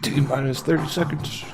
T-minus 30 seconds.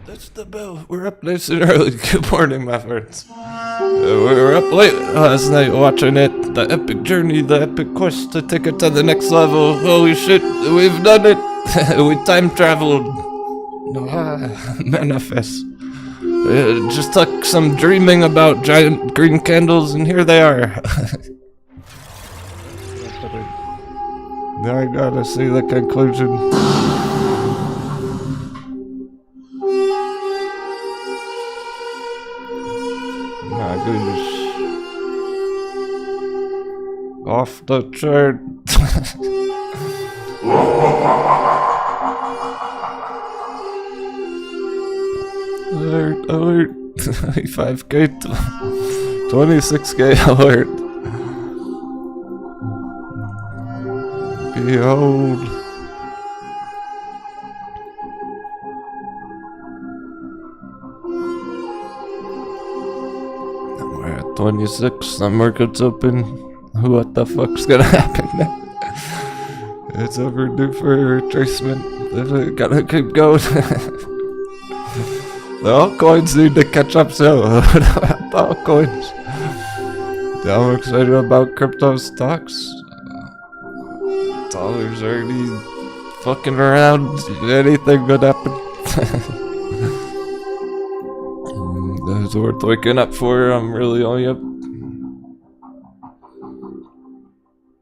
That's the bell. We're up nice and early. Good morning, my friends. We were up late last night watching it. The epic journey, the epic quest to take it to the next level. Holy shit, we've done it. We time traveled. Manifest. Just took some dreaming about giant green candles, and here they are. Now I gotta see the conclusion. My goodness. Off the chart. Alert, alert. 5K, 26K alert. Behold. We're at 26, the market's open. What the fuck's gonna happen now? It's overdue for a retracement. Gotta keep going. The altcoins need to catch up so. The altcoins. Yeah, I'm excited about crypto stocks. Dollars already fucking around. Anything could happen. That's worth waking up for. I'm really only up.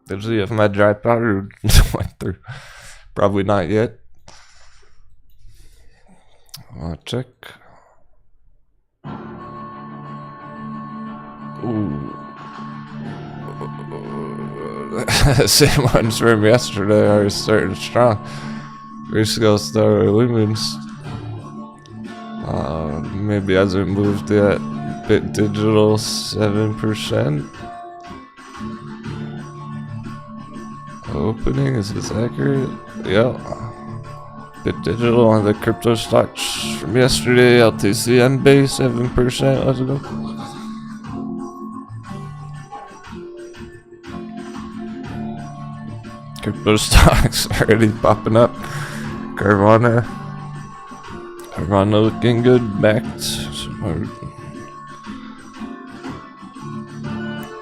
Let's see if my dry powder went through. Probably not yet. I'll check. Ooh. Same ones from yesterday are starting strong. Rescale Star Lumens. Maybe hasn't moved yet. Bit Digital 7%. Opening, is this accurate? Yeah. Bit Digital on the crypto stocks from yesterday. LTCN base 7%. Let's go. Crypto stocks already popping up. Carvana looking good. Backed.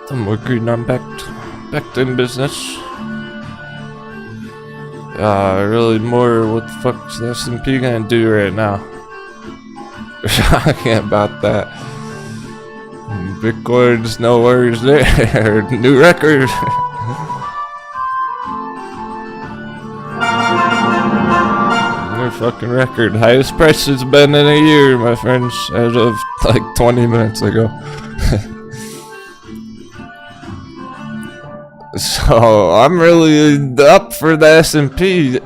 Some more green on backed in business. Really more. What the fuck's the S&P gonna do right now? Talking about that. Bitcoin's nowhere there. New record. Fucking record. Highest price it's been in a year, my friends, as of like 20 minutes ago. So I'm really up for the S&P.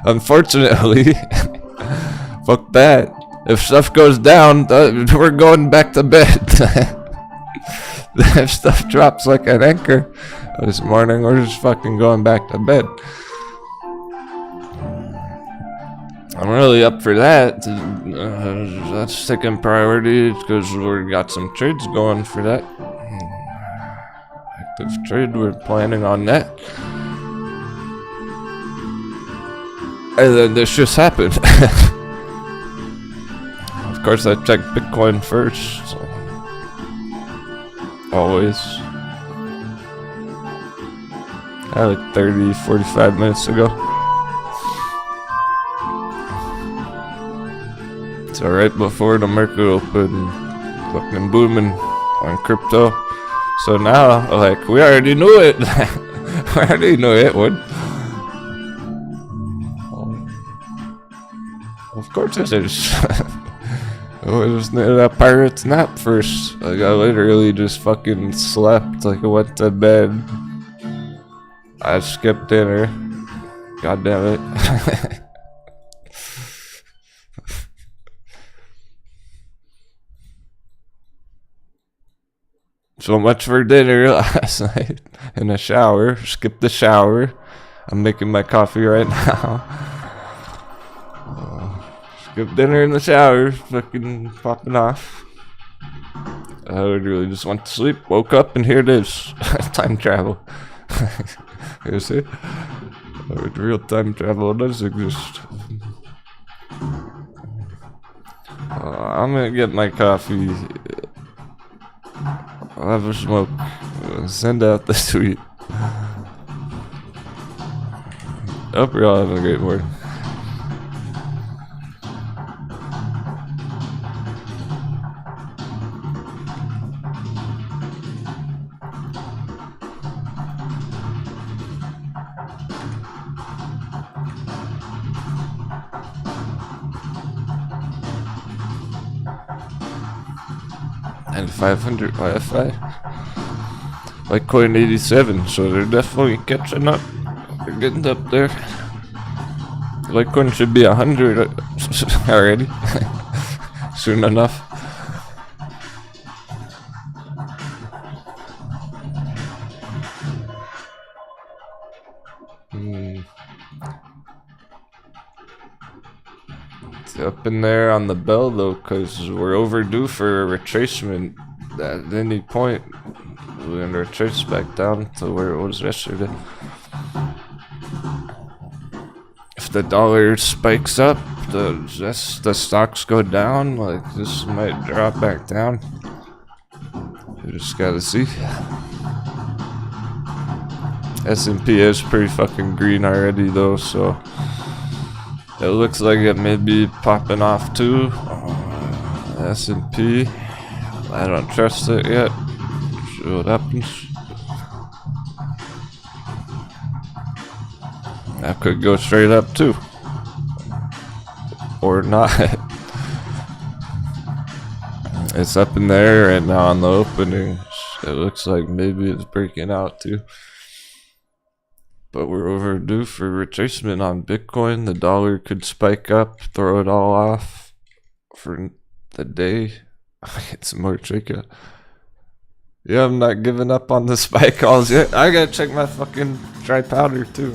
Unfortunately, fuck that. If stuff goes down, we're going back to bed. If stuff drops like an anchor this morning, we're just fucking going back to bed. I'm really up for that. That's second priority because we got some trades going for that. Active trade, we're planning on that. And then this just happened. Of course, I checked Bitcoin first. So. Always. Like 30, 45 minutes ago. So right before the market opened, fucking booming on crypto. So now, like, we already knew it. We already knew it would. Of course it is. It was a pirate's nap first. Like, I literally just fucking slept. Like, I went to bed. I skipped dinner. God damn it. So much for dinner last night. In a shower. Skipped the shower. I'm making my coffee right now. Skipped dinner in the shower. Fucking popping off. I literally just went to sleep. Woke up and here it is. Time travel. You see? Real time travel does exist. I'm gonna get my coffee. I'll have a smoke. Send out the tweet. Hope you're all having a great morning. And 500 Wi-Fi. Litecoin 87, so they're definitely catching up. They're getting up there. Litecoin should be 100 already. Soon enough. It's up in there on the bell though, because we're overdue for a retracement. At any point, we're gonna retrace back down to where it was yesterday. If the dollar spikes up, the stocks go down, like this might drop back down. You just gotta see. S&P is pretty fucking green already though, so it looks like it may be popping off too. S&P, I don't trust it yet. See what happens. That could go straight up too. Or not. It's up in there right now on the opening. It looks like maybe it's breaking out too. But we're overdue for retracement on Bitcoin. The dollar could spike up, throw it all off for the day. I get some more tricka. Yeah, I'm not giving up on the spike calls yet. I gotta check my fucking dry powder too.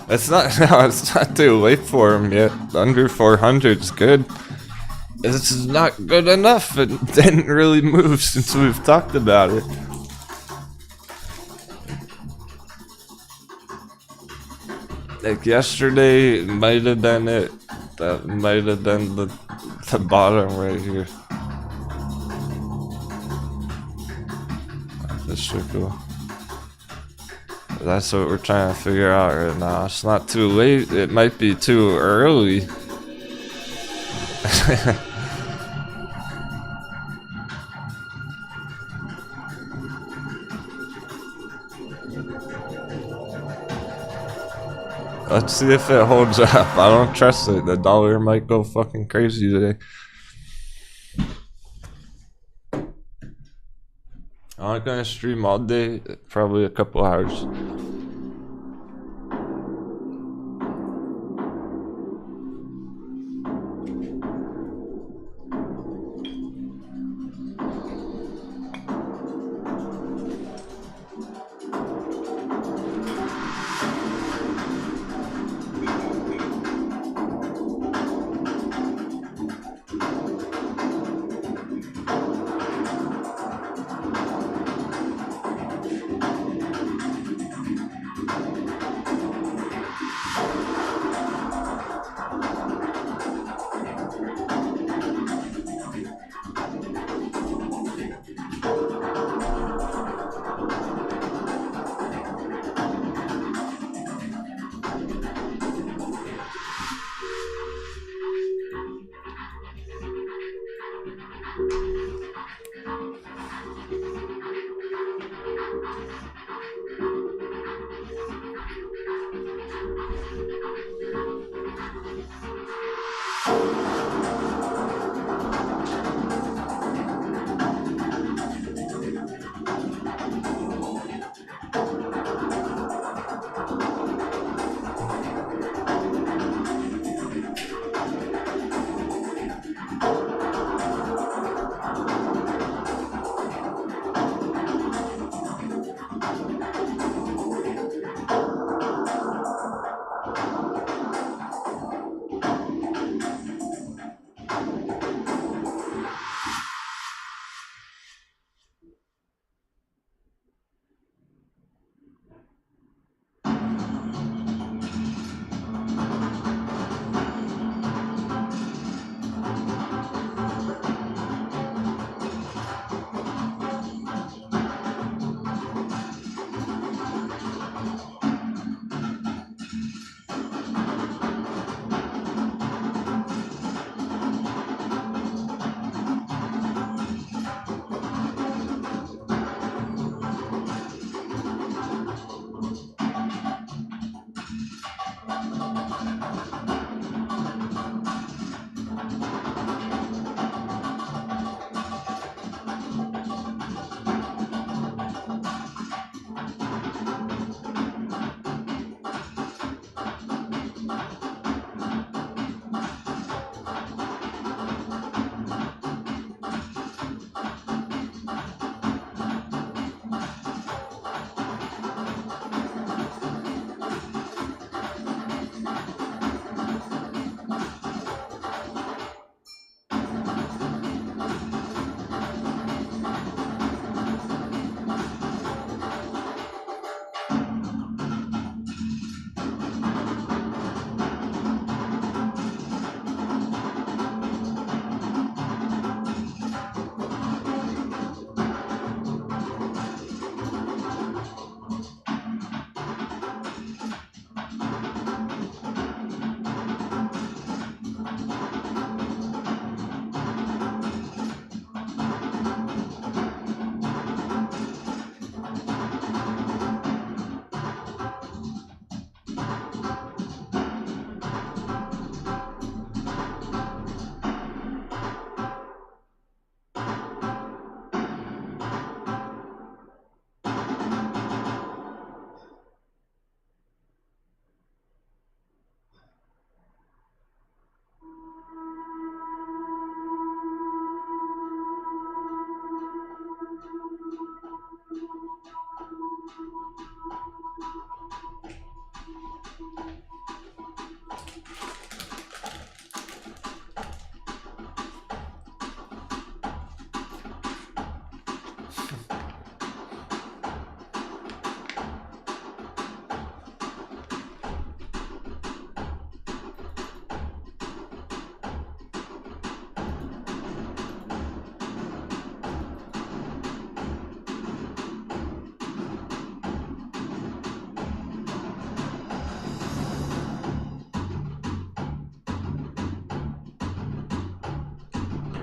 It's not too late for him yet. Under 400 is good. This is not good enough. It didn't really move since we've talked about it. Like yesterday, it might have been it. That might have been the bottom right here. This should go. That's what we're trying to figure out right now. It's not too late. It might be too early. Let's see if it holds up. I don't trust it. The dollar might go fucking crazy today. I'm not gonna stream all day, probably a couple hours.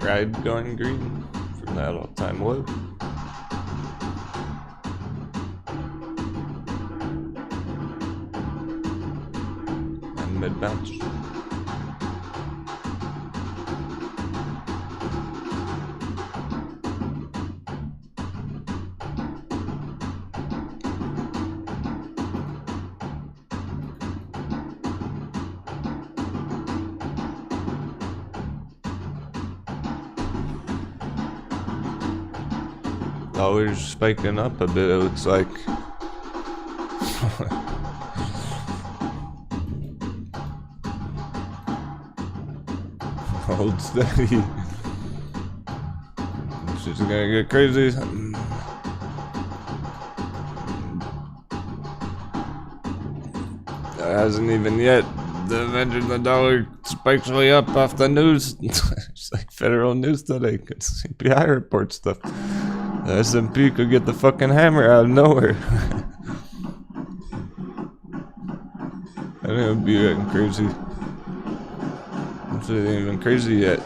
ride going green from that all-time low. And mid-bounce. Dollar's spiking up a bit, it looks like. Hold steady. It's just gonna get crazy. It hasn't even yet. Imagine the dollar spikes way up off the news. It's like federal news today. It's CPI report stuff. The S&P could get the fucking hammer out of nowhere. I think it would be getting crazy. It's not even crazy yet.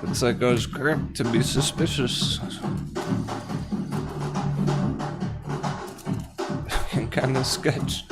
Looks like I was correct to be suspicious. Kind of sketch.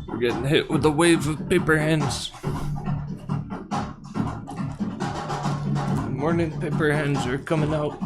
We're getting hit with a wave of paper hands. Morning paper hands are coming out.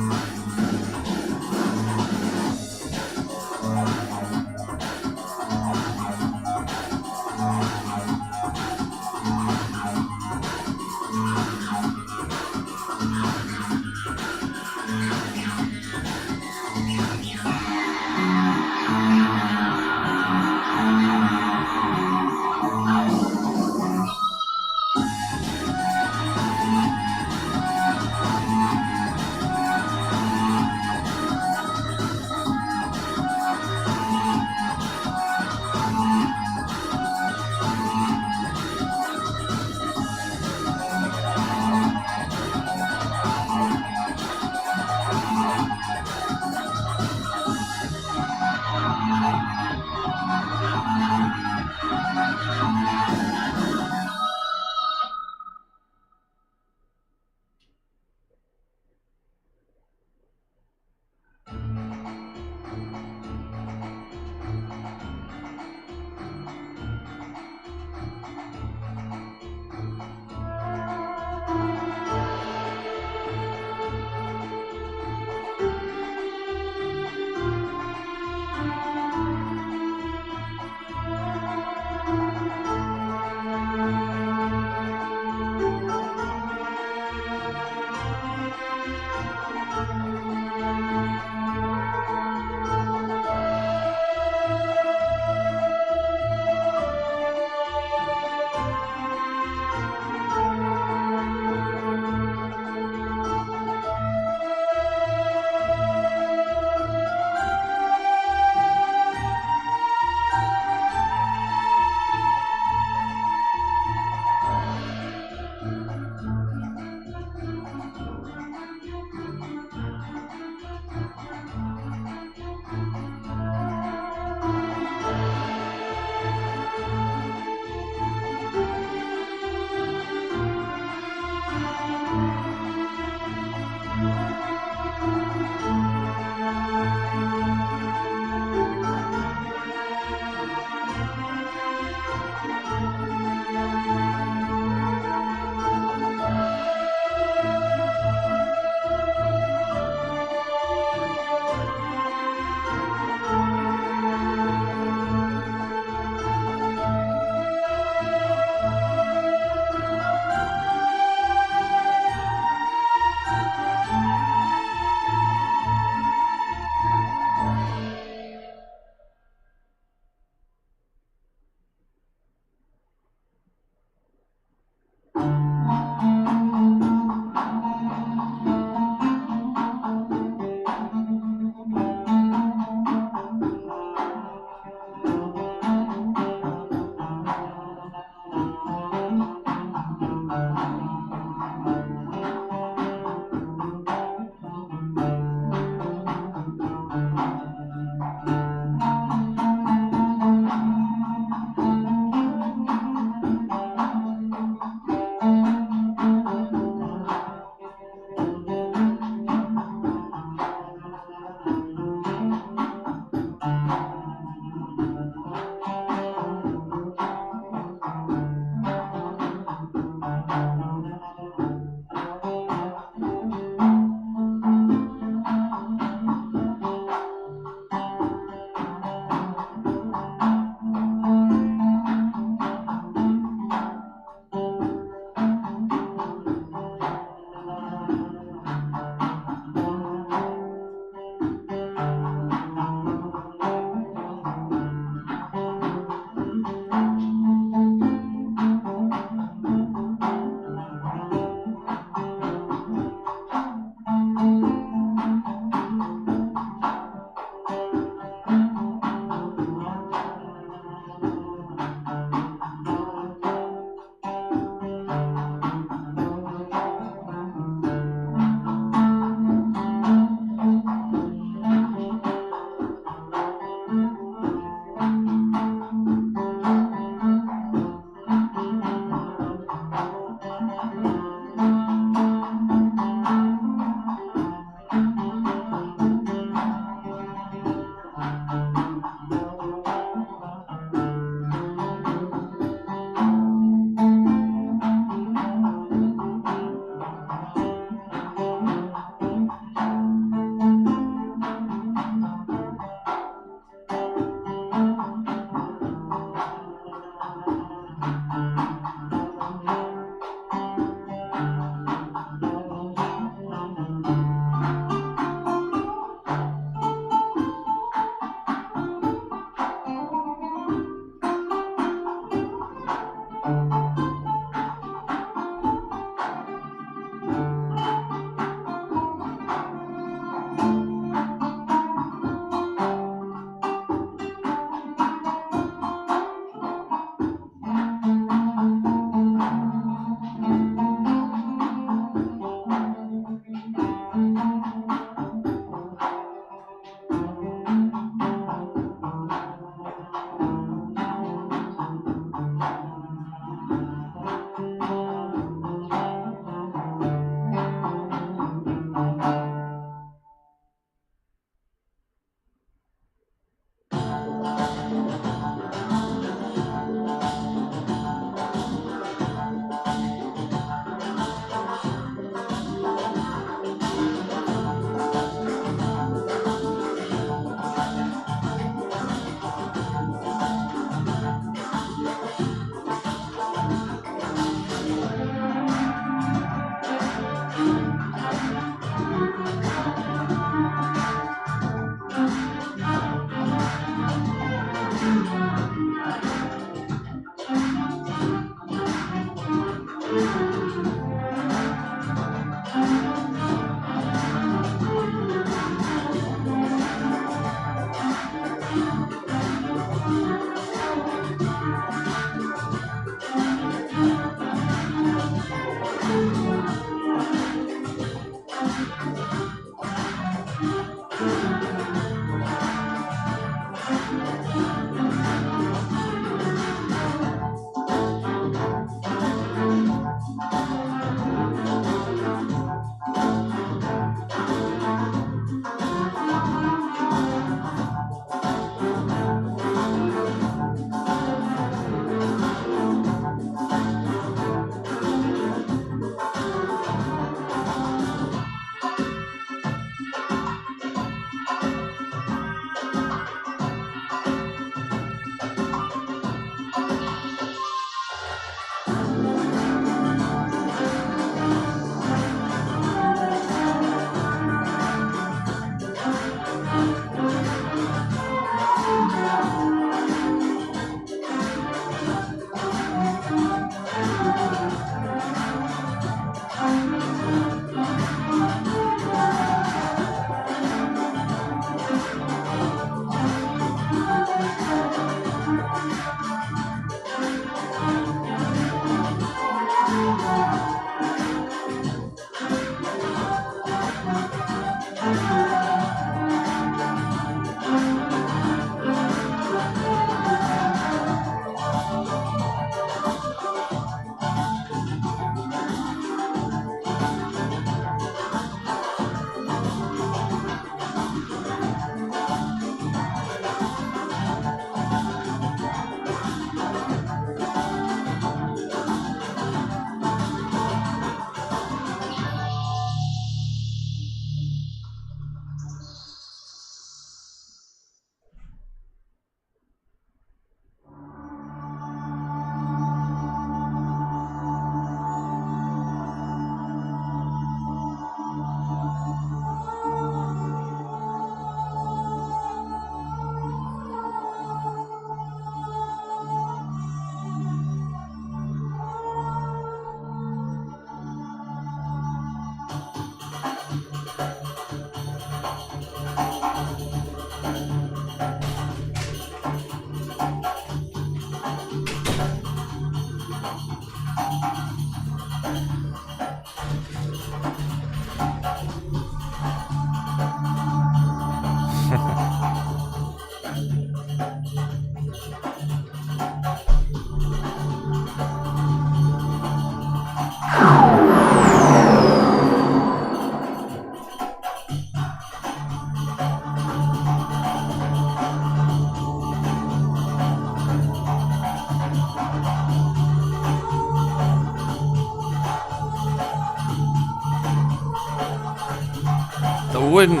The wind. I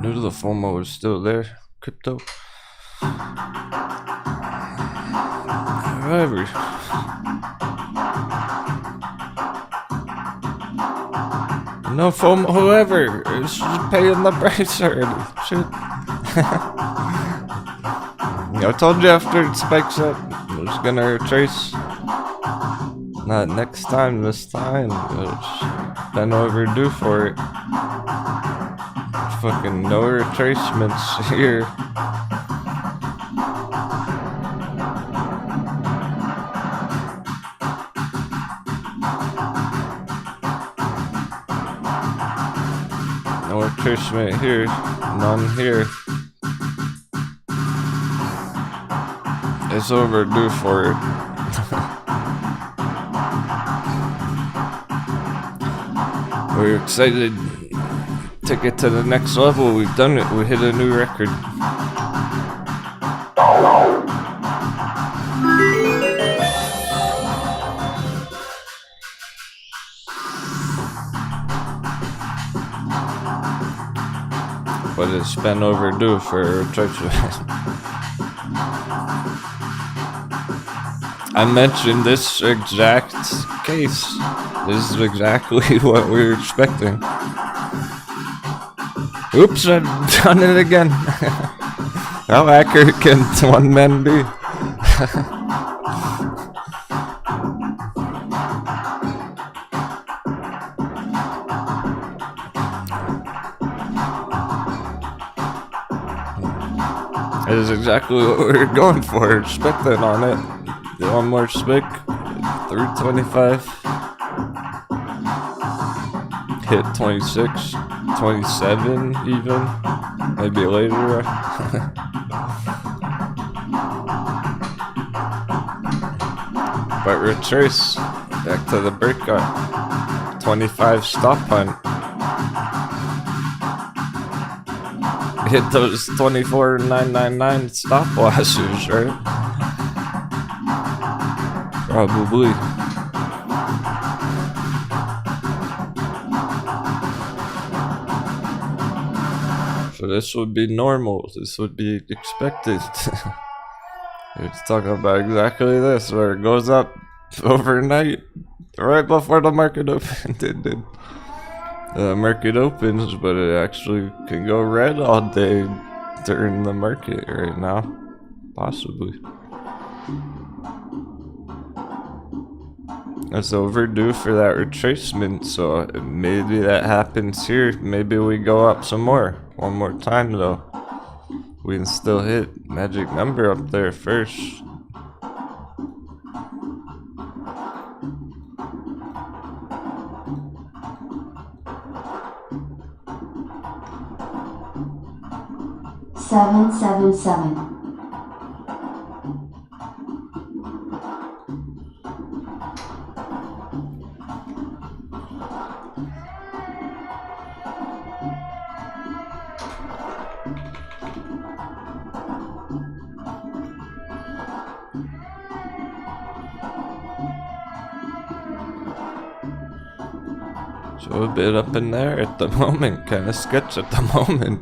knew the FOMO was still there. Crypto. However. No FOMO, however, it's just paying the price already. Shit. I told you after it spikes up, I was gonna retrace. Not next time, this time. It's been overdue for it. Fucking no retracements here. No retracement here, none here. It's overdue for it. We're excited to get to the next level. We've done it. We hit a new record. But it's been overdue for a retracement. I mentioned this exact case. This is exactly what we were expecting. Oops, I've done it again. How accurate can one man be? That is exactly what we were going for, expecting on it. One more spick, 325. Hit 26, 27 even, maybe later. But retrace, back to the breakout, 25 stop hunt. Hit those 24,999 stop losses, right? Probably. So this would be normal. This would be expected. It's talking about exactly this, where it goes up overnight, right before the market opened. It did. The market opens, but it actually can go red all day during the market right now. Possibly. It's overdue for that retracement, so maybe that happens here. Maybe we go up some more. One more time though. We can still hit magic number up there first. $777. So a bit up in there at the moment, kind of sketch at the moment.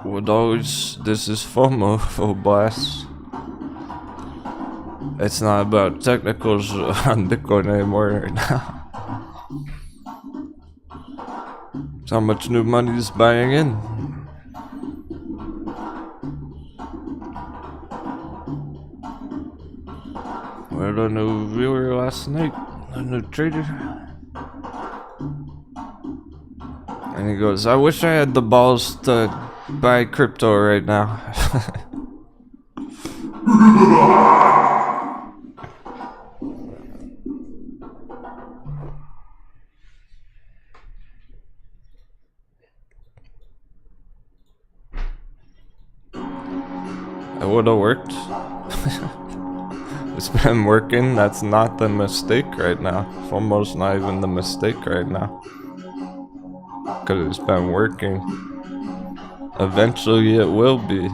Would always, this is FOMO, full blast. It's not about technicals on Bitcoin anymore right now. how much new money is buying in. We had a new viewer last night, a new trader. And he goes, I wish I had the balls to buy crypto right now. It would have worked. It's been working. That's not the mistake right now. It's almost not even the mistake right now. Because it's been working. Eventually it will be.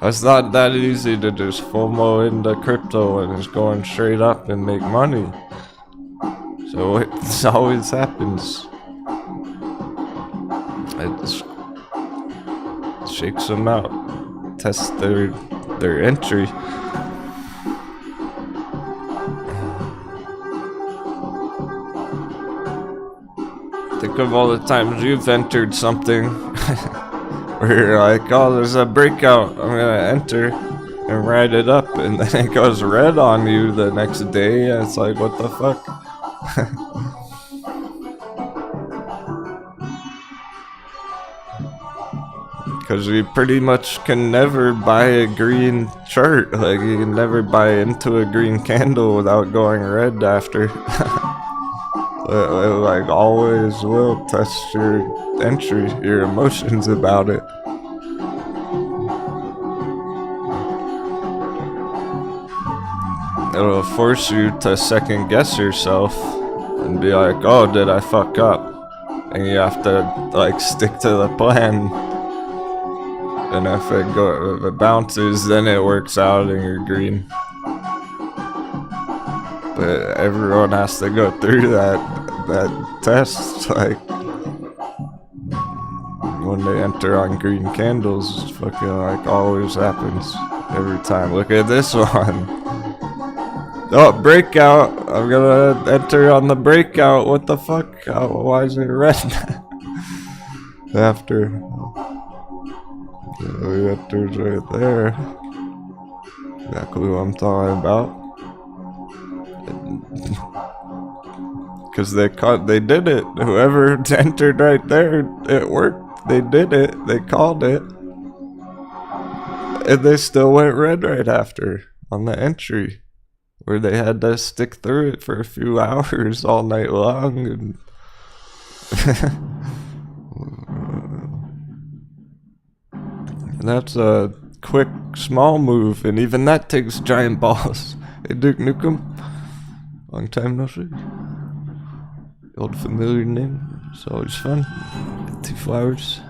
It's not that easy to just FOMO into crypto and just going straight up and make money. So it always happens. It just shakes them out. Test their entry. Think of all the times you've entered something where you're like, oh, there's a breakout, I'm gonna enter and ride it up, and then it goes red on you the next day, and it's like, what the fuck? Because you pretty much can never buy a green chart. Like, you can never buy into a green candle without going red after. It like always will test your entry, your emotions about it. It'll force you to second guess yourself and be like, oh, did I fuck up? And you have to like stick to the plan. And if it bounces, then it works out and you're green. But everyone has to go through that test, like when they enter on green candles, it's fucking like always happens every time. Look at this one. Oh, breakout. I'm gonna enter on the breakout. What the fuck? Why is it red? After. The enter's right there. Exactly what I'm talking about. Because they did it. Whoever entered right there, it worked. They did it. They called it. And they still went red right after on the entry. Where they had to stick through it for a few hours all night long. And and that's a quick, small move. And even that takes giant balls. Hey, Duke Nukem. Long time no see. Old familiar name. It's always fun. 2 flowers.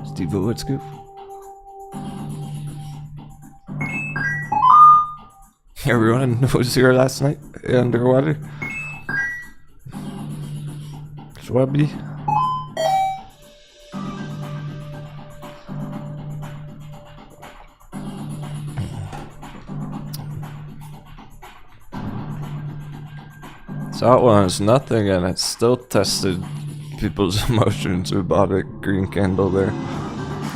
Steve, let's go. Everyone was here last night underwater. Swabby. So that one is nothing, and it still tested people's emotions who bought a green candle there.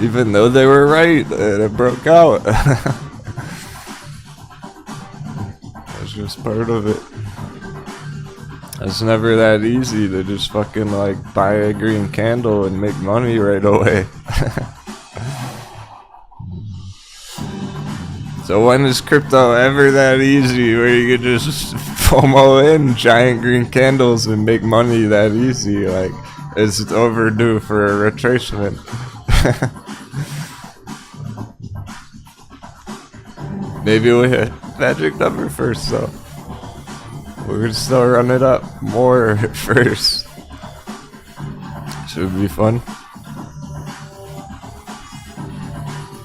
Even though they were right, and it broke out. That's just part of it. It's never that easy to just fucking like buy a green candle and make money right away. So when is crypto ever that easy where you could just FOMO in giant green candles and make money that easy? Like, it's overdue for a retracement. Maybe we hit magic number first though. We're gonna still run it up more first. Should be fun.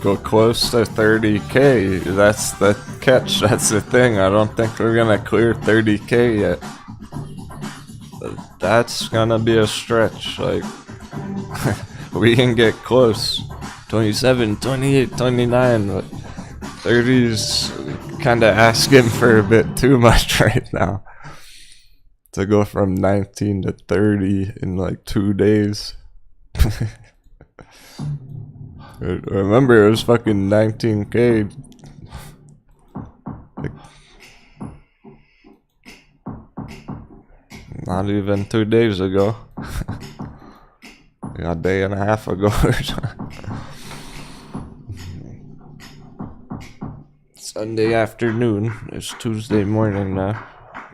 Go close to 30k. That's the catch. That's the thing. I don't think we're gonna clear 30k yet. That's gonna be a stretch. Like, we can get close. 27, 28, 29, but 30's kinda asking for a bit too much right now. to go from 19 to 30 in like 2 days. Remember, it was fucking 19K. Like, not even 2 days ago. A day and a half ago or something. Sunday afternoon. It's Tuesday morning now.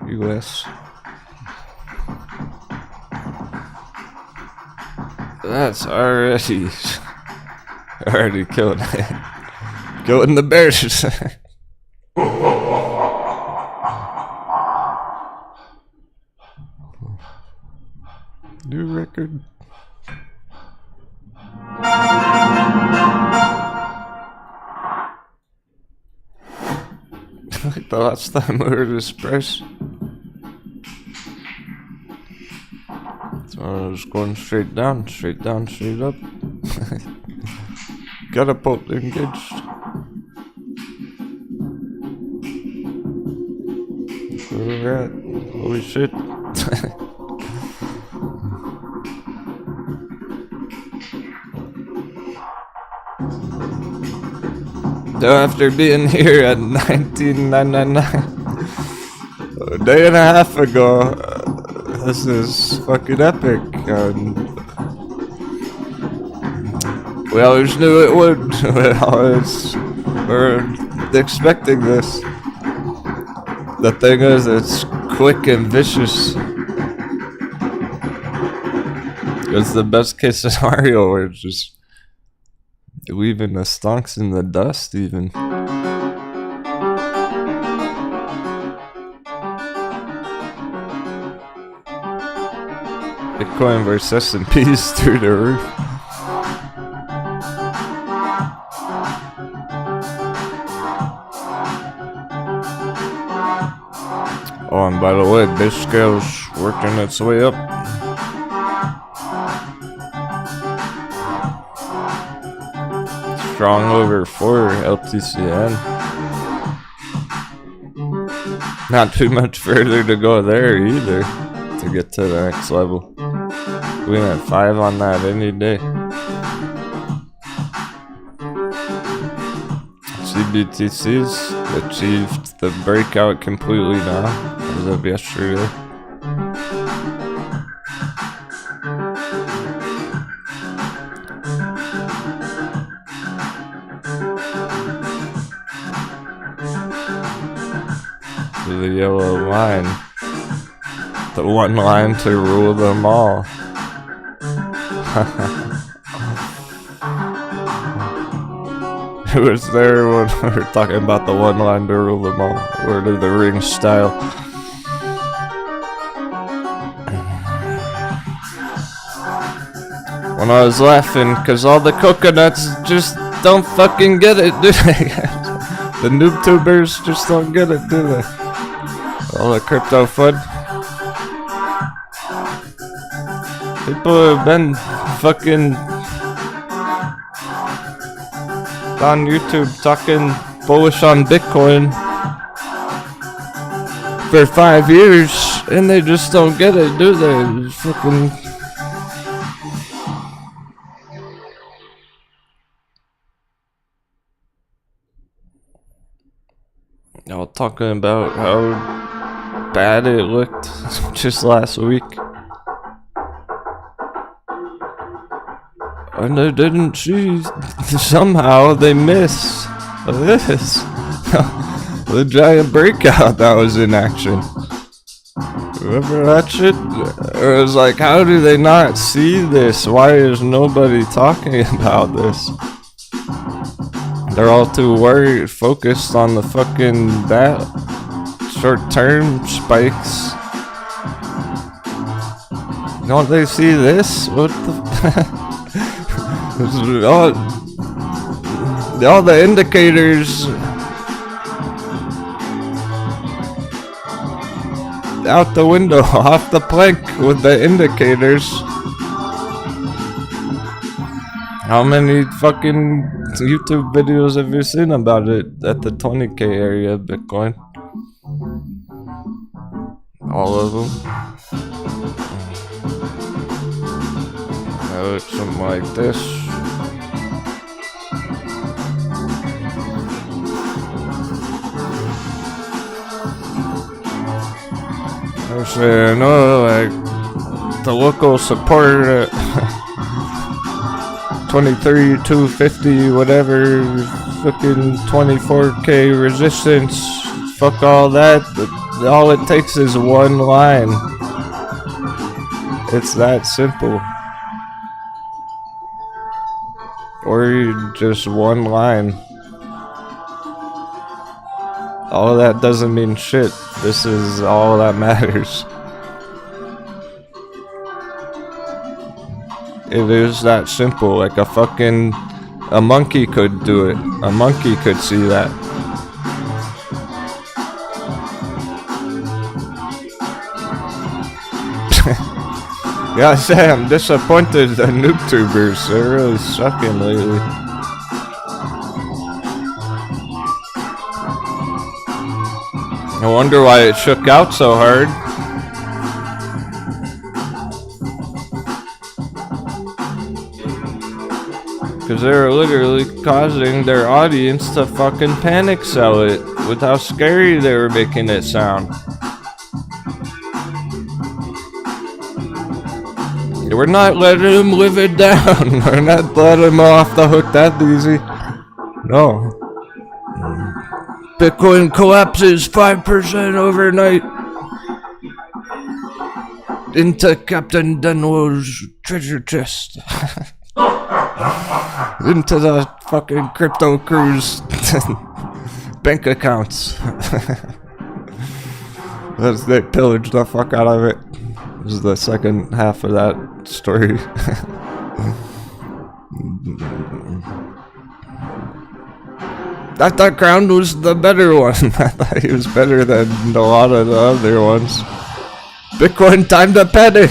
US. That's already killing it. Killing the bears. New record. Like the last time we heard this price. So I was going straight down, straight up. Catapult engaged. Where we're at. Holy shit. So after being here at 19,999 a day and a half ago, this is fucking epic. We always knew it would. We always were expecting this. The thing is, it's quick and vicious. It's the best case scenario where it's just leaving the stonks in the dust even. Bitcoin versus S&P's through the roof. Oh, and by the way, this scale's working its way up. Strong over 4 LTCN. Not too much further to go there either to get to the next level. We went 5 on that any day. CBTC's achieved the breakout completely now as of yesterday. The yellow line, the one line to rule them all. It was there when we were talking about the one line to rule them all, Lord of the Rings style. When I was laughing, cause all the coconuts just don't fucking get it, do they? The noob tubers just don't get it, do they? All the crypto fun. People have been fucking on YouTube talking bullish on Bitcoin for 5 years, and they just don't get it, do they? It's fucking. Y'all talking about how bad it looked just last week. And they didn't see, somehow they missed this. The giant breakout that was in action. Remember that shit? It was like, how do they not see this? Why is nobody talking about this? They're all too worried, focused on the fucking that short-term spikes. Don't they see this? What the? all the indicators out the window, off the plank with the indicators. How many fucking YouTube videos have you seen about it at the 20K area Bitcoin? All of them. That looks something like this. They're saying, oh, like, the local support 23,250, whatever, fucking 24k resistance, fuck all that. All it takes is one line. It's that simple. Or just one line. All of that doesn't mean shit. This is all that matters. It is that simple. Like a monkey could do it. A monkey could see that. Yeah, I say I'm disappointed in NoobTubers. They're really sucking lately. I wonder why it shook out so hard. Because they're literally causing their audience to fucking panic sell it with how scary they were making it sound. We're not letting him live it down. We're not letting him off the hook that easy. No. Bitcoin collapses 5% overnight into Captain Denwo's treasure chest. Into the fucking crypto cruise bank accounts. As they pillaged the fuck out of it. This is the second half of that story. I thought Crown was the better one. I thought he was better than a lot of the other ones. Bitcoin time to panic.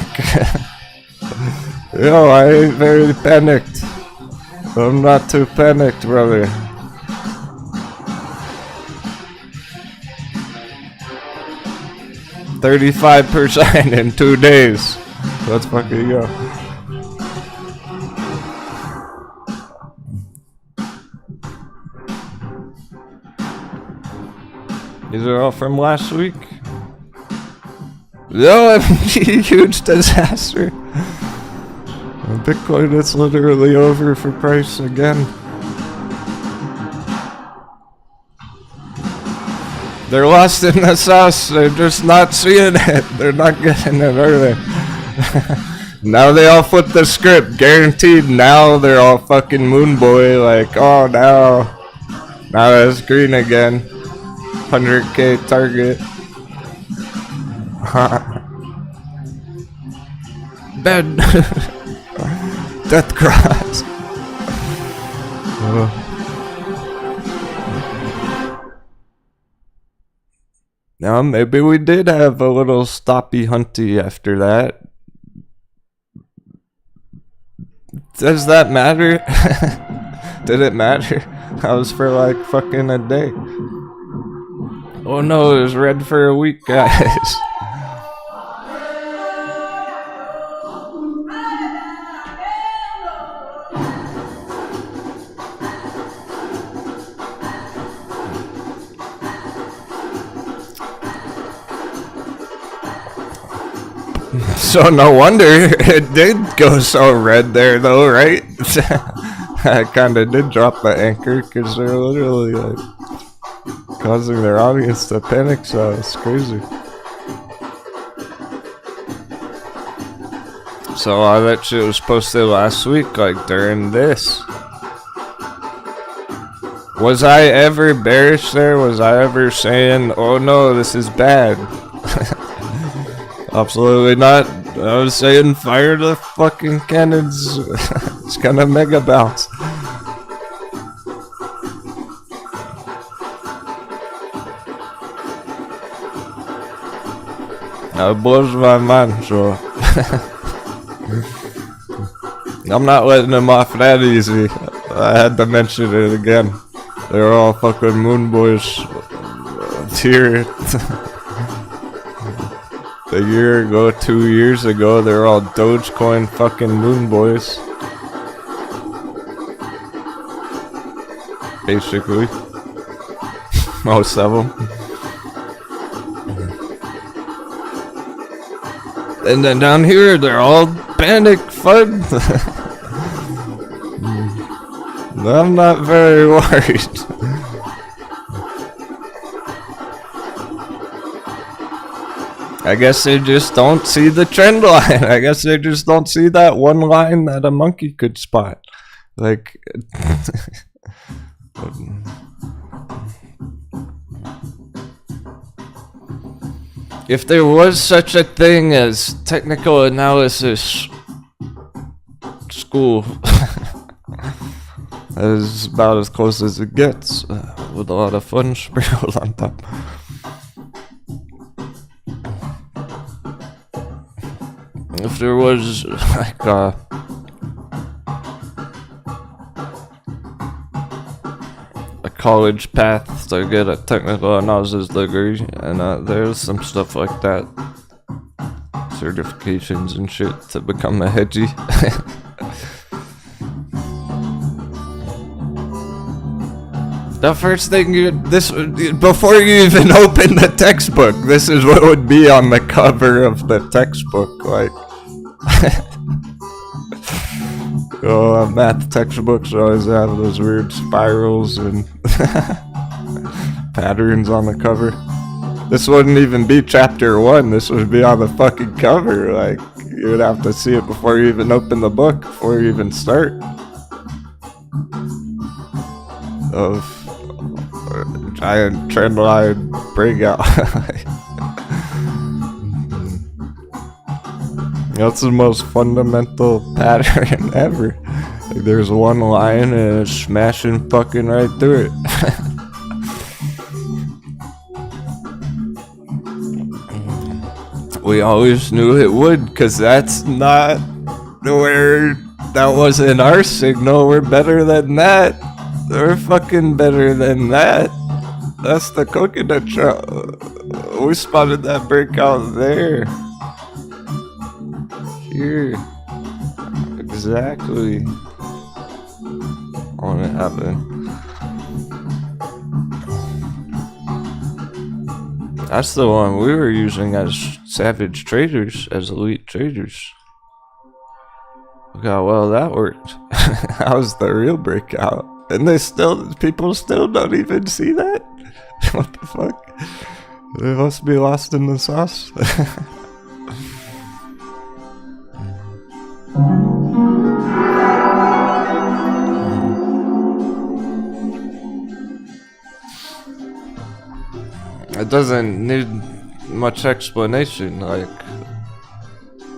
Yo, I ain't very panicked. I'm not too panicked, brother. $35% in 2 days. Let's fucking go. These are all from last week. No, huge disaster. Bitcoin is literally over for price again. They're lost in the sauce. They're just not seeing it. They're not getting it, are they? Now they all flip the script. Guaranteed now they're all fucking moon boy. Like, oh, now it's green again. 100k target. Bad. Death cross. Now maybe we did have a little stoppy hunty after that. Does that matter? Did it matter? That was for like fucking a day. Oh no, it was red for a week, guys. So no wonder it did go so red there though, right? I kinda did drop the anchor because they're literally like causing their audience to panic, so it's crazy. So all that shit was posted last week, like during this. Was I ever bearish there? Was I ever saying, oh no, this is bad? Absolutely not. I was saying fire the fucking cannons. It's gonna mega bounce. That blows my mind, so I'm not letting them off that easy. I had to mention it again. They're all fucking moon boys here. A year ago, 2 years ago, they're all Dogecoin fucking moon boys. Basically. Most of them. And then down here, they're all panic fun. I'm not very worried. I guess they just don't see the trend line. I guess they just don't see that one line that a monkey could spot. Like... If there was such a thing as technical analysis school, that is about as close as it gets, with a lot of fun sprinkled on top. If there was like a college path to get a technical analysis degree, and there's some stuff like that, certifications and shit to become a hedgie. The first thing before you even open the textbook, this is what would be on the cover of the textbook, like. Math textbooks always have those weird spirals and patterns on the cover. This wouldn't even be chapter 1, this would be on the fucking cover. Like, you would have to see it before you even open the book, before you even start. Of giant trend line breakout. That's the most fundamental pattern ever. Like, there's one line and it's smashing fucking right through it. We always knew it would, cause that's not where, that wasn't our signal. We're better than that. We're fucking better than that. That's the coconut shell. We spotted that breakout there. Here. Exactly. When it happened. That's the one we were using as savage traders, as elite traders. Look how well that worked. That was the real breakout. And people still don't even see that? What the fuck? They must be lost in the sauce. It doesn't need much explanation, like,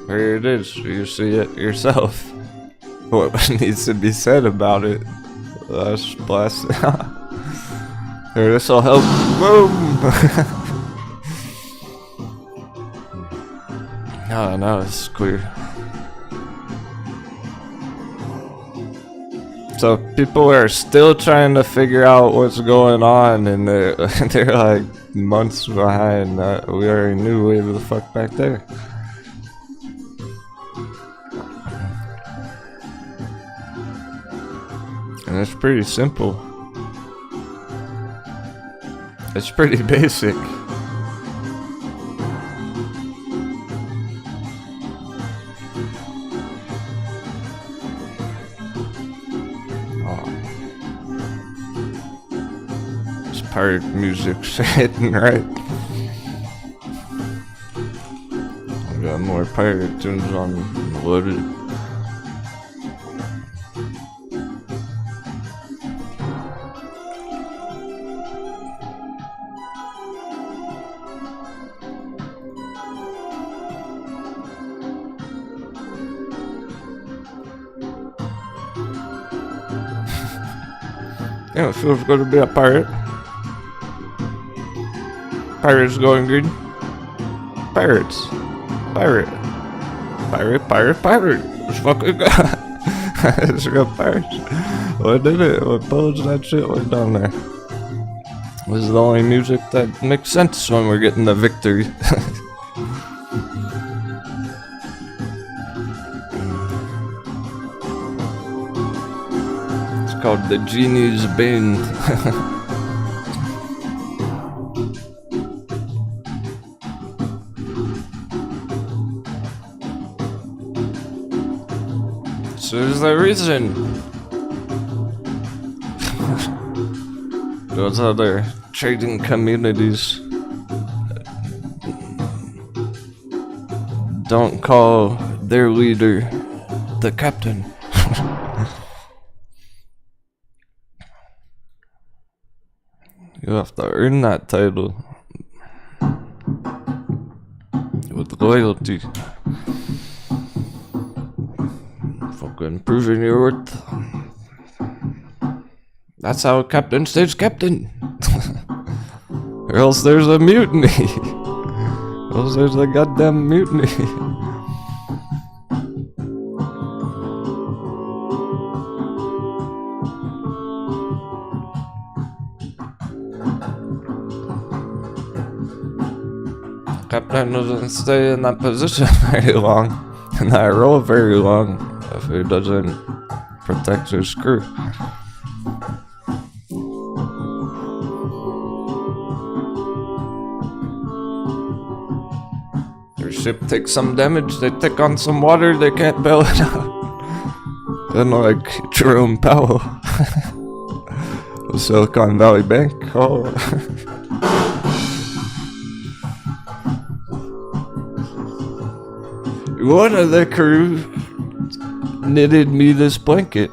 here it is, you see it yourself. What needs to be said about it? That's blessed. Here, this'll help. Boom! No, it's clear. So people are still trying to figure out what's going on, and they're like months behind. We already knew way the fuck back there. And it's pretty simple. It's pretty basic. Pirate music's hitting right. I got more pirate tunes on loaded. Yeah, it feels good to be a pirate. Pirates going green. Pirates. Pirate. It's fucking good. It's real pirates. What did it? What pose that shit was down there? This is the only music that makes sense when we're getting the victory. called the Genie's Bane. So there's the reason. Those other trading communities don't call their leader the captain. You have to earn that title with loyalty. Fucking proving your worth. That's how a captain stays captain. Or else there's a mutiny. Or else there's a goddamn mutiny. Captain doesn't stay in that position very long, in that role very long, if he doesn't protect his crew. Their ship takes some damage, they take on some water, they can't bail it out. Unlike Jerome Powell, the Silicon Valley Bank. Oh. One of the crew knitted me this blanket.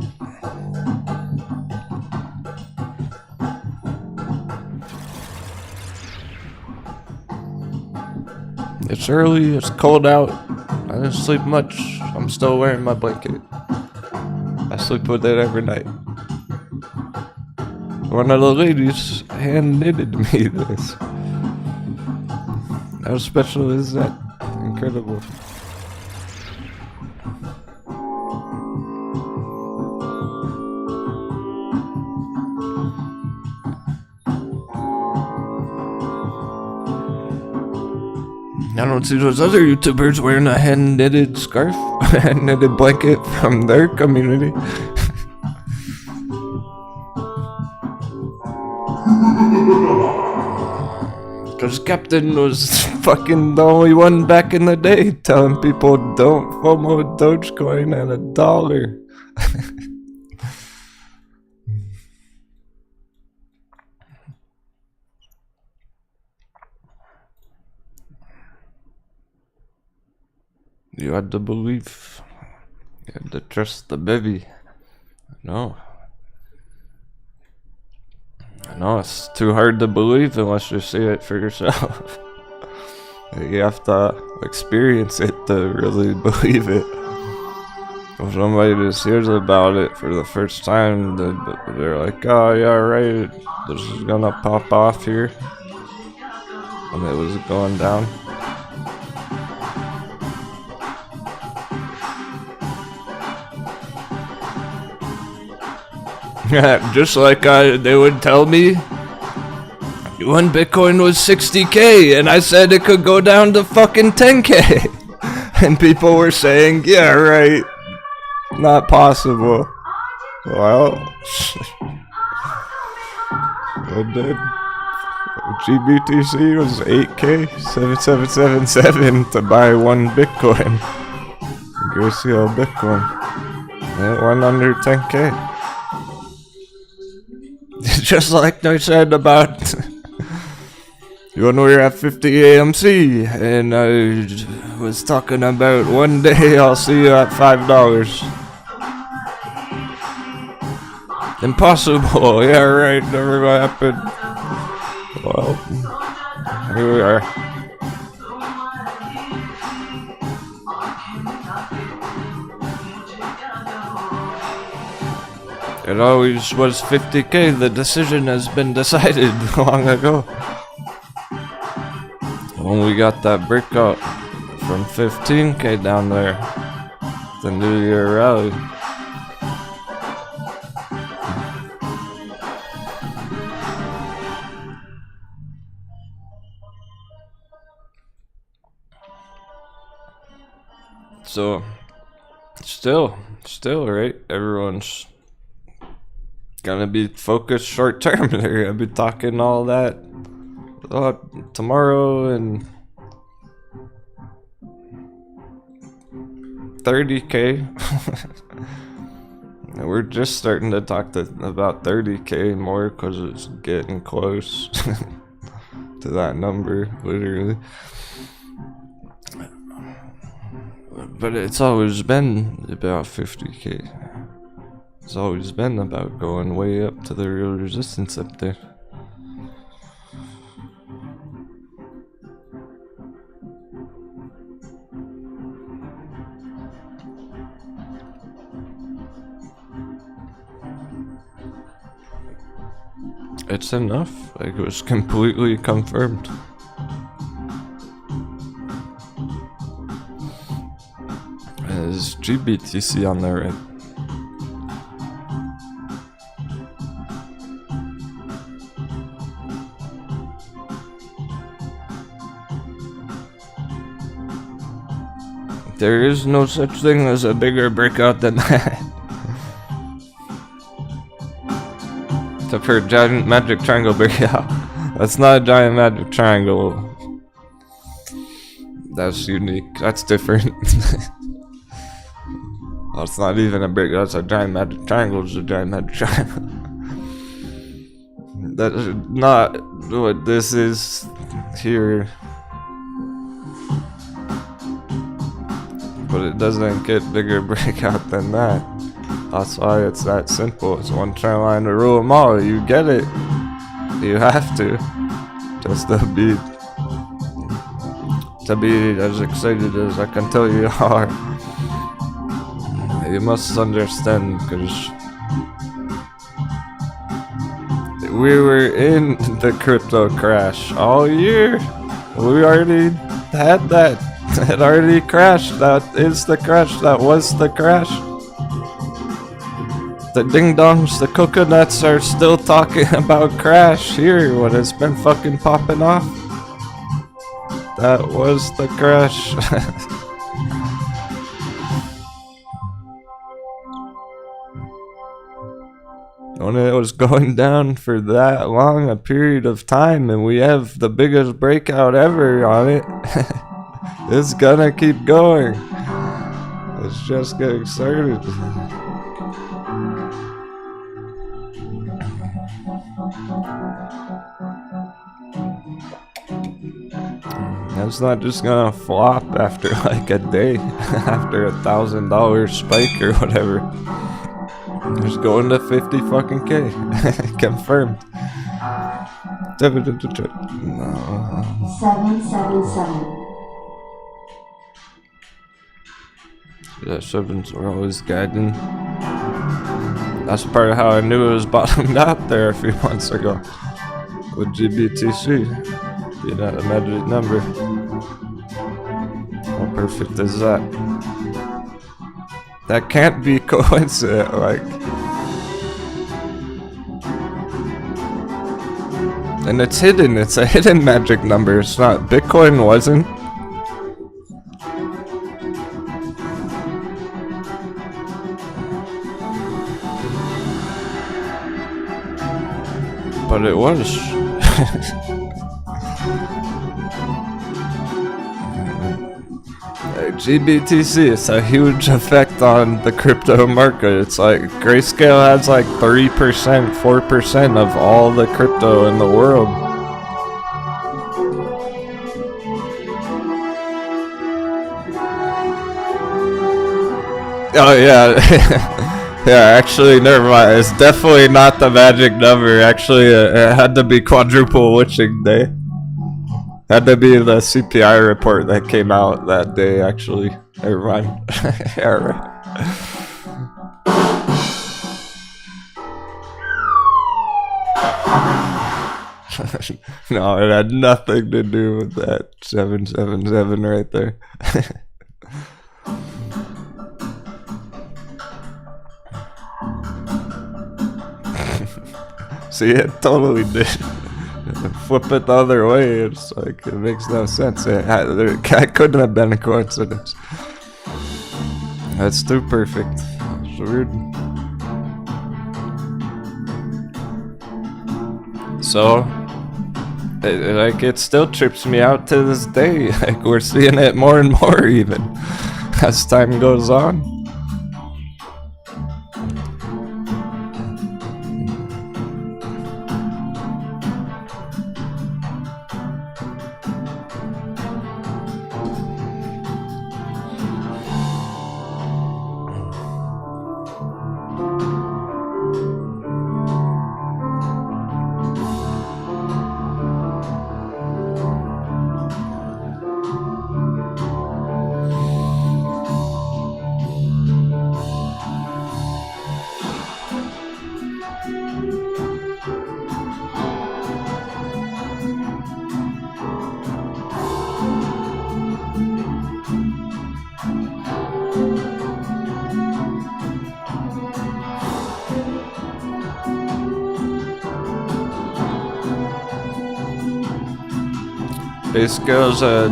It's early, it's cold out. I didn't sleep much. I'm still wearing my blanket. I sleep with it every night. One of the ladies hand knitted me this. How special is that? Incredible. I don't see those other YouTubers wearing a hand-knitted scarf, a hand-knitted blanket from their community. Because Captain was fucking the only one back in the day telling people don't FOMO Dogecoin at $1. You had to believe. You had to trust the baby. No. No, it's too hard to believe unless you see it for yourself. You have to experience it to really believe it. If somebody just hears about it for the first time, they're like, oh yeah, right, this is gonna pop off here. And it was going down. Just like they would tell me when Bitcoin was 60K and I said it could go down to fucking 10K. And people were saying, yeah, right, not possible. Well, it did. GBTC was 8K, 7777 to buy one Bitcoin. Grayscale Bitcoin. It went under 10K. Just like I said about when we were at 50 AMC and I was talking about one day I'll see you at $5. Impossible, yeah right, never gonna happen. Well, here we are. It always was 50K, the decision has been decided long ago. When we got that breakout from 15K down there, the New Year rally. So, still, right? Everyone's gonna be focused short term. They're gonna be talking all that tomorrow and 30K. We're just starting to talk about 30K more because it's getting close to that number, literally. But it's always been about 50K. It's always been about going way up to the real resistance up there. It's enough. Like, it was completely confirmed. There's GBTC on there, right? There is no such thing as a bigger breakout than that. Except for a giant magic triangle breakout. That's not a giant magic triangle. That's unique. That's different. Well, it's not even a breakout. That's a giant magic triangle. It's a giant magic triangle. That is not what this is here. But it doesn't get bigger breakout than that. That's why it's that simple. It's one trend line to rule them all. You get it. You have to. Just to be as excited as I can tell you are. You must understand, because we were in the crypto crash all year. We already had that. It already crashed. That is the crash. That was the crash. The ding-dongs, the coconuts are still talking about crash here when it's been fucking popping off. That was the crash. When it was going down for that long a period of time and we have the biggest breakout ever on it, it's gonna keep going. It's just getting started. It's not just gonna flop after like a day, after $1,000 spike or whatever. It's going to 50 fucking K. Confirmed. No. 777. Yeah, sevens were always guiding. That's part of how I knew it was bottomed out there a few months ago. With GBTC. Being at a magic number. How perfect is that? That can't be coincident, like. And it's hidden, it's a hidden magic number, it's not. Bitcoin wasn't. But it was. GBTC, it's a huge effect on the crypto market. It's like Grayscale has like 3%, 4% of all the crypto in the world. Oh yeah. Yeah, actually, never mind. It's definitely not the magic number. Actually, it had to be quadruple witching day. Had to be the CPI report that came out that day, actually. Never mind. Yeah, right. No, it had nothing to do with that 777 right there. See, it totally did. Flip it the other way, it's like, it makes no sense. It couldn't have been a coincidence. That's too perfect. It's weird. So, it still trips me out to this day. Like, we're seeing it more and more even as time goes on. Grayscale is a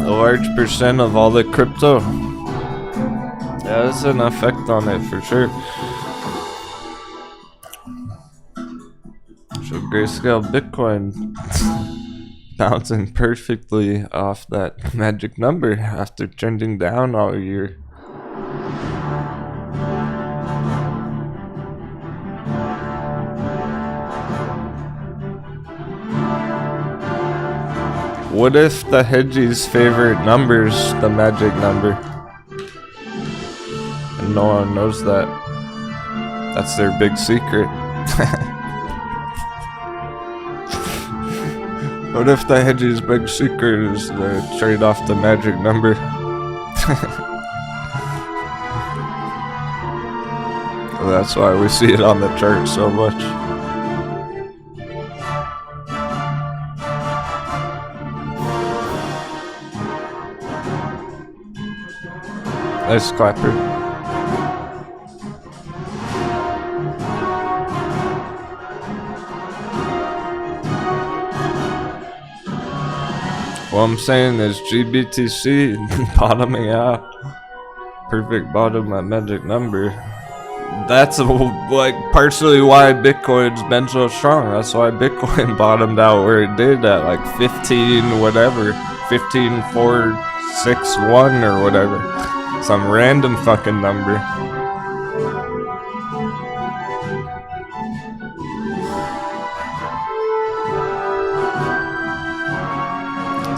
large percent of all the crypto. Yeah, there's an effect on it for sure. So Grayscale Bitcoin bouncing perfectly off that magic number after trending down all year. What if the hedgie's favorite number's the magic number? And no one knows that. That's their big secret. What if the hedgie's big secret is to trade off the magic number? Well, that's why we see it on the chart so much. Nice clapper. What I'm saying is GBTC bottoming out. Perfect bottom at magic number. That's like partially why Bitcoin's been so strong. That's why Bitcoin bottomed out where it did at like 15 whatever. 15,461 or whatever. Some random fucking number.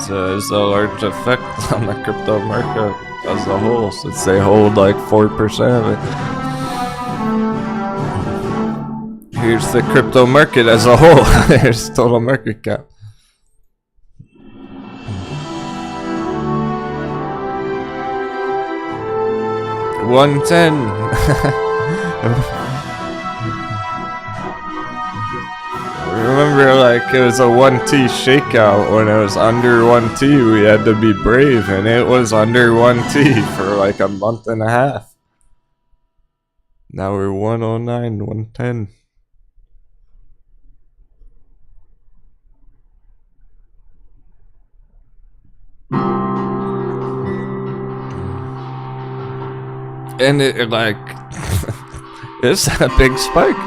So it's a large effect on the crypto market as a whole, since they hold like 4% of it. Here's the crypto market as a whole. Here's total market cap. $110. Remember, like, it was a 1T shakeout. When it was under 1T, we had to be brave, and it was under 1T for like a month and a half. Now we're 109, 110. And it like it's a big spike.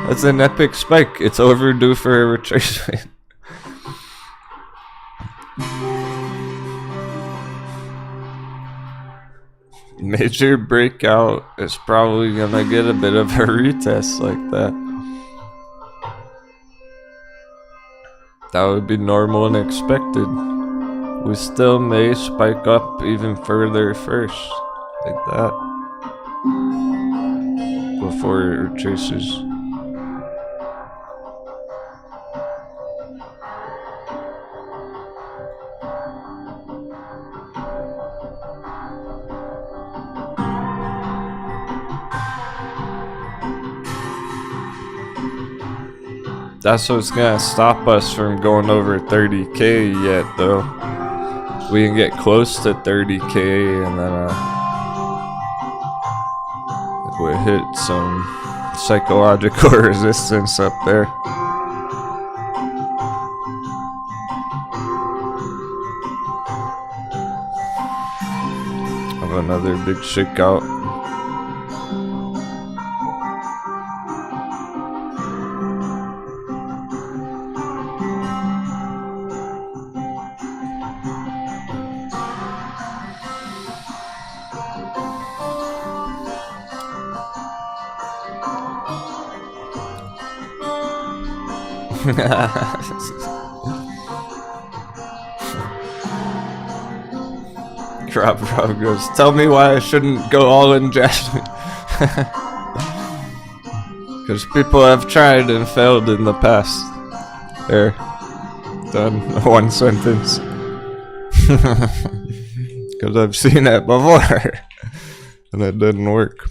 That's an epic spike. It's overdue for a retracement. Major breakout is probably gonna get a bit of a retest like that. That would be normal and expected. We still may spike up even further first, like that, before it retraces. That's what's gonna stop us from going over 30K yet, though. We can get close to 30K and then we hit some psychological resistance up there. Have another big shakeout. Rob goes, tell me why I shouldn't go all in Jasmine. Because people have tried and failed in the past. There. Done. One sentence. Because I've seen it before. And it didn't work.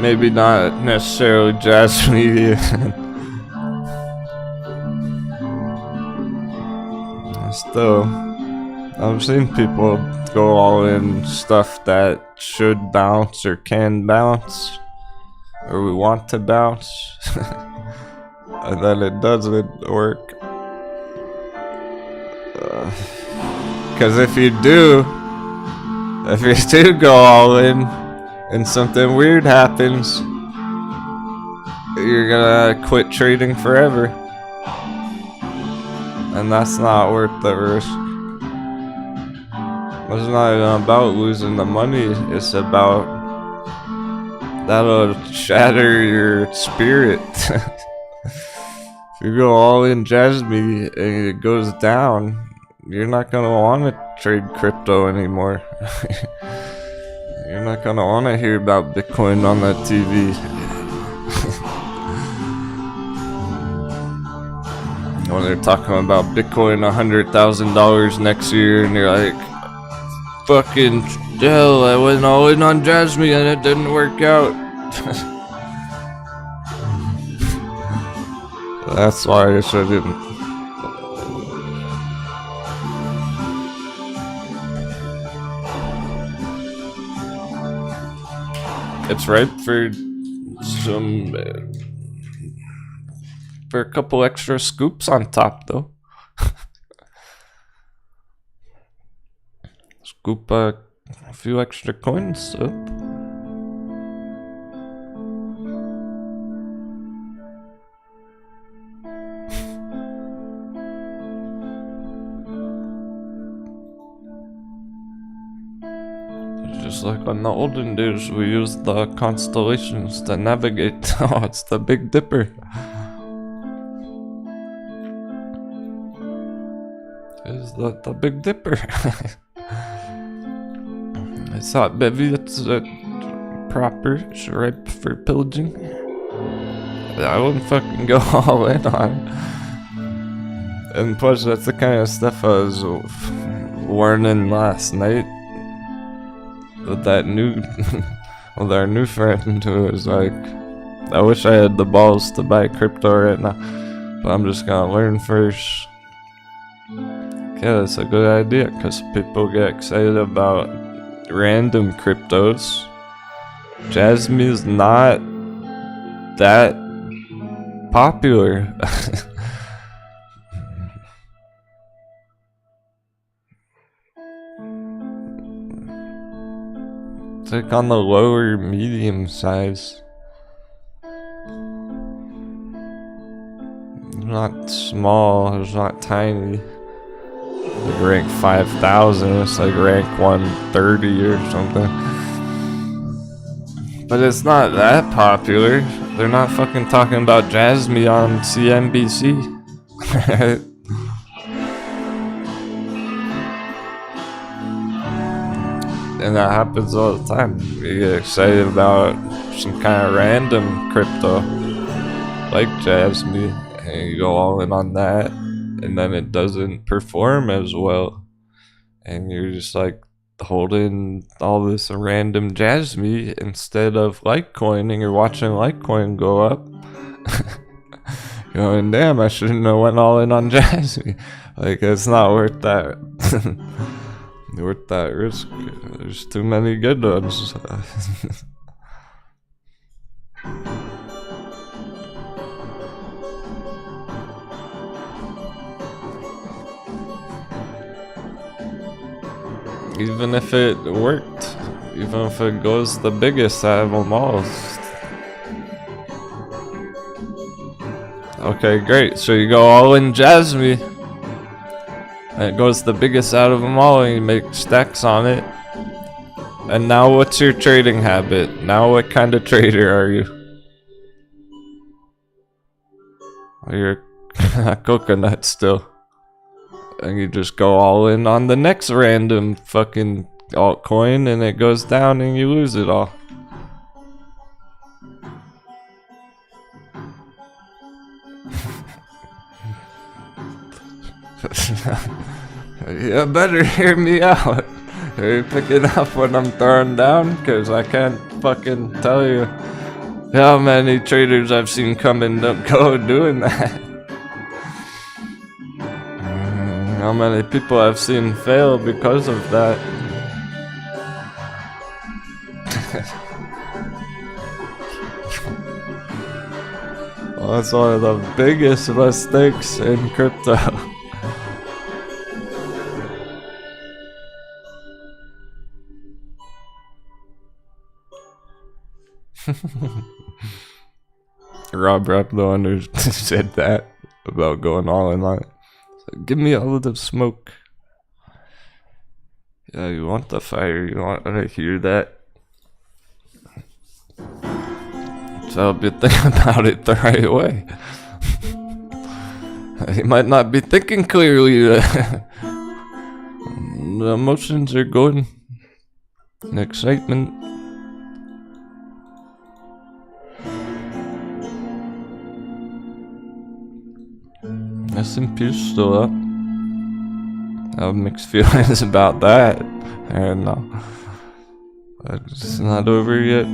Maybe not necessarily Jasmine. Still, I've seen people go all in stuff that should bounce or can bounce, or we want to bounce, and then it doesn't work. Because if you do go all in, and something weird happens, you're gonna quit trading forever. And that's not worth the risk. It's not even about losing the money, it's about that'll shatter your spirit. If you go all in Jasmine and it goes down, you're not gonna want to trade crypto anymore. You're not gonna want to hear about Bitcoin on the TV. When they're talking about Bitcoin $100,000 next year, and you're like, fucking hell, I went all in on Jasmine and it didn't work out. That's why I shouldn't. It's ripe for some, for a couple extra scoops on top, though. Scoop a few extra coins up. Just like on the olden days, we used the constellations to navigate. Oh, it's the Big Dipper. Is that the Big Dipper? I thought maybe it's proper, it's ripe for pillaging. I wouldn't fucking go all in on. And plus, that's the kind of stuff I was warning last night. With that new, with our new friend who was like, I wish I had the balls to buy crypto right now, but I'm just gonna learn first. Yeah, that's a good idea, because people get excited about random cryptos. Jasmine is not that popular. It's like on the lower medium size. It's not small, it's not tiny. Like rank 5,000, it's like rank 130 or something. But it's not that popular. They're not fucking talking about Jasmine on CNBC. And that happens all the time. You get excited about some kind of random crypto, like Jasmine, and you go all in on that, and then it doesn't perform as well. And you're just like holding all this random Jasmine instead of Litecoining or watching Litecoin go up. Going, damn, I shouldn't have went all in on Jasmine. Like, it's not worth that. Worth that risk. There's too many good ones. Even if it worked, even if it goes the biggest out of them all, Okay, great. So you go all in Jasmine. And it goes the biggest out of them all, and you make stacks on it. And now what's your trading habit? Now what kind of trader are you? You're a coconut still. And you just go all in on the next random fucking altcoin, and it goes down and you lose it all. You better hear me out. Are you picking up what I'm throwing down? Cause I can't fucking tell you how many traders I've seen come and go doing that. How many people I've seen fail because of that. Well, that's one of the biggest mistakes in crypto. Rob the one who said that about going all in on it. So give me all of the smoke. Yeah, you want the fire, you want to hear that. So if you think about it the right way. You might not be thinking clearly. The emotions are going. And excitement. S&P's still up. I have mixed feelings about that. And it's not over yet.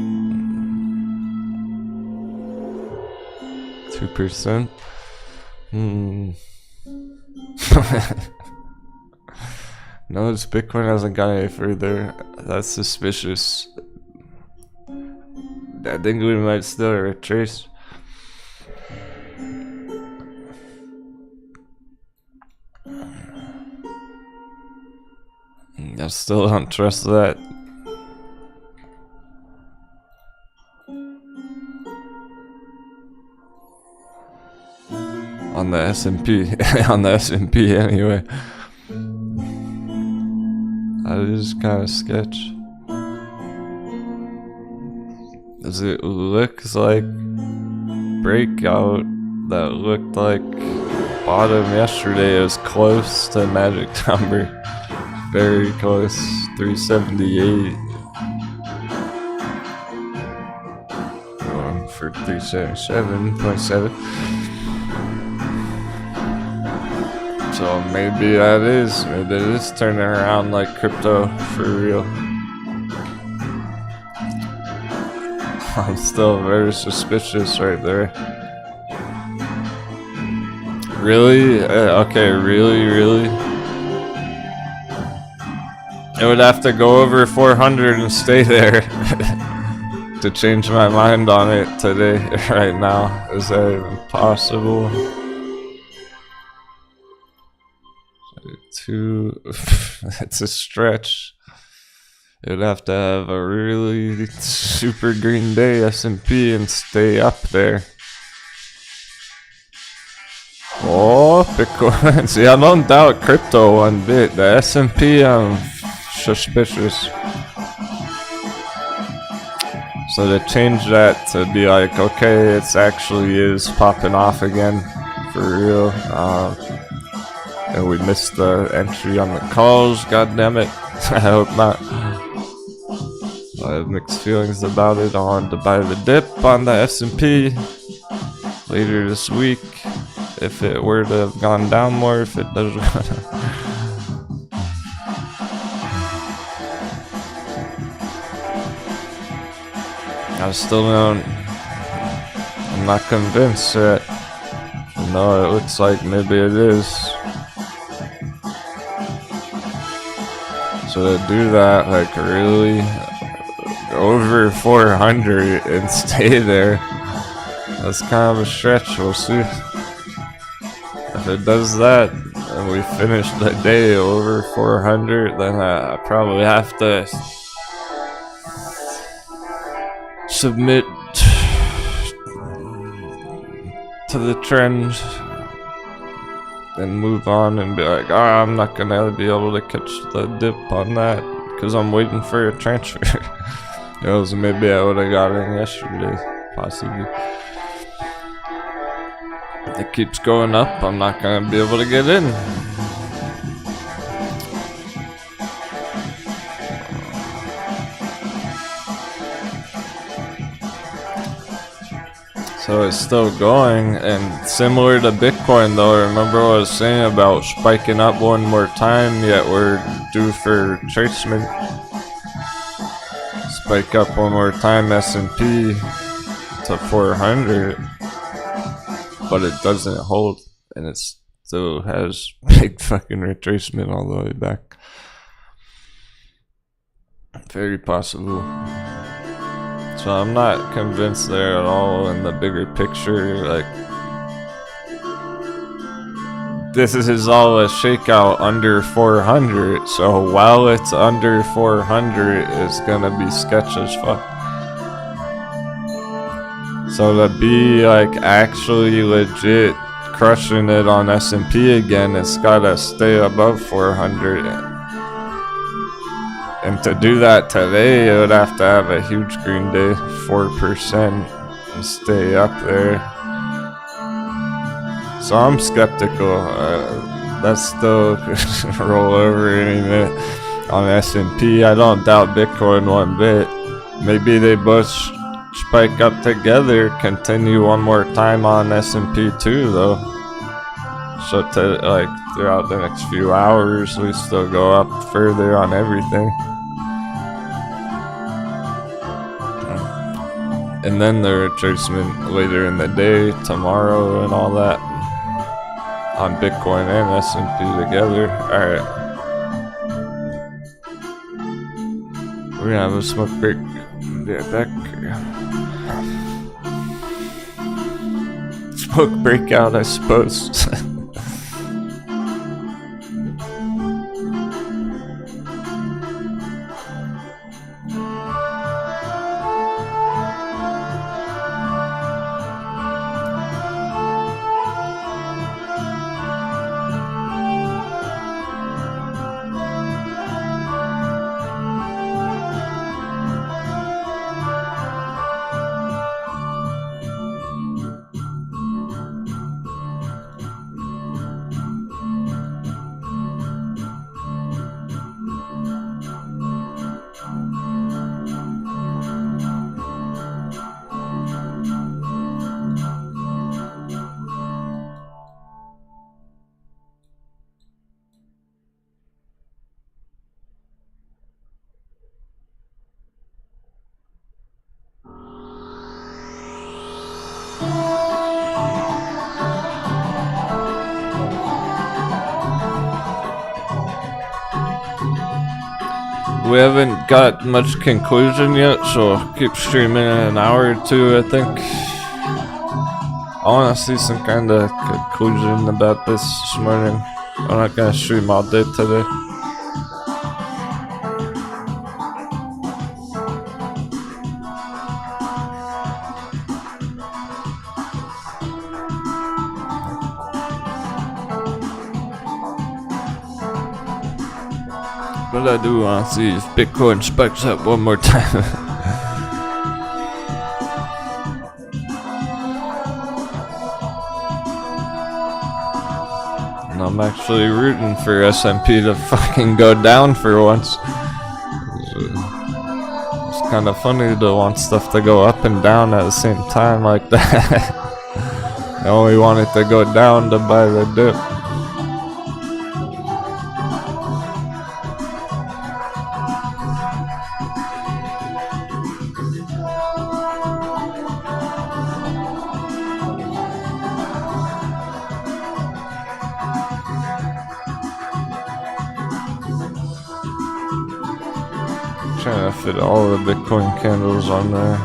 2%. Notice Bitcoin hasn't gone any further. That's suspicious. I think we might still retrace. I still don't trust that. On the S&P, on the S&P anyway. That is kind of sketch. Does it look like breakout that looked like bottom yesterday? It was close to magic number. Very close, 378. Going for 377.7. So maybe it is turning around like crypto for real. I'm still very suspicious right there. Really? Okay, really? It would have to go over 400 and stay there to change my mind on it today, right now. Is that even possible? It's a stretch. It would have to have a really super green day S&P and stay up there. Oh, Bitcoin. See, I don't doubt crypto one bit. The S&P, I'm suspicious. So to change that to be like, okay, it actually is popping off again for real. And we missed the entry on the calls, god damn it. I hope not. I have mixed feelings about it. I wanted to buy the dip on the S&P later this week. If it were to have gone down more, if it doesn't. I still don't. I'm not convinced yet. No, it looks like maybe it is. So to do that, like really over 400 and stay there, that's kind of a stretch. We'll see. If it does that and we finish the day over 400, then I probably have to submit to the trend and move on and be like, oh, I'm not gonna be able to catch the dip on that because I'm waiting for a transfer. Maybe I would have got in yesterday, possibly. It keeps going up, I'm not gonna be able to get in. So it's still going, and similar to Bitcoin though, remember what I was saying about spiking up one more time, yet we're due for retracement. Spike up one more time, S&P to 400, but it doesn't hold, and it still has big fucking retracement all the way back. Very possible. So I'm not convinced there at all in the bigger picture. Like, this is all a shakeout under 400. So while it's under 400, it's gonna be sketch as fuck. So to be like actually legit crushing it on S&P again, it's gotta stay above 400. And to do that today, it would have to have a huge green day, 4%, and stay up there. So I'm skeptical. That's still roll over any minute on S&P. I don't doubt Bitcoin one bit. Maybe they both spike up together, continue one more time on S&P too, though. So like throughout the next few hours, we still go up further on everything. And then the retracement later in the day, tomorrow and all that, on Bitcoin and S&P together. Alright. We're gonna have a smoke break. Be right back. Smoke breakout, I suppose. We haven't got much conclusion yet, so I'll keep streaming in an hour or two, I think. I want to see some kind of conclusion about this morning. I'm not gonna stream all day today. But I do want to see if Bitcoin spikes up one more time. And I'm actually rooting for S&P to fucking go down for once. It's kind of funny to want stuff to go up and down at the same time like that. I only want it to go down to buy the dip. Trying to fit all the Bitcoin candles on there.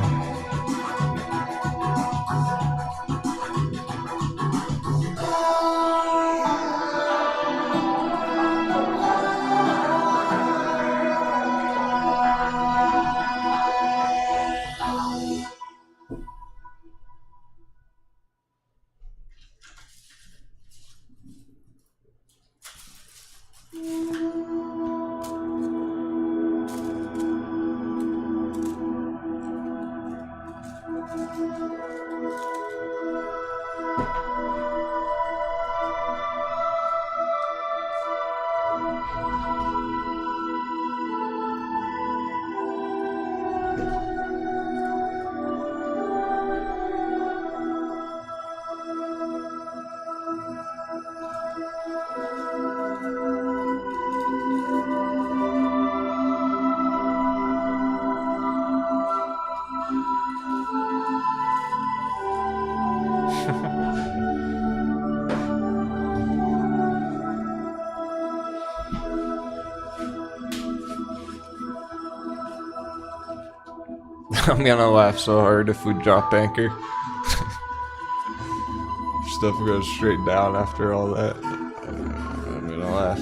I'm gonna laugh so hard if we drop anchor. Stuff goes straight down after all that. I'm gonna laugh.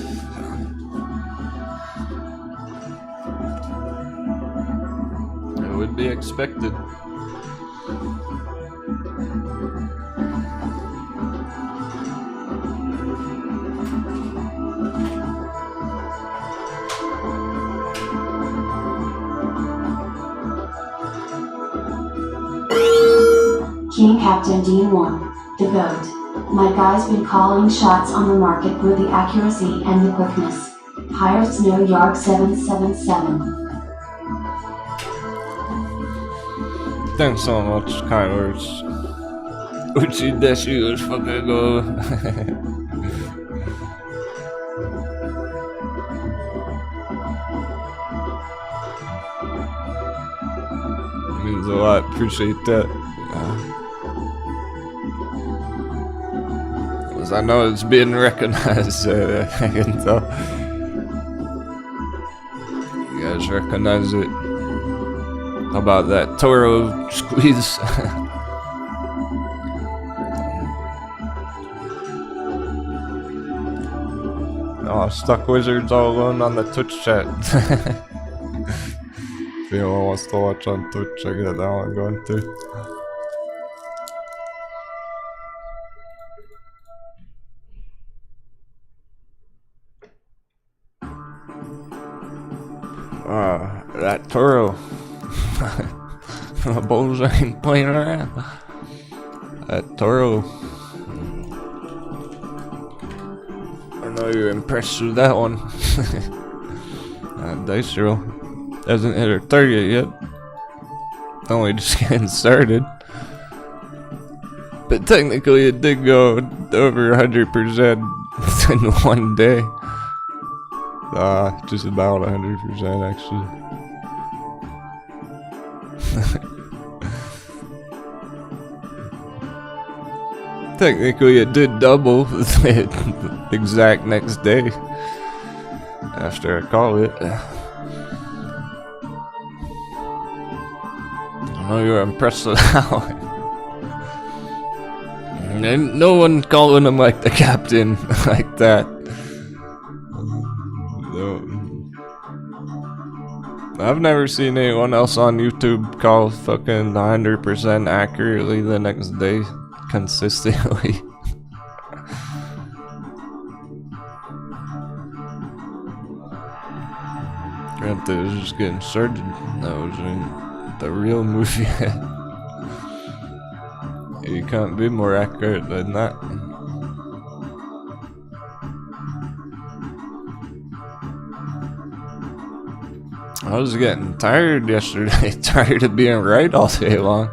It would be expected. King Captain Denwo, the GOAT. My guy's been calling shots on the market with the accuracy and the quickness. Pirates no yard 777. Thanks so much, kind words. Uchi deshi was fucking go. Means a lot, appreciate that. As I know it's being recognized, I can tell. You guys recognize it. How about that Toro squeeze? Oh, Stuck Wizards all alone on the Twitch chat. If anyone wants to watch on Twitch, I got that one going too. That Toro. The Bulls ain't playing around. That Toro. I know you're impressed with that one. That dice roll hasn't hit her target yet. Only just getting started. But technically it did go over 100% in one day. Just about 100% actually. Technically it did double the exact next day after I called it. I know you're impressed with that one. And no one calling him like the captain like that. No. I've never seen anyone else on YouTube call fucking 100% accurately the next day consistently. Granted, it was just getting started. That wasn't the real movie yet. You can't be more accurate than that. I was getting tired yesterday, tired of being right all day long.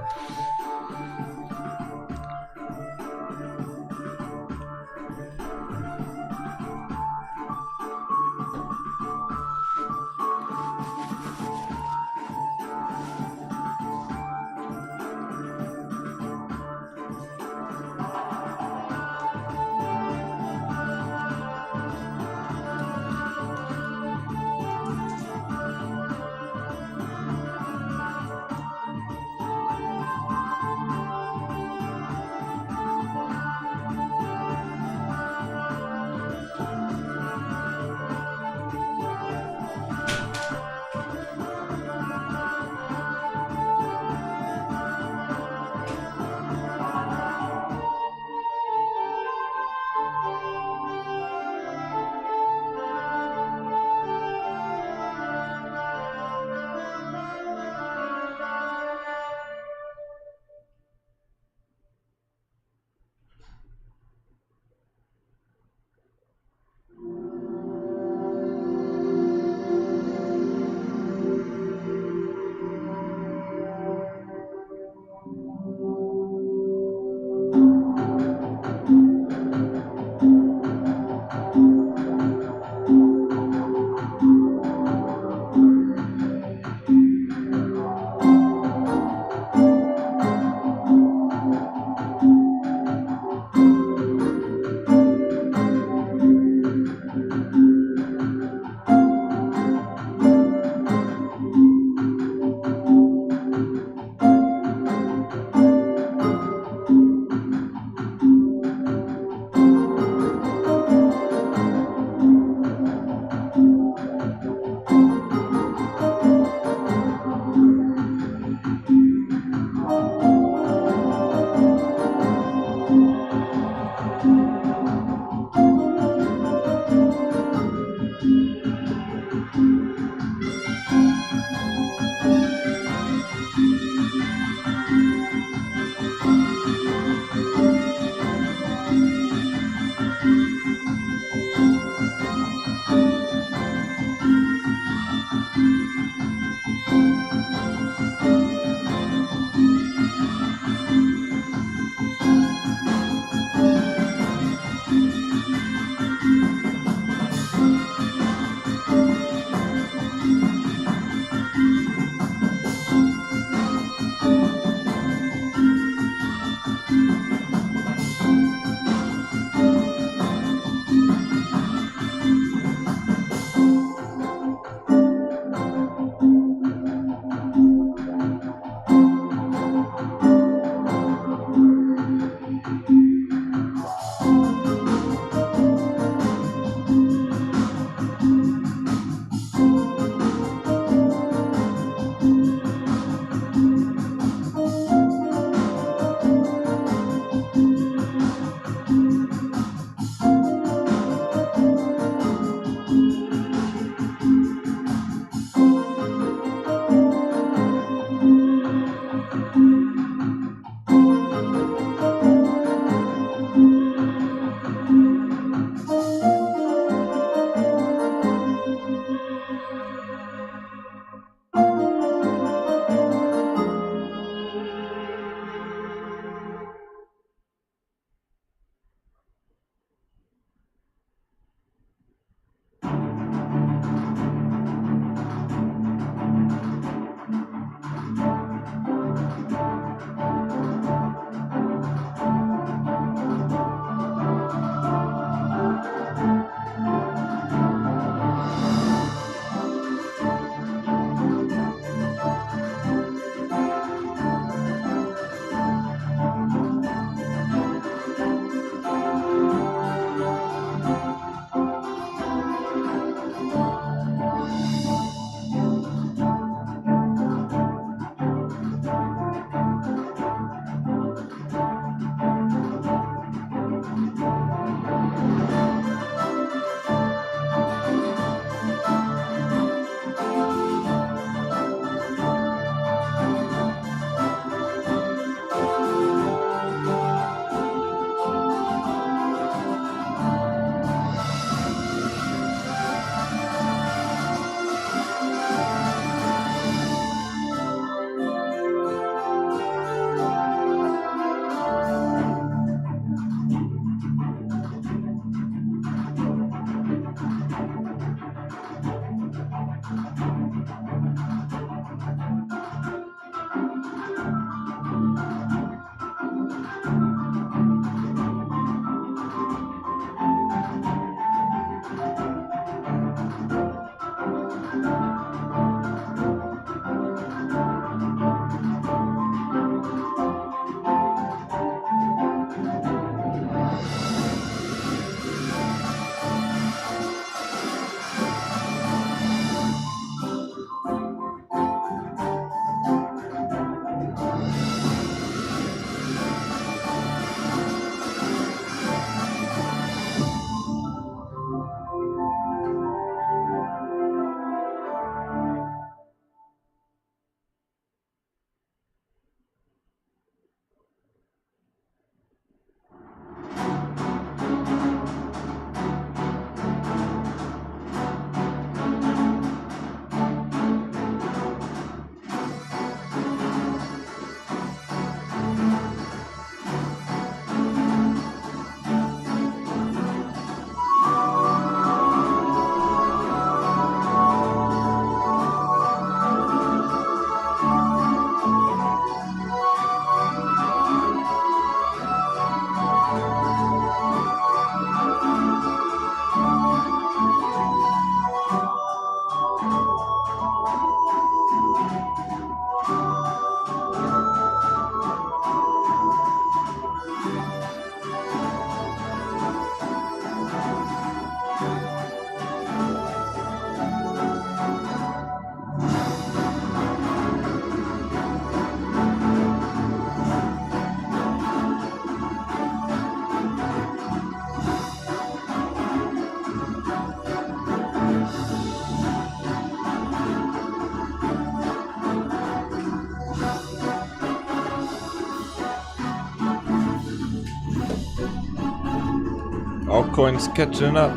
Altcoins catching up.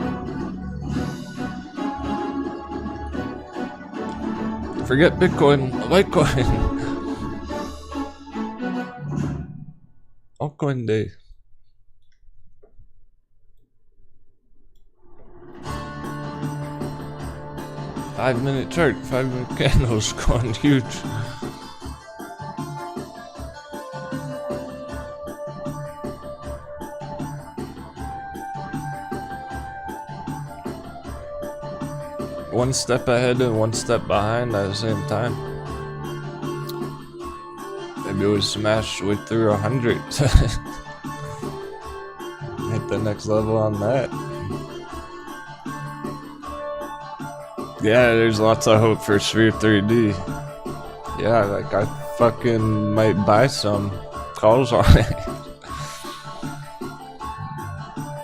Forget Bitcoin, Litecoin. Altcoin day. Five-minute chart, 5-minute candles going huge. One step ahead and one step behind at the same time. Maybe we smash way through 100. Hit the next level on that. Yeah, there's lots of hope for Sphere 3D. Yeah, like I fucking might buy some calls on it.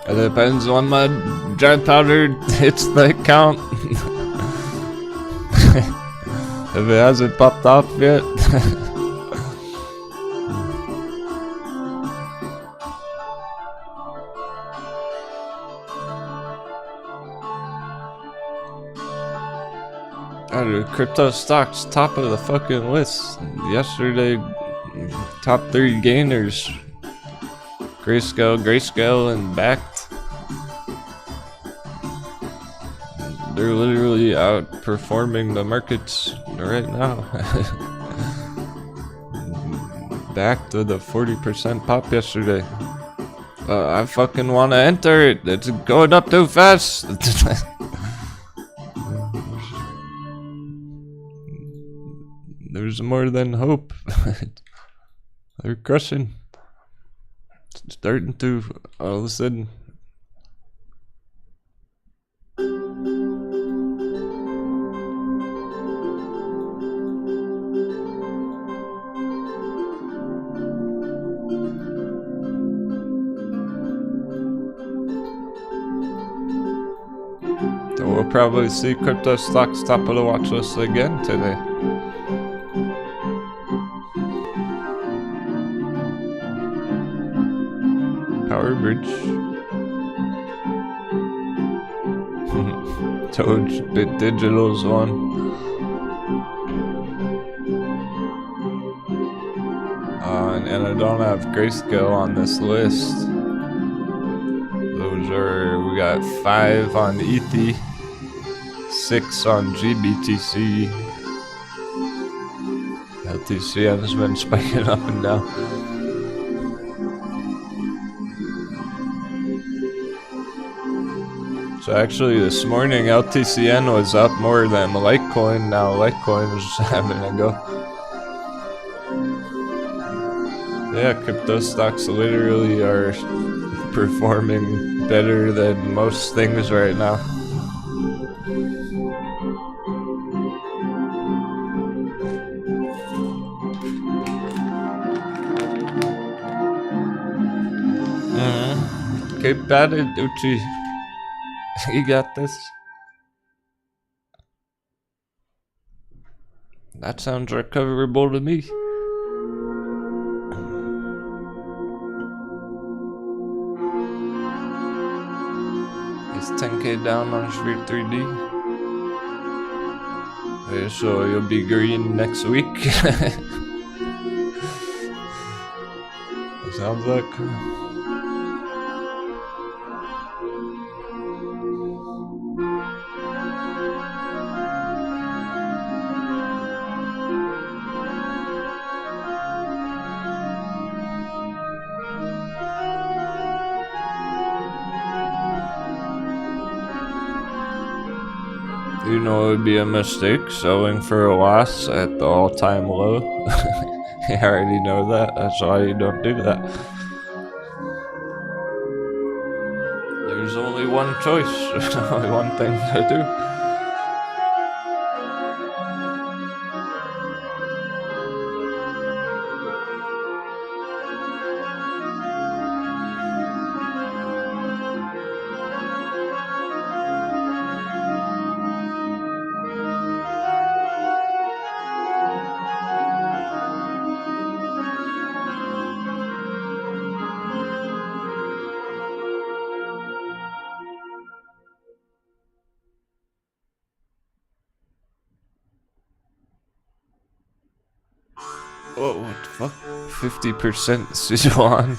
It depends on my dry powder hits the account. If it hasn't popped off yet. Crypto stocks top of the fucking list. Yesterday, top 3 gainers. Grayscale, and Backed. They're literally outperforming the markets right now. Backed with a 40% pop yesterday. I fucking want to enter it. It's going up too fast. There's more than hope. They're crushing. It's starting to all of a sudden. So we'll probably see crypto stocks top of the watch list again today. Power Bridge. Toad Bit Digital's one. And I don't have Grayscale on this list. Those are, we got 5 on ETH, 6 on GBTC. LTCN has been spiking up and down. So actually this morning LTCN was up more than Litecoin. Now Litecoin is having a go. Yeah, crypto stocks literally are performing better than most things right now. Keep at it, Uchi. You got this. That sounds recoverable to me. It's 10k down on Sphere 3D. Okay, so you'll be green next week. Sounds like. You know, it would be a mistake selling for a loss at the all-time low. I already know that. That's why you don't do that. There's only one choice. There's only one thing to do. Oh, what the fuck? 50% Sichuan.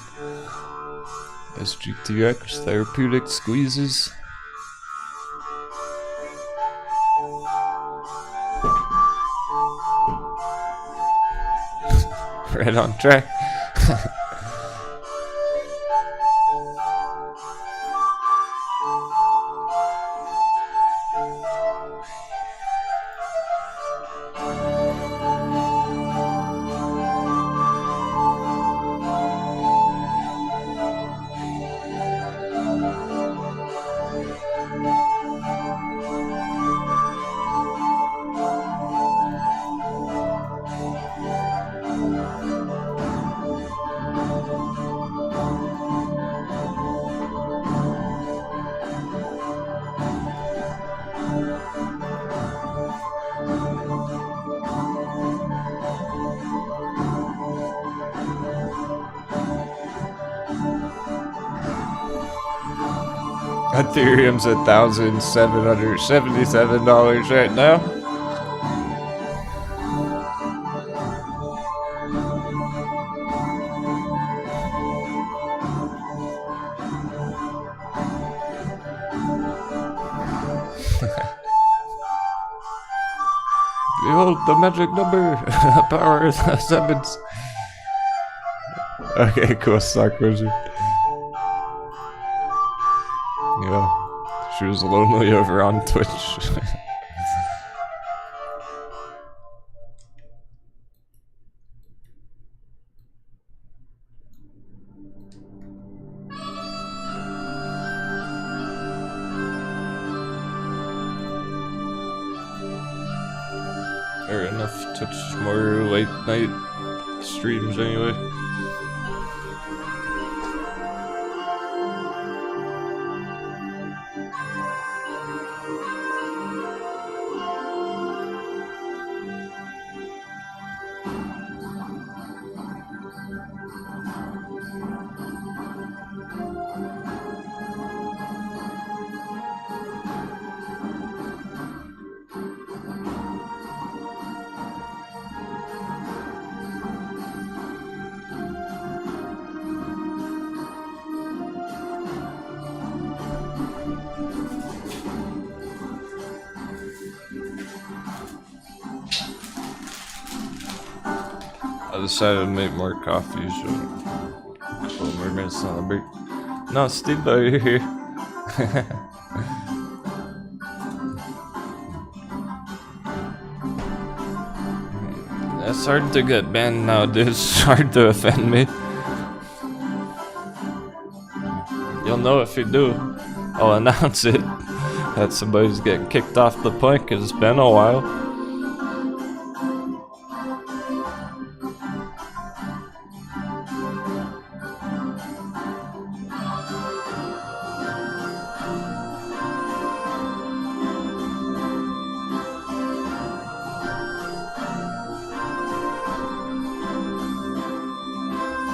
SGTX therapeutic squeezes. Right on track. Ethereum's $1,777 right now. Behold the magic number. Power is sevens. Okay, cool. Stock wizard. Yeah, she was lonely over on Twitch. Or enough Twitch, more late night streams anyway. I decided to make more coffee, so a couple more minutes on the break. No, Steve, you're here. It's hard to get banned nowadays. It's hard to offend me. You'll know if you do. I'll announce it that somebody's getting kicked off the point because it's been a while.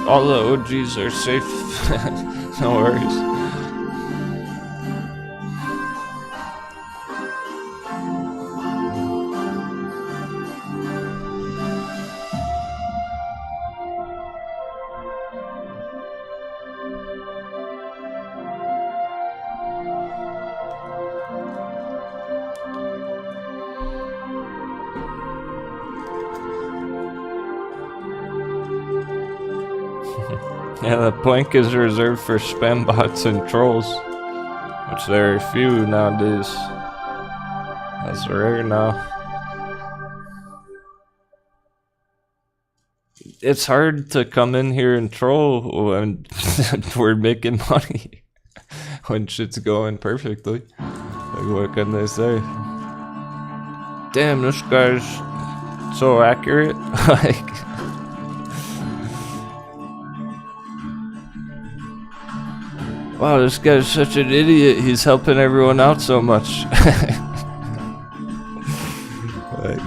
All the OGs are safe. No worries. Yeah, the plank is reserved for spam bots and trolls, which there are few nowadays. That's rare now. It's hard to come in here and troll when we're making money, when shit's going perfectly. Like, what can they say? Damn, this guy's so accurate. Like, wow, this guy's such an idiot. He's helping everyone out so much. Like,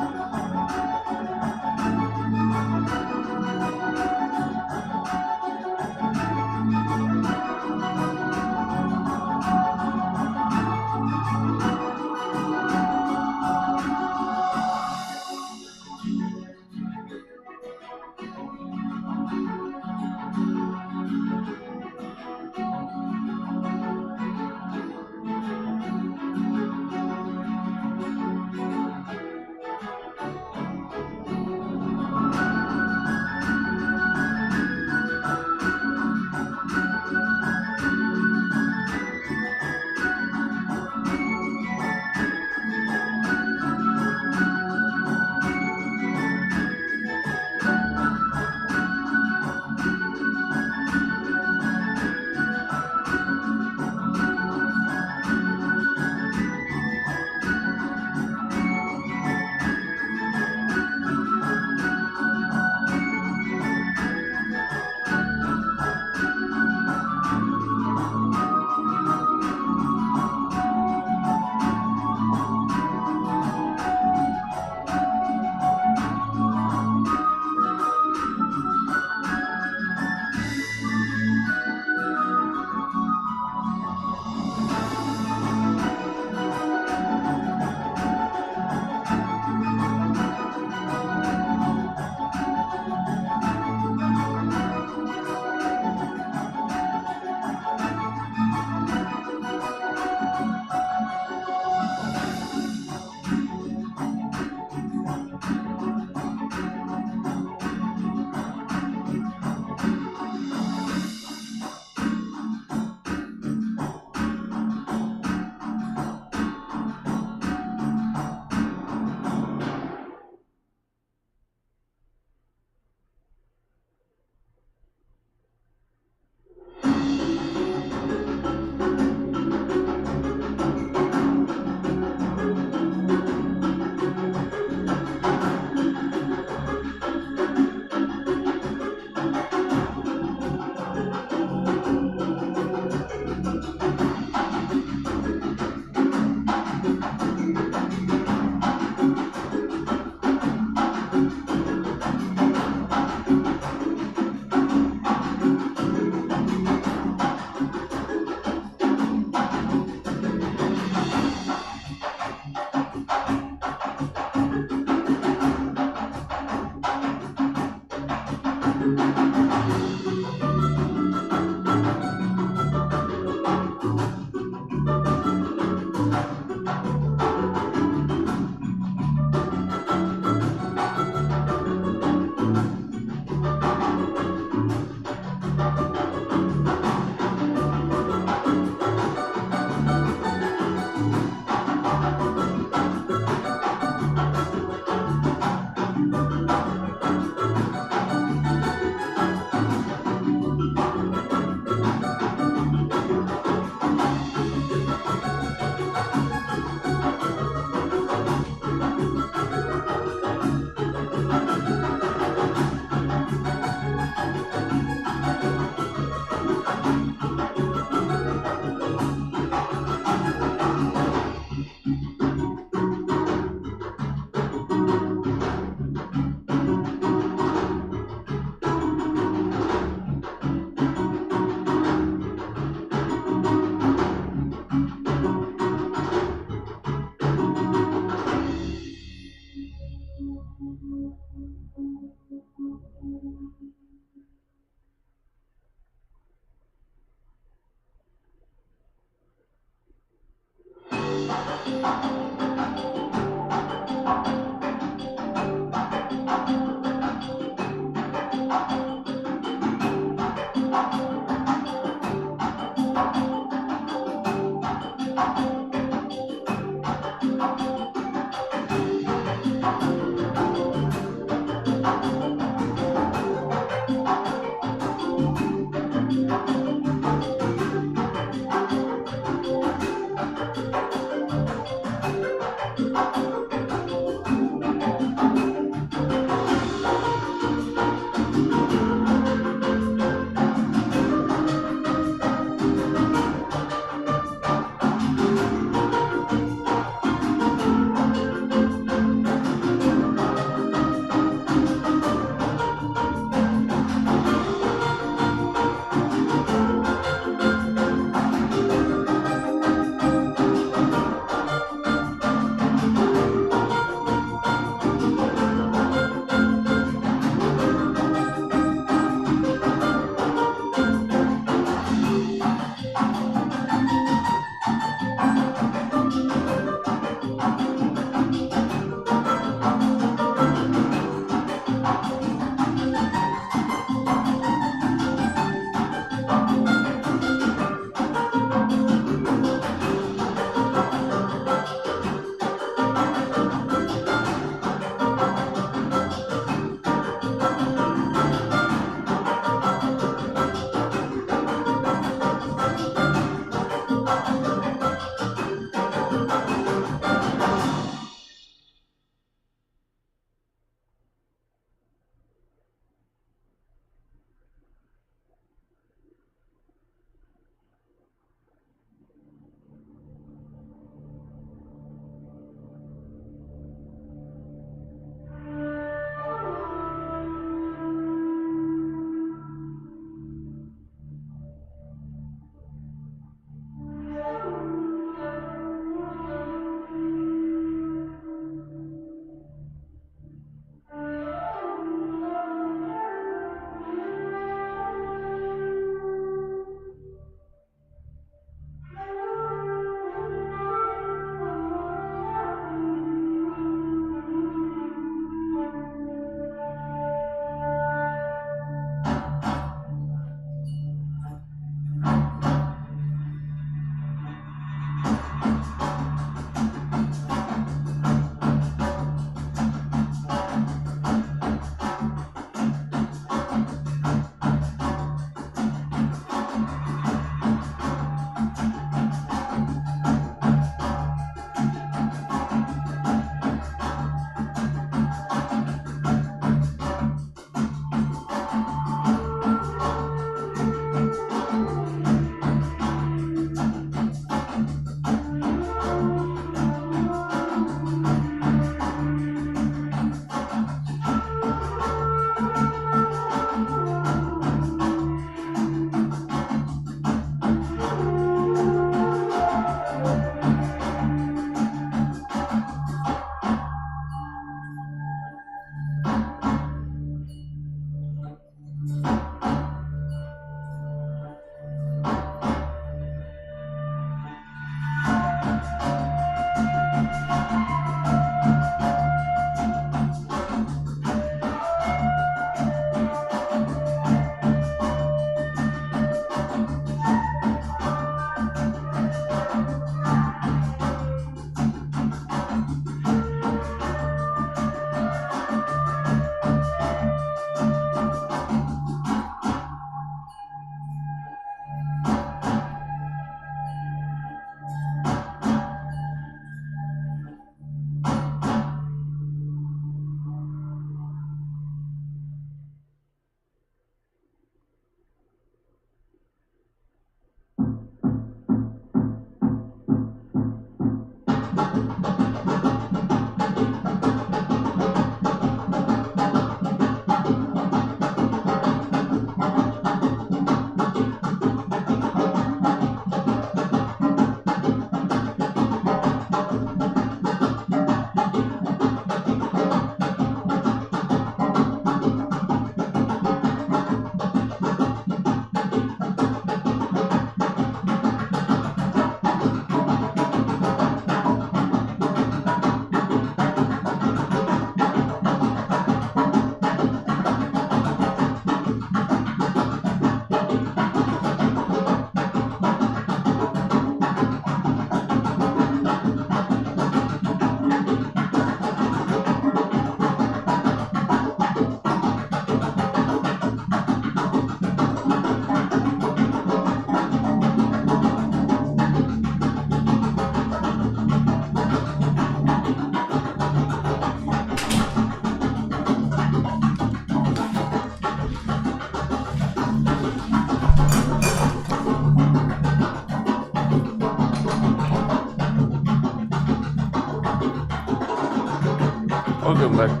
come back.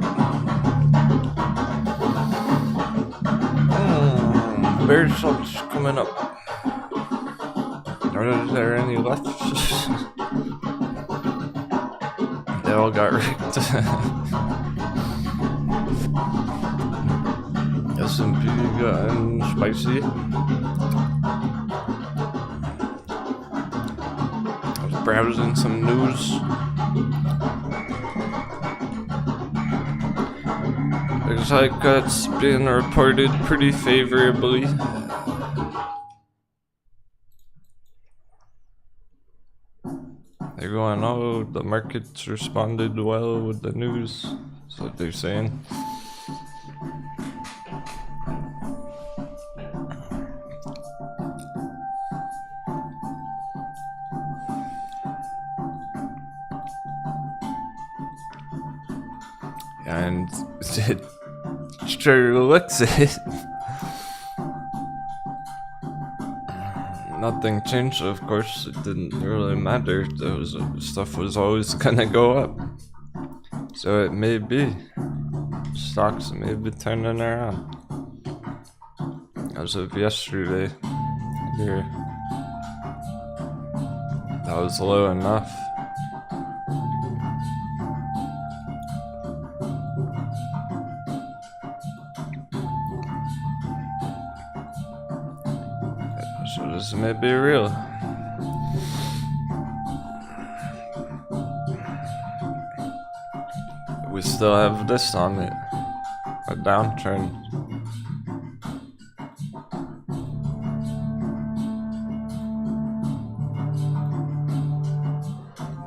Bear salt's coming up. Are there any left? They all got rigged. S&P gotten spicy. I was browsing some news. Looks like it's been reported pretty favorably. They're going, oh, the markets responded well with the news. That's what they're saying. And it sure looks it. Nothing changed, of course. It didn't really matter. Those stuff was always gonna go up. So it may be. Stocks may be turning around. As of yesterday, here, that was low enough. So this may be real. We still have this on it. A downtrend.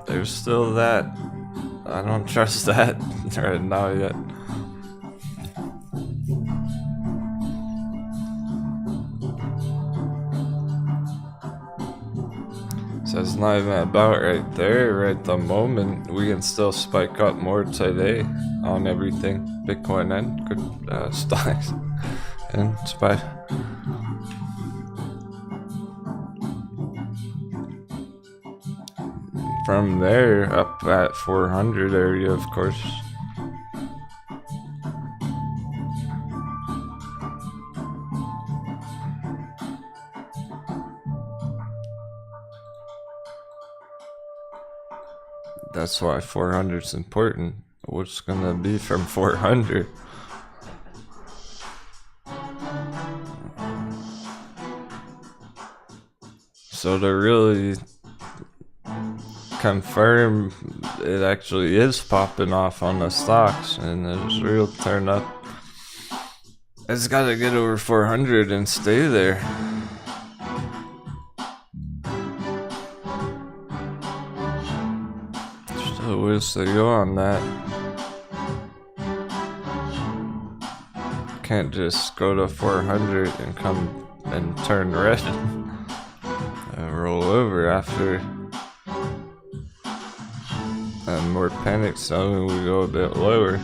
There's still that. I don't trust that right now yet. So it's not even about right there, right the moment. We can still spike up more today on everything. Bitcoin and stocks and SPY. From there, up at 400 area, of course. That's why 400 is important. What's gonna be from 400? So to really confirm it actually is popping off on the stocks and there's real turn up, it's gotta get over 400 and stay there. Still ways to go on that. Can't just go to 400 and come and turn red and roll over after. And more panic selling, we go a bit lower.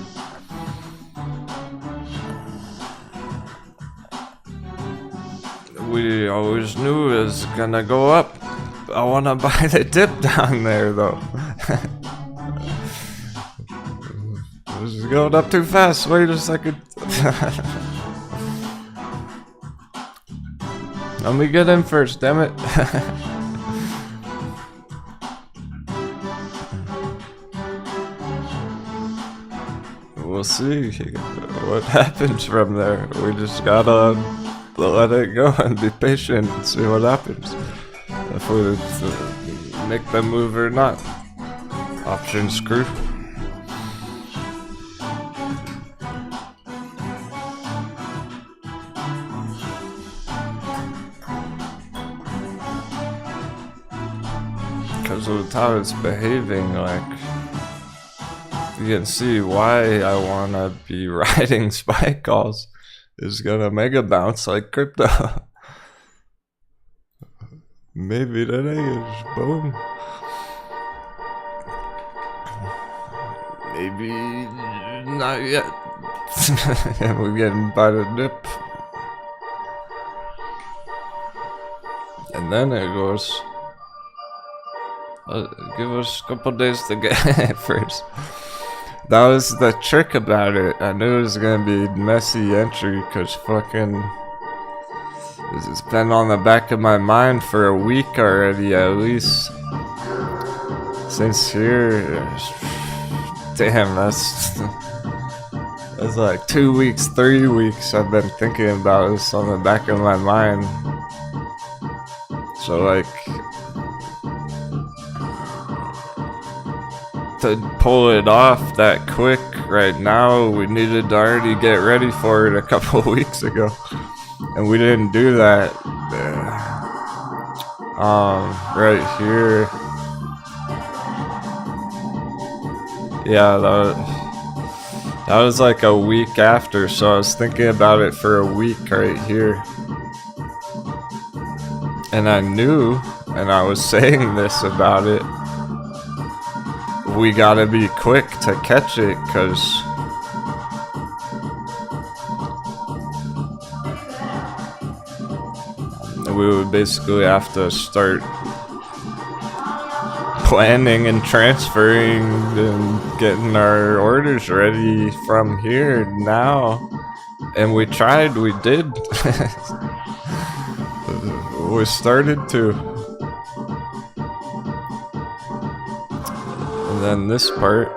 We always knew it was gonna go up. I wanna buy the dip down there though. This is going up too fast. Wait a second. Let me get in first, damn it. We'll see what happens from there. We just gotta let it go and be patient and see what happens. If we make the move or not. Option screw. Because of how it's behaving, like, you can see why I wanna be riding SPY calls. It's gonna mega bounce like crypto. Maybe today is boom. Maybe not yet. We're getting by the dip. And then it goes. Give us a couple days to get it first. That was the trick about it. I knew it was gonna be messy entry because fucking it's been on the back of my mind for a week already at least. Since here, damn, that's like 2 weeks, 3 weeks I've been thinking about this on the back of my mind. So like, to pull it off that quick right now, we needed to already get ready for it a couple of weeks ago, and we didn't do that. Right here, yeah, that was like a week after, so I was thinking about it for a week right here, and I knew, and I was saying this about it, we gotta be quick to catch it, cause we would basically have to start planning and transferring and getting our orders ready from here now. And we tried, we did. We started to. And then this part,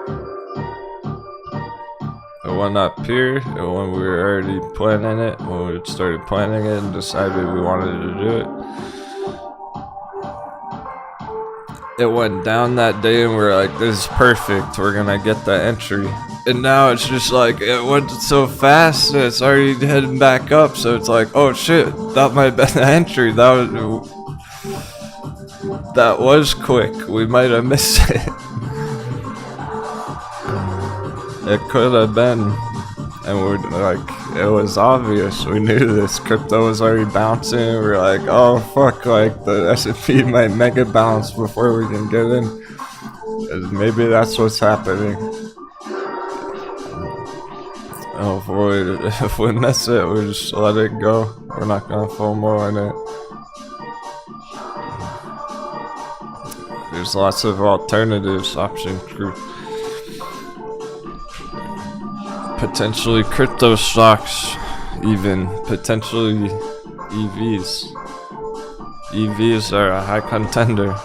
the one up here, the one we were already planning it, when we started planning it and decided we wanted to do it. It went down that day and we were like, this is perfect, we're gonna get the entry. And now it's just like, it went so fast and it's already heading back up, so it's like, oh shit, that might have been the entry. That was quick, we might have missed it. It could have been, and we're like, it was obvious, we knew this, crypto was already bouncing, we were like, oh fuck, like the S&P might mega bounce before we can get in. And maybe that's what's happening. Oh boy, if we miss it, we just let it go. We're not gonna FOMO on it. There's lots of alternatives, option group. Potentially crypto stocks, even potentially EVs. EVs are a high contender.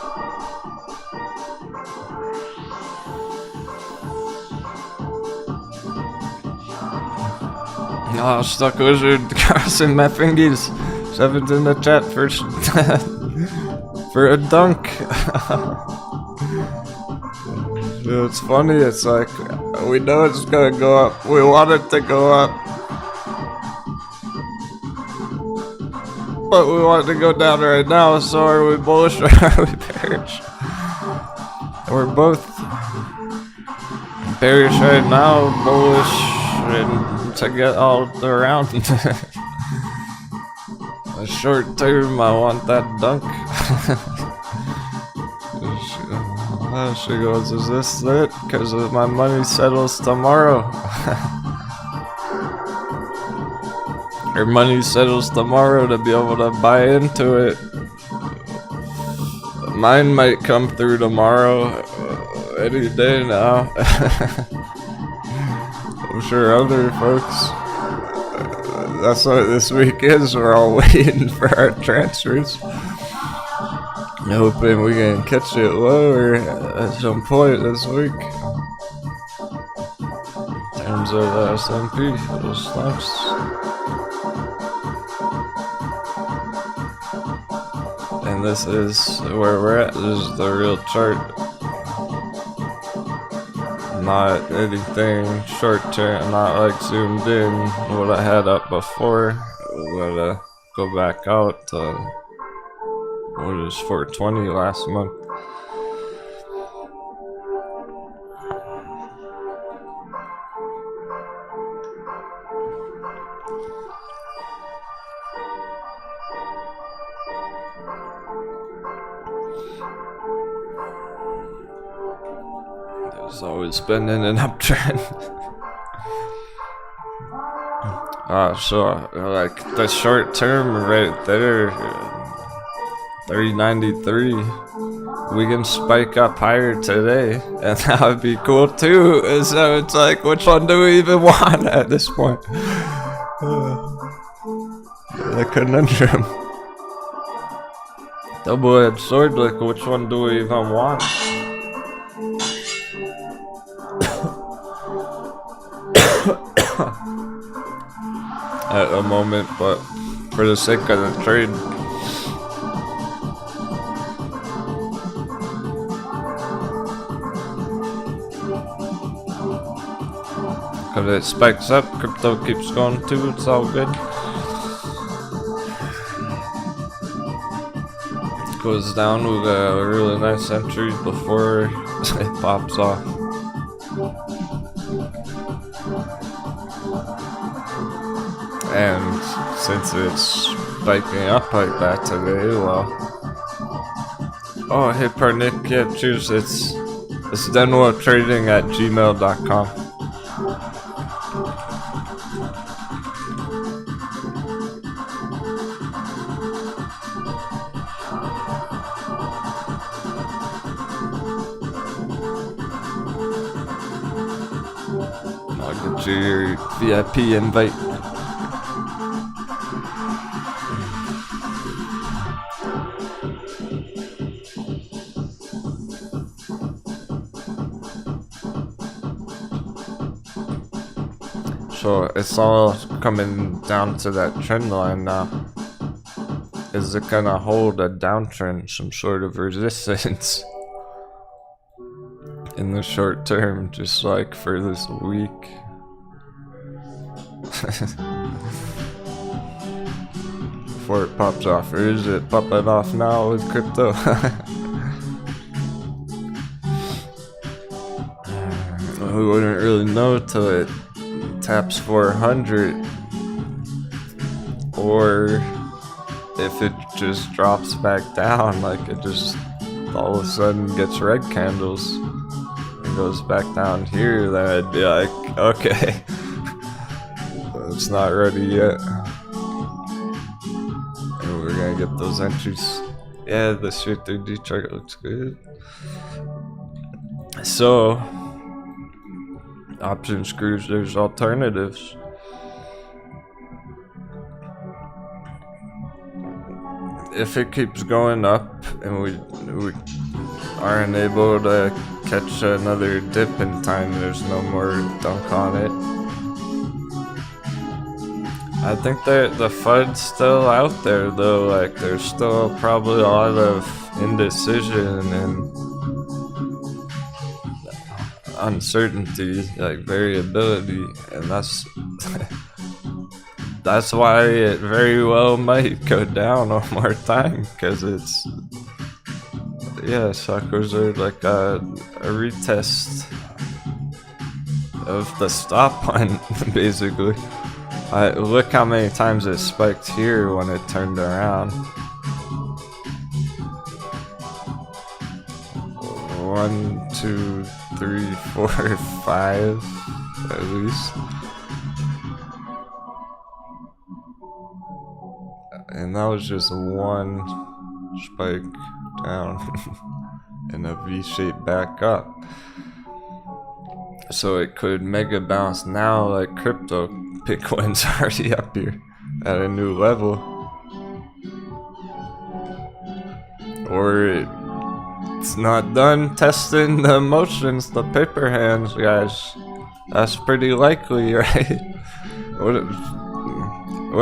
Oh, stuck wizard crossing my fingers. 7's in the chat for for a dunk. It's funny, it's like, we know it's gonna go up, we want it to go up, but we want it to go down right now, so are we bullish or are we bearish? We're both bearish right now, bullish, and to get all around. A short term, I want that dunk. She goes, is this it? Because my money settles tomorrow. Her money settles tomorrow to be able to buy into it. Mine might come through tomorrow, any day now. I'm sure other folks. That's what this week is. We're all waiting for our transfers. Hoping we can catch it lower at some point this week. In terms of the S&P, little slumps. And this is where we're at. This is the real chart. Not anything short term, not like zoomed in. What I had up before. Gotta go back out to what is 420 last month. There's always been in an uptrend. So like the short term right there, 393. we can spike up higher today, and that would be cool too. And so it's like, which one do we even want at this point? The conundrum. Double-edged sword, like, which one do we even want? At the moment, but for the sake of the trade. If it spikes up, crypto keeps going too, it's all good. It goes down with a really nice entry before it pops off. And since it's spiking up like that today, well... Oh, hey Parnick, yeah, cheers, it's Denwo trading at gmail.com. I'll get you your VIP invite. So it's all coming down to that trend line now. Is it gonna hold a downtrend, some sort of resistance in the short term, just like for this week? Before it pops off, or is it popping off now with crypto? We wouldn't really know till it taps 400, or if it just drops back down, like it just all of a sudden gets red candles and goes back down here, then I'd be like, okay, it's not ready yet. And we're gonna get those entries. Yeah, the straight 3D chart looks good. So option screws, there's alternatives. If it keeps going up and we aren't able to catch another dip in time, there's no more dunk on it. I think that the FUD's still out there though, like there's still probably a lot of indecision and uncertainty, like variability, and that's that's why it very well might go down one more time, because it's, yeah, suckers are like a retest of the stop line, basically. Look how many times it spiked here when it turned around. 1, 2, 3, 4, 5, at least. And that was just one spike down and a V shape back up. So it could mega bounce now like crypto. Bitcoin's already up here at a new level. Or it's not done testing the emotions, the paper hands, guys. That's pretty likely, right? What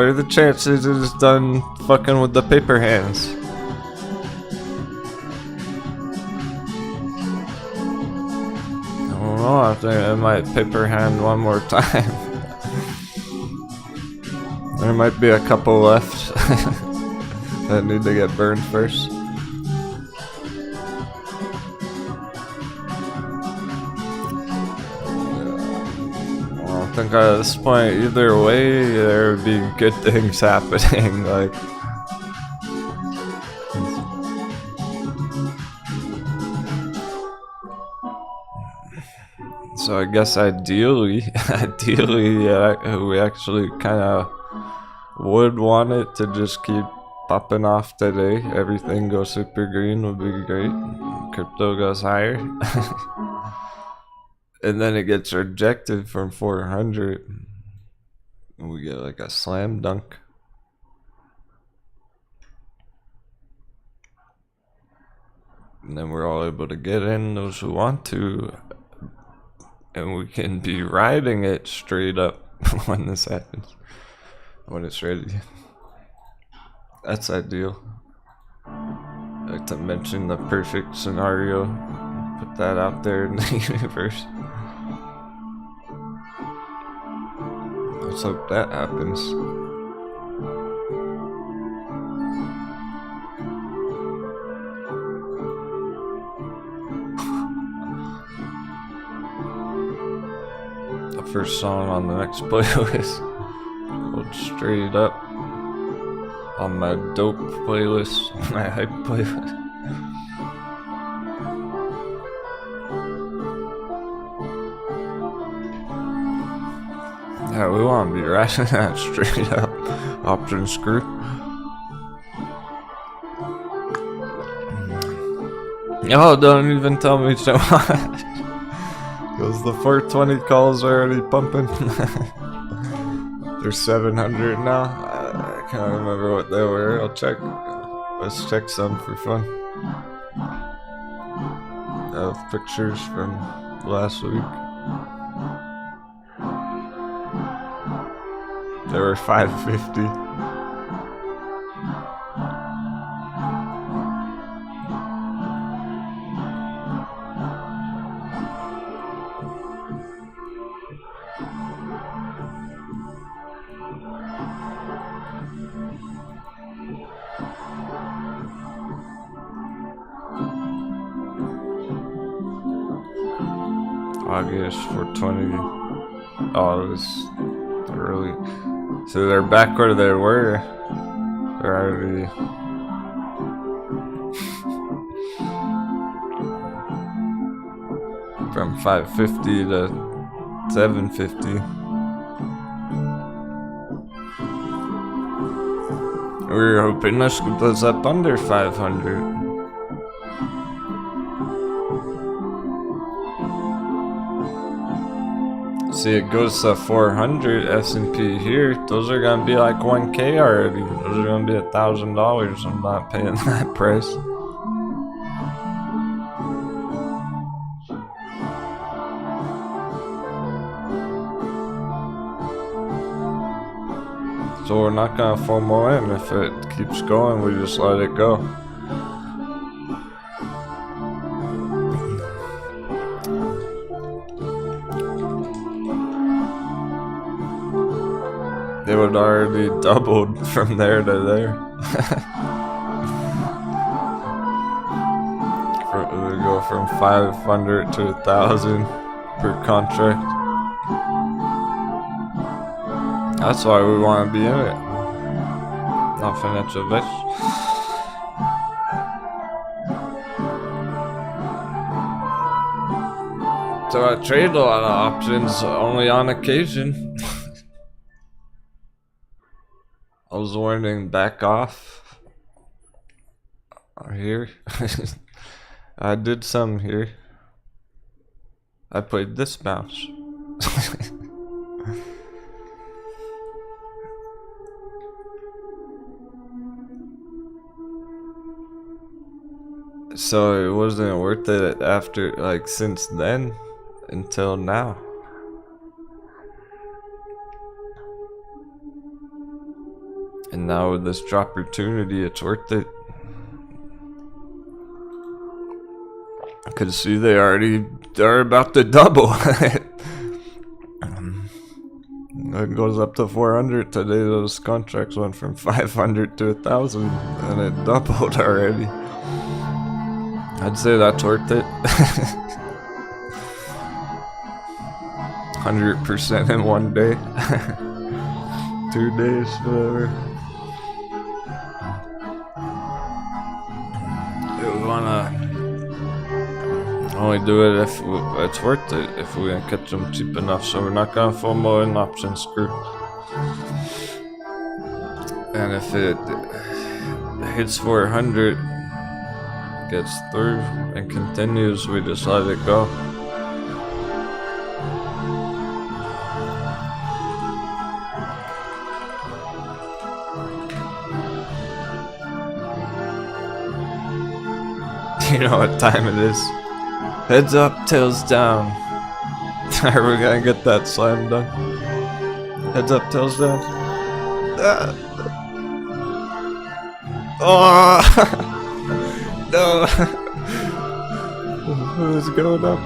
are the chances it's done fucking with the paper hands? I don't know, I think I might paper hand one more time. There might be a couple left that need to get burned first. I think at this point, either way, there would be good things happening. Like, so I guess ideally, we actually kind of would want it to just keep popping off today. Everything goes super green would be great. Crypto goes higher. And then it gets rejected from 400. And we get like a slam dunk. And then we're all able to get in, those who want to. And we can be riding it straight up when this happens. When it's ready. That's ideal. I like to mention the perfect scenario. Put that out there in the universe. Let's hope that happens. The first song on the next playlist. Go straight up on my dope playlist, my hype playlist. Yeah, we want to be riding that straight up option screw. Oh, don't even tell me so much. Because the 420 calls are already pumping. They're 700 now. I can't remember what they were. I'll check. Let's check some for fun. I have pictures from last week. They were 550. August 420. Oh, it was early. So they're back where they were. They're already. From 550 to 750. We were hoping this goes up under 500. See, it goes to 400 S&P here. Those are gonna be like 1K already. Those are gonna be $1,000. I'm not paying that price. So we're not gonna FOMO in. If it keeps going, we just let it go. They would already doubled from there to there. We go from 500 to 1,000 per contract. That's why we want to be in it. Not financial advice. So I trade a lot of options only on occasion. I was warning back off here. I did some here. I played this bounce. So it wasn't worth it after, like, since then until now. And now with this drop opportunity, it's worth it. I could see they're about to double. It goes up to 400 today. Those contracts went from 500 to 1,000, and it doubled already. I'd say that's worth it. 100% in one day. 2 days, whatever. We wanna only do it if it's worth it, if we can catch them cheap enough. So we're not gonna FOMO in option screw. And if it hits 400, gets through, and continues, we just let it go. You know what time it is. Heads up, tails down. Are we gonna get that slam done? Heads up, tails down. Ah. Oh! No! Who's going up?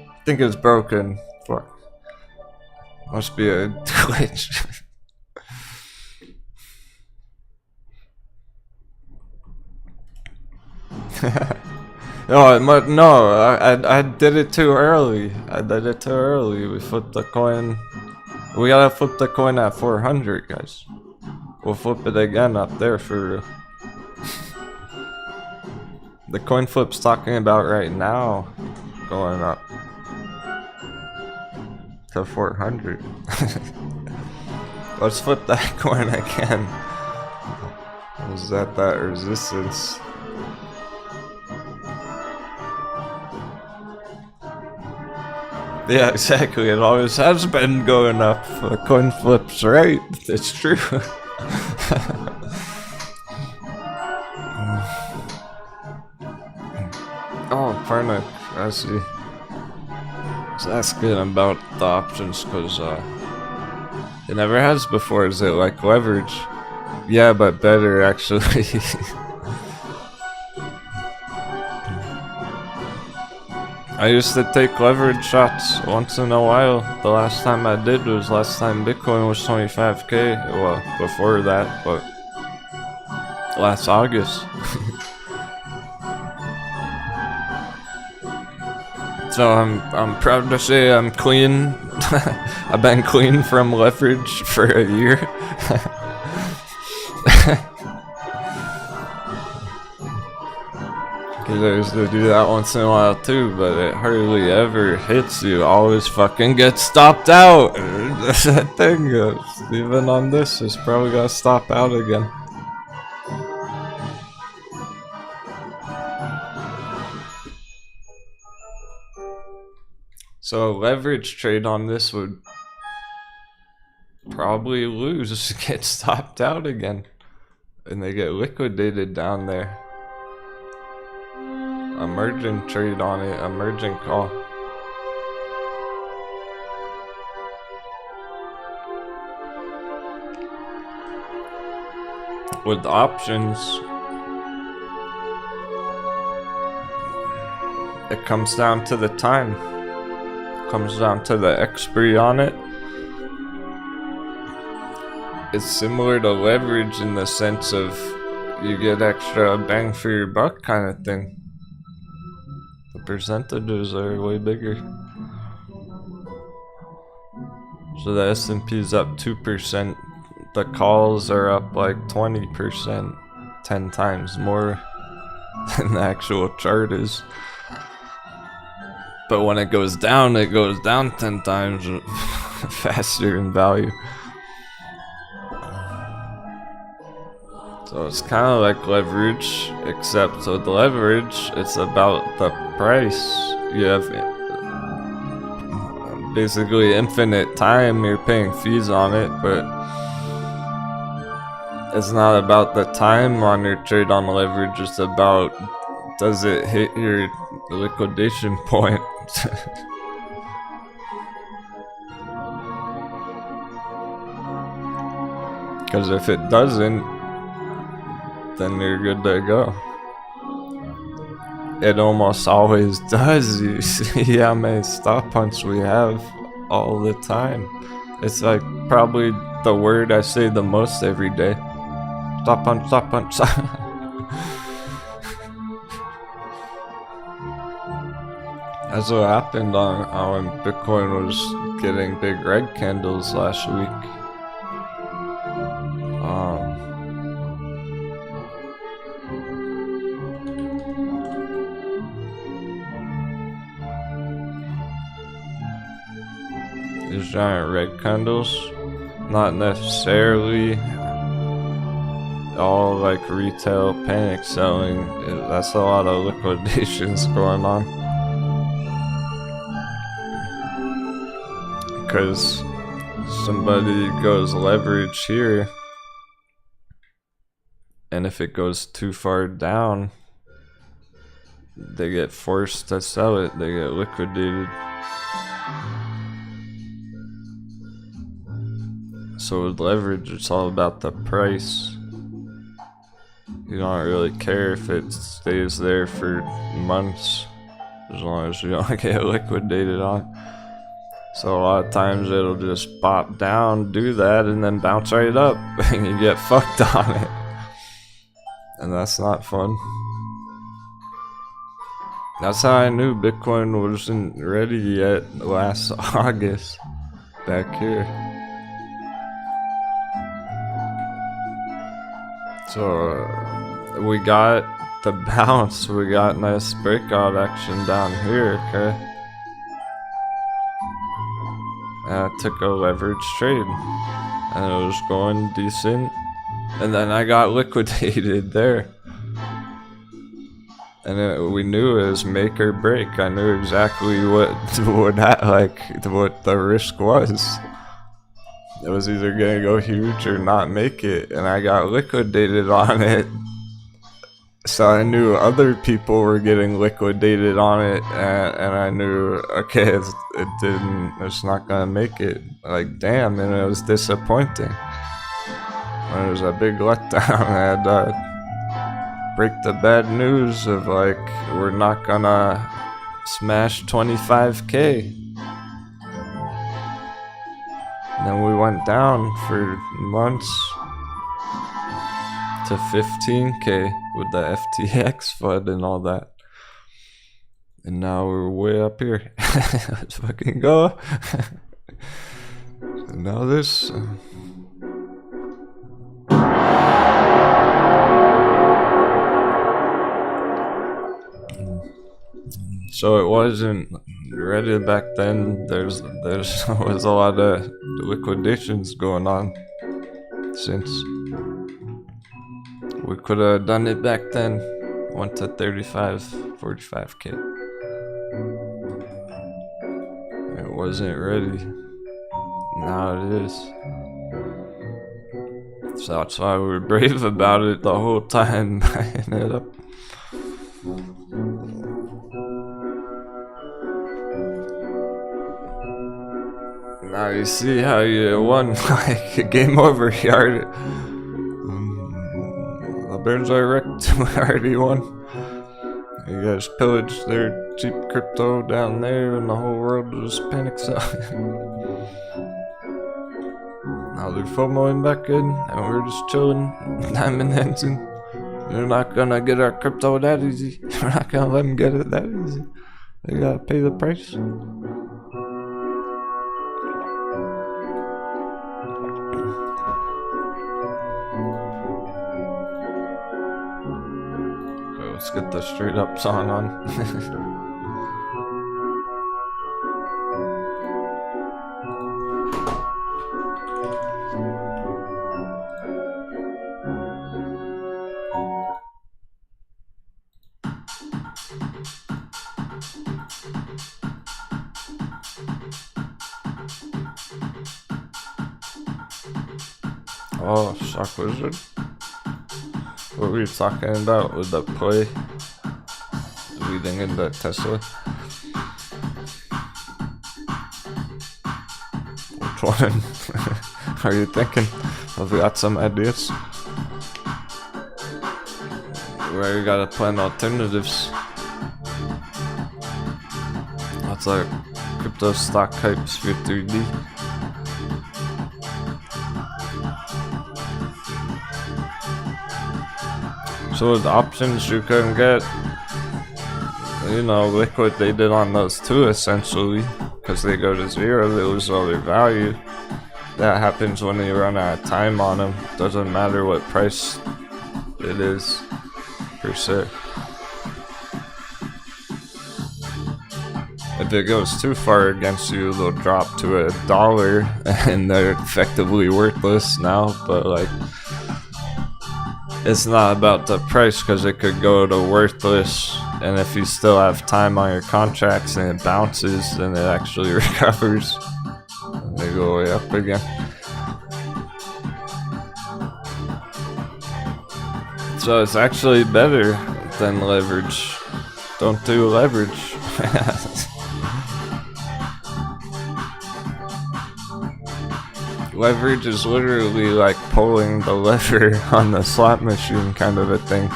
I think it's broken. Fuck. Must be a glitch. No, I did it too early. We flipped the coin. We gotta flip the coin at 400, guys. We'll flip it again up there for the coin flip's talking about right now going up to 400. Let's flip that coin again. Was that resistance? Yeah, exactly. It always has been going up. The coin flips, right? It's true. Oh, Parnick, I see. I was asking about the options because it never has before. Is it like leverage? Yeah, but better actually. I used to take leverage shots once in a while. The last time I did was last time Bitcoin was 25k. Well, before that, but last August. So I'm proud to say I'm clean. I've been clean from leverage for a year. Cause I used to do that once in a while too, but it hardly ever hits you. Always fucking gets stopped out. That thing goes. Even on this, it's probably gonna stop out again. So a leverage trade on this would probably lose, get stopped out again, and they get liquidated down there. Emergent trade on it, emergent call. With options, it comes down to the time. Comes down to the expiry on it. It's similar to leverage in the sense of you get extra bang for your buck kind of thing. The percentages are way bigger. So the S&P's up 2%. The calls are up like 20%. 10 times more than the actual chart is. But when it goes down 10 times faster in value. So it's kind of like leverage, except with leverage, it's about the price. You have basically infinite time, you're paying fees on it, but it's not about the time on your trade on leverage, it's about does it hit your liquidation point. Because if it doesn't, then you're good to go. It almost always does. You see how many stop punts we have all the time. It's like probably the word I say the most every day. Stop punch, stop punch, stop. That's what happened on when Bitcoin was getting big red candles last week. These giant red candles. not necessarily all like retail panic selling. That's a lot of liquidations going on. Because somebody goes leverage here, and if it goes too far down, they get forced to sell it, they get liquidated. So with leverage, it's all about the price. You don't really care if it stays there for months, as long as you don't get liquidated on. So a lot of times it'll just pop down, do that, and then bounce right up, and you get fucked on it. And that's not fun. That's how I knew Bitcoin wasn't ready yet last August, back here. So we got the bounce, we got nice breakout action down here, okay? And I took a leverage trade, and it was going decent, and then I got liquidated there. And we knew it was make or break. I knew exactly what the risk was. It was either gonna go huge or not make it, and I got liquidated on it. So I knew other people were getting liquidated on it, and I knew, okay, it's not gonna make it. Like, damn, and it was disappointing. It was a big letdown. I had to break the bad news of like, we're not gonna smash 25K. And then we went down for months to 15K with the FTX FUD and all that. And now we're way up here. Let's fucking go. And now this. So it wasn't ready back then. There's was a lot of liquidations going on since. We could have done it back then. Went to 35, 45K. It wasn't ready. Now it is. So that's why we were brave about it the whole time, buying it up. Now you see how you won, like, game over, you already... the Bears are wrecked, we already won. You guys pillaged their cheap crypto down there and the whole world was panic selling. Now they're FOMOing back in and we're just chilling, diamond dancing. You're not gonna get our crypto that easy. We're not gonna let them get it that easy. They gotta pay the price. Let's get the straight up song on. Oh, Shock Wizard. What were you talking about with the play leading into Tesla? Which one are you thinking? Have you got some ideas? Where you gotta plan alternatives. That's like crypto stock hypes for 3D. So with options you couldn't get, you know, liquidated on those too, essentially, because they go to zero, they lose all their value. That happens when you run out of time on them. Doesn't matter what price it is, per se. if it goes too far against you, they'll drop to $1 and they're effectively worthless now. But like, it's not about the price, because it could go to worthless, and if you still have time on your contracts and it bounces, then it actually recovers and they go way up again. So it's actually better than leverage. Don't do leverage. Leverage is literally like pulling the lever on the slot machine kind of a thing.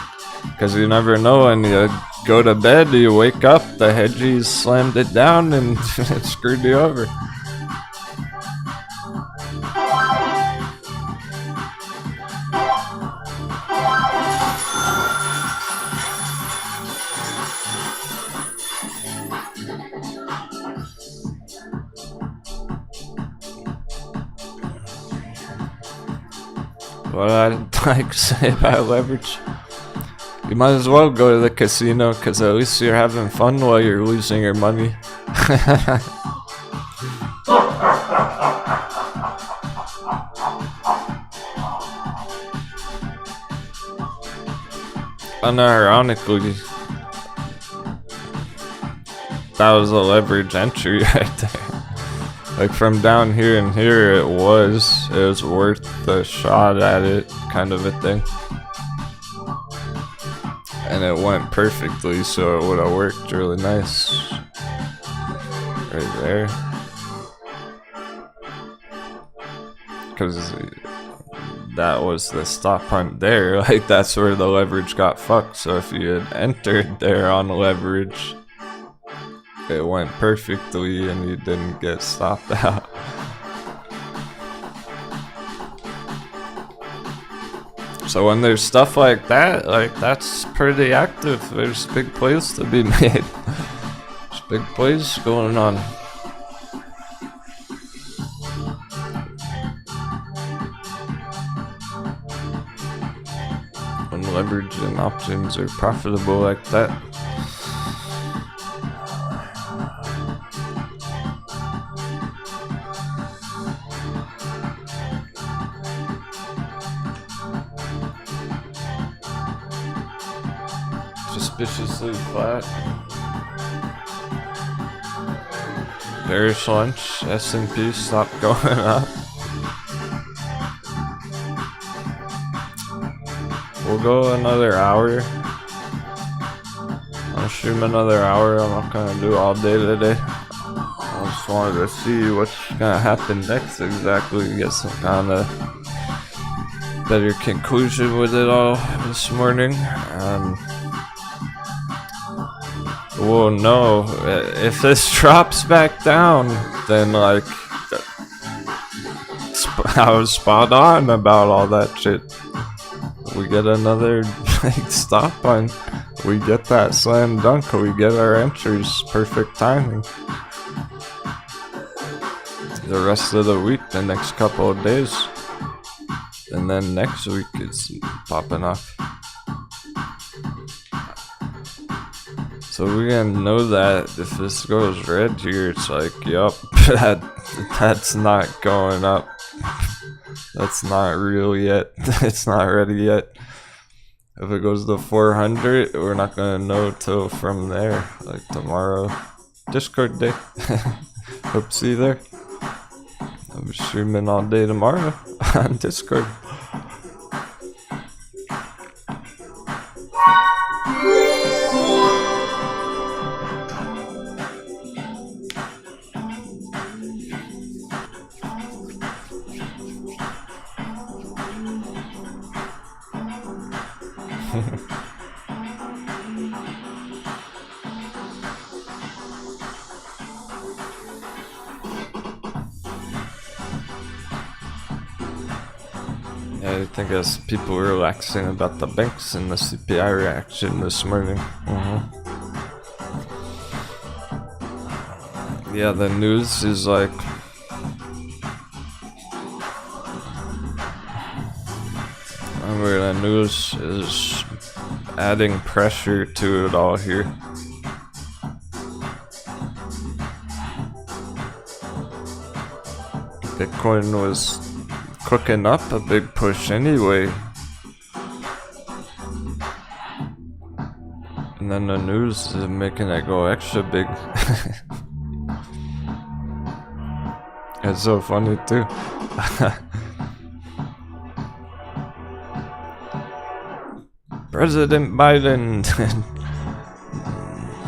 Because you never know, when you go to bed, you wake up, the hedgies slammed it down and it screwed you over. What I'd like to say about leverage, you might as well go to the casino, because at least you're having fun while you're losing your money. Unironically, that was a leverage entry right there. Like, from down here and here, it was worth the shot at it, kind of a thing. And it went perfectly, so it would have worked really nice. Right there. Because that was the stop hunt there. Like, that's where the leverage got fucked. So if you had entered there on leverage, it went perfectly and you didn't get stopped out. So when there's stuff like that, like, that's pretty active. There's big plays to be made. There's big plays going on. When leverage and options are profitable like that. Suspiciously flat. Bearish lunch. S&P stopped going up. We'll go another hour. I'll stream another hour. I'm not gonna do all day today. I just wanted to see what's gonna happen next exactly. Get some kind of better conclusion with it all this morning. Well, no, if this drops back down, then like, I was spot on about all that shit. We get another big stop on, we get that slam dunk, we get our entries, perfect timing. The rest of the week, the next couple of days, and then next week it's popping off. So we're gonna know that if this goes red here, it's like, yup, that's not going up. That's not real yet. It's not ready yet. If it goes to 400, we're not gonna know till from there, like tomorrow. Discord day. Hope to see you there. I'll be streaming all day tomorrow on Discord. I think as people were relaxing about the banks and the CPI reaction this morning. Yeah, the news is like, remember, the news is adding pressure to it all here. Bitcoin was cooking up a big push anyway. And then the news is making it go extra big. It's so funny too. President Biden,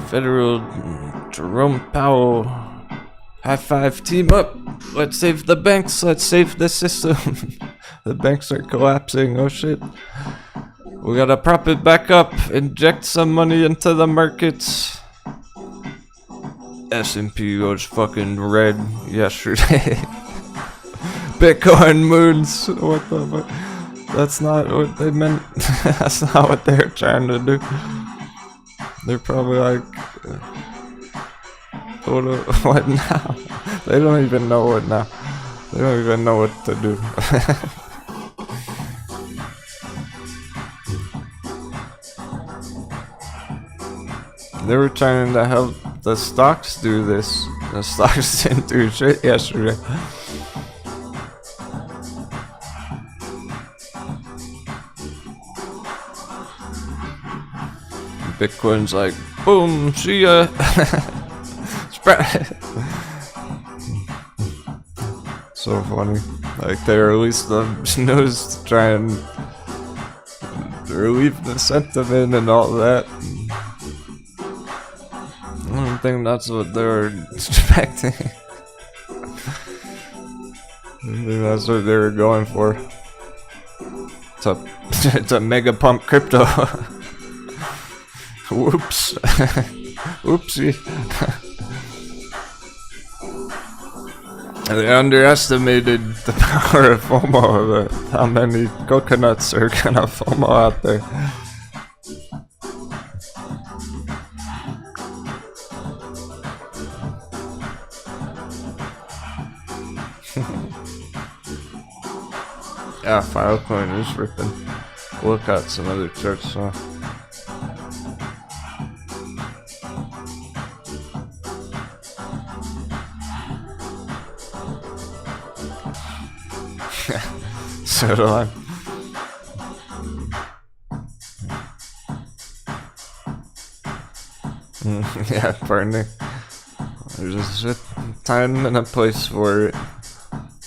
Federal Jerome Powell, high five, team up. Let's save the banks. Let's save the system. The banks are collapsing. Oh shit. We gotta prop it back up. Inject some money into the markets. S&P was fucking red yesterday. Bitcoin moons. What the fuck? That's not what they meant. That's not what they're trying to do. They're probably like, what now? They don't even know what now. They don't even know what to do. They were trying to help the stocks do this. The stocks didn't do shit yesterday. Bitcoin's like, boom, see ya. So funny. Like, they released the news to try and relieve the sentiment and all that. I don't think that's what they were expecting. I think that's what they were going for. To mega pump crypto. Whoops. Oopsie. They underestimated the power of FOMO, how many coconuts are gonna FOMO out there. Yeah, Filecoin is ripping. Look at some other charts, so. So do I. Yeah, pardon me. There's just a time and a place for it.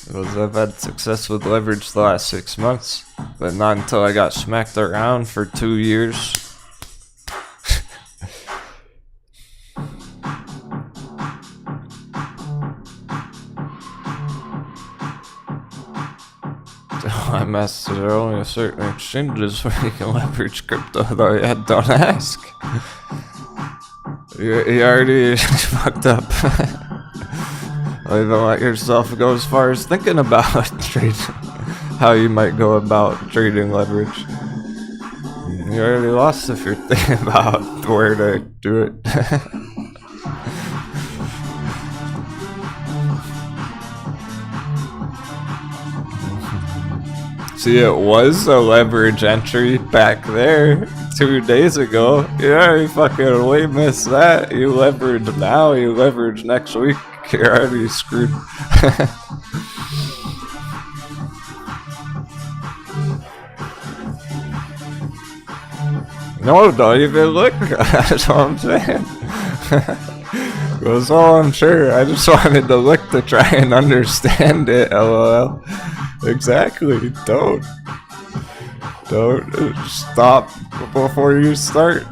Because I've had success with leverage the last 6 months, but not until I got smacked around for 2 years. I messed it. There are only certain exchanges where you can leverage crypto, though. Yeah, don't ask. You already fucked up. Don't even let yourself go as far as thinking about trading. How you might go about trading leverage. You already lost if you're thinking about where to do it. See, it was a leverage entry back there 2 days ago. Yeah, you fucking way missed that. You leverage now, you leverage next week. You're already screwed. No, don't even look. That's all I'm saying. That's all I'm sure. I just wanted to look to try and understand it, lol. Exactly. Don't stop before you start.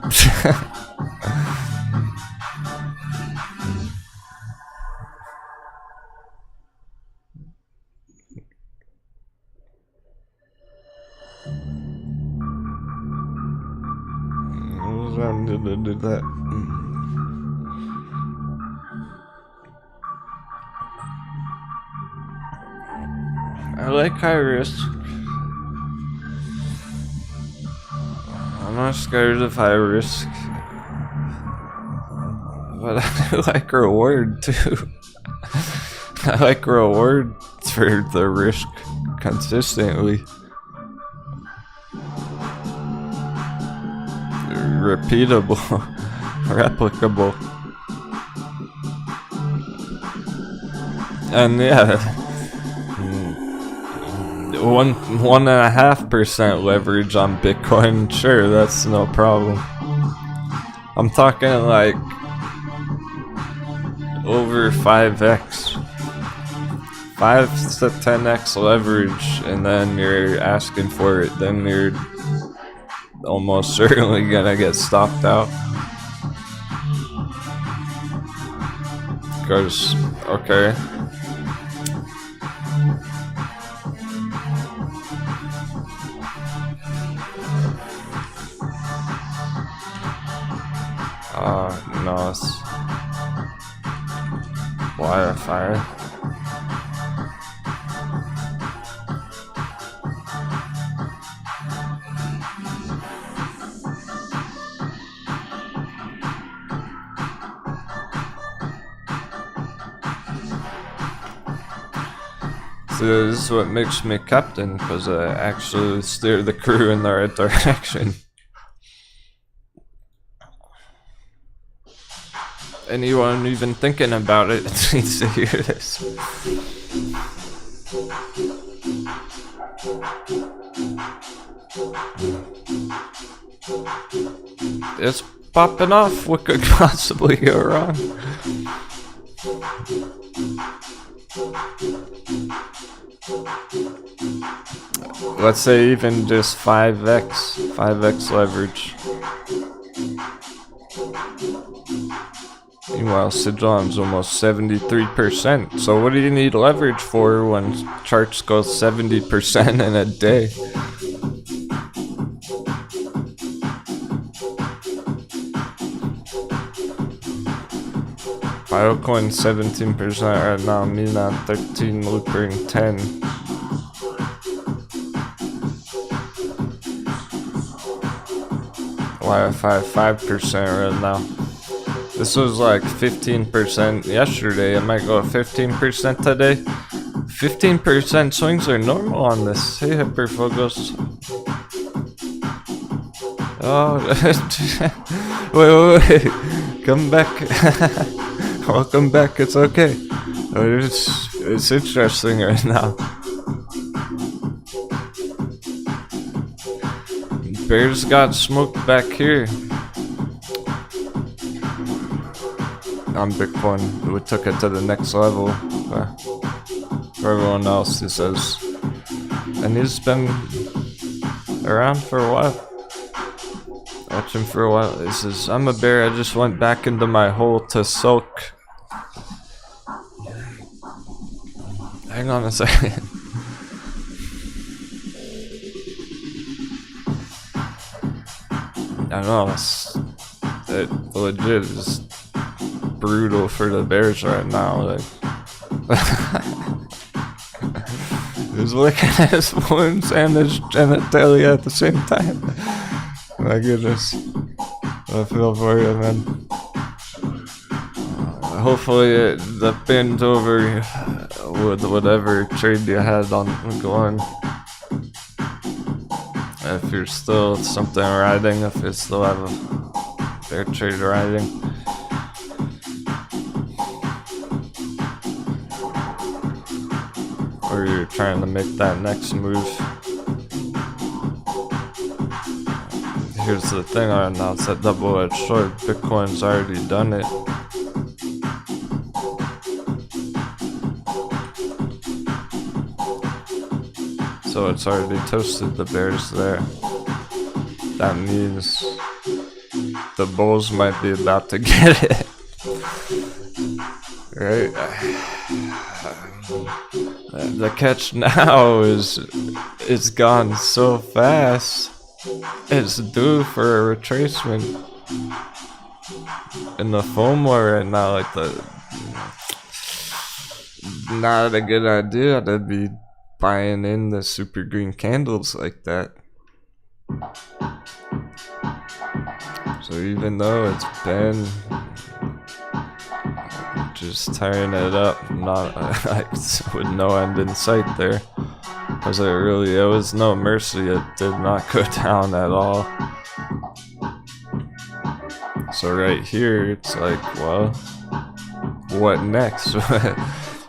I need to do that. I like high risk. I'm not scared of high risk. But I like reward too. I like reward for the risk consistently. Repeatable. Replicable. And yeah, 1.5% leverage on Bitcoin, sure, that's no problem. I'm talking like over 5x. 5 to 10x leverage, and then you're asking for it, then you're almost certainly gonna get stopped out. Because, okay. No, it's Wi-Fi. So this is what makes me captain, because I actually steer the crew in the right direction. Anyone even thinking about it needs to hear this. It's popping off. What could possibly go wrong? Let's say even just 5x leverage. Meanwhile, Sidron's almost 73%. So what do you need leverage for when charts go 70% in a day? Altcoin 17% right now, Mina 13, Loopering 10. Wi-Fi 5% right now. This was like 15% yesterday. It might go 15% today. 15% swings are normal on this. Hey, Hyperfocus. Oh, wait. Come back. Welcome back. It's okay. It's interesting right now. Bears got smoked back here. On Bitcoin, we took it to the next level. For everyone else, he says, and he's been around for a while. Watching for a while. He says, I'm a bear. I just went back into my hole to soak. Hang on a second. I know it legit is brutal for the Bears right now. Like, he's looking at his wounds and his genitalia at the same time. My goodness, I feel for you, man. Hopefully the pin's over with whatever trade you had on going. If you're still something riding, if you still have a fair trade riding. Or you're trying to make that next move. Here's the thing right now, it's a double-edged sword. Bitcoin's already done it. So it's already toasted the bears there. That means the bulls might be about to get it. Right? The catch now is it's gone so fast. It's due for a retracement. And the FOMO right now, like not a good idea to be buying in the super green candles like that. So even though it's been just tearing it up, not like with no end in sight there, because there was no mercy. It did not go down at all. So right here, it's like, well, what next?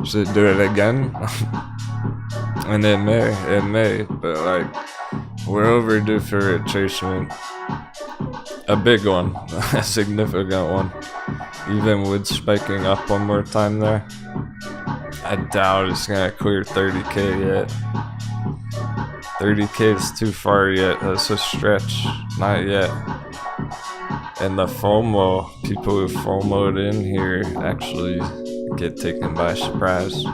Should it do it again? And it may, but like, we're overdue for retracement. A big one, a significant one. Even with spiking up one more time there, I doubt it's gonna clear 30k yet. 30k is too far yet, that's a stretch, not yet. And the FOMO, people who FOMO'd in here actually get taken by surprise.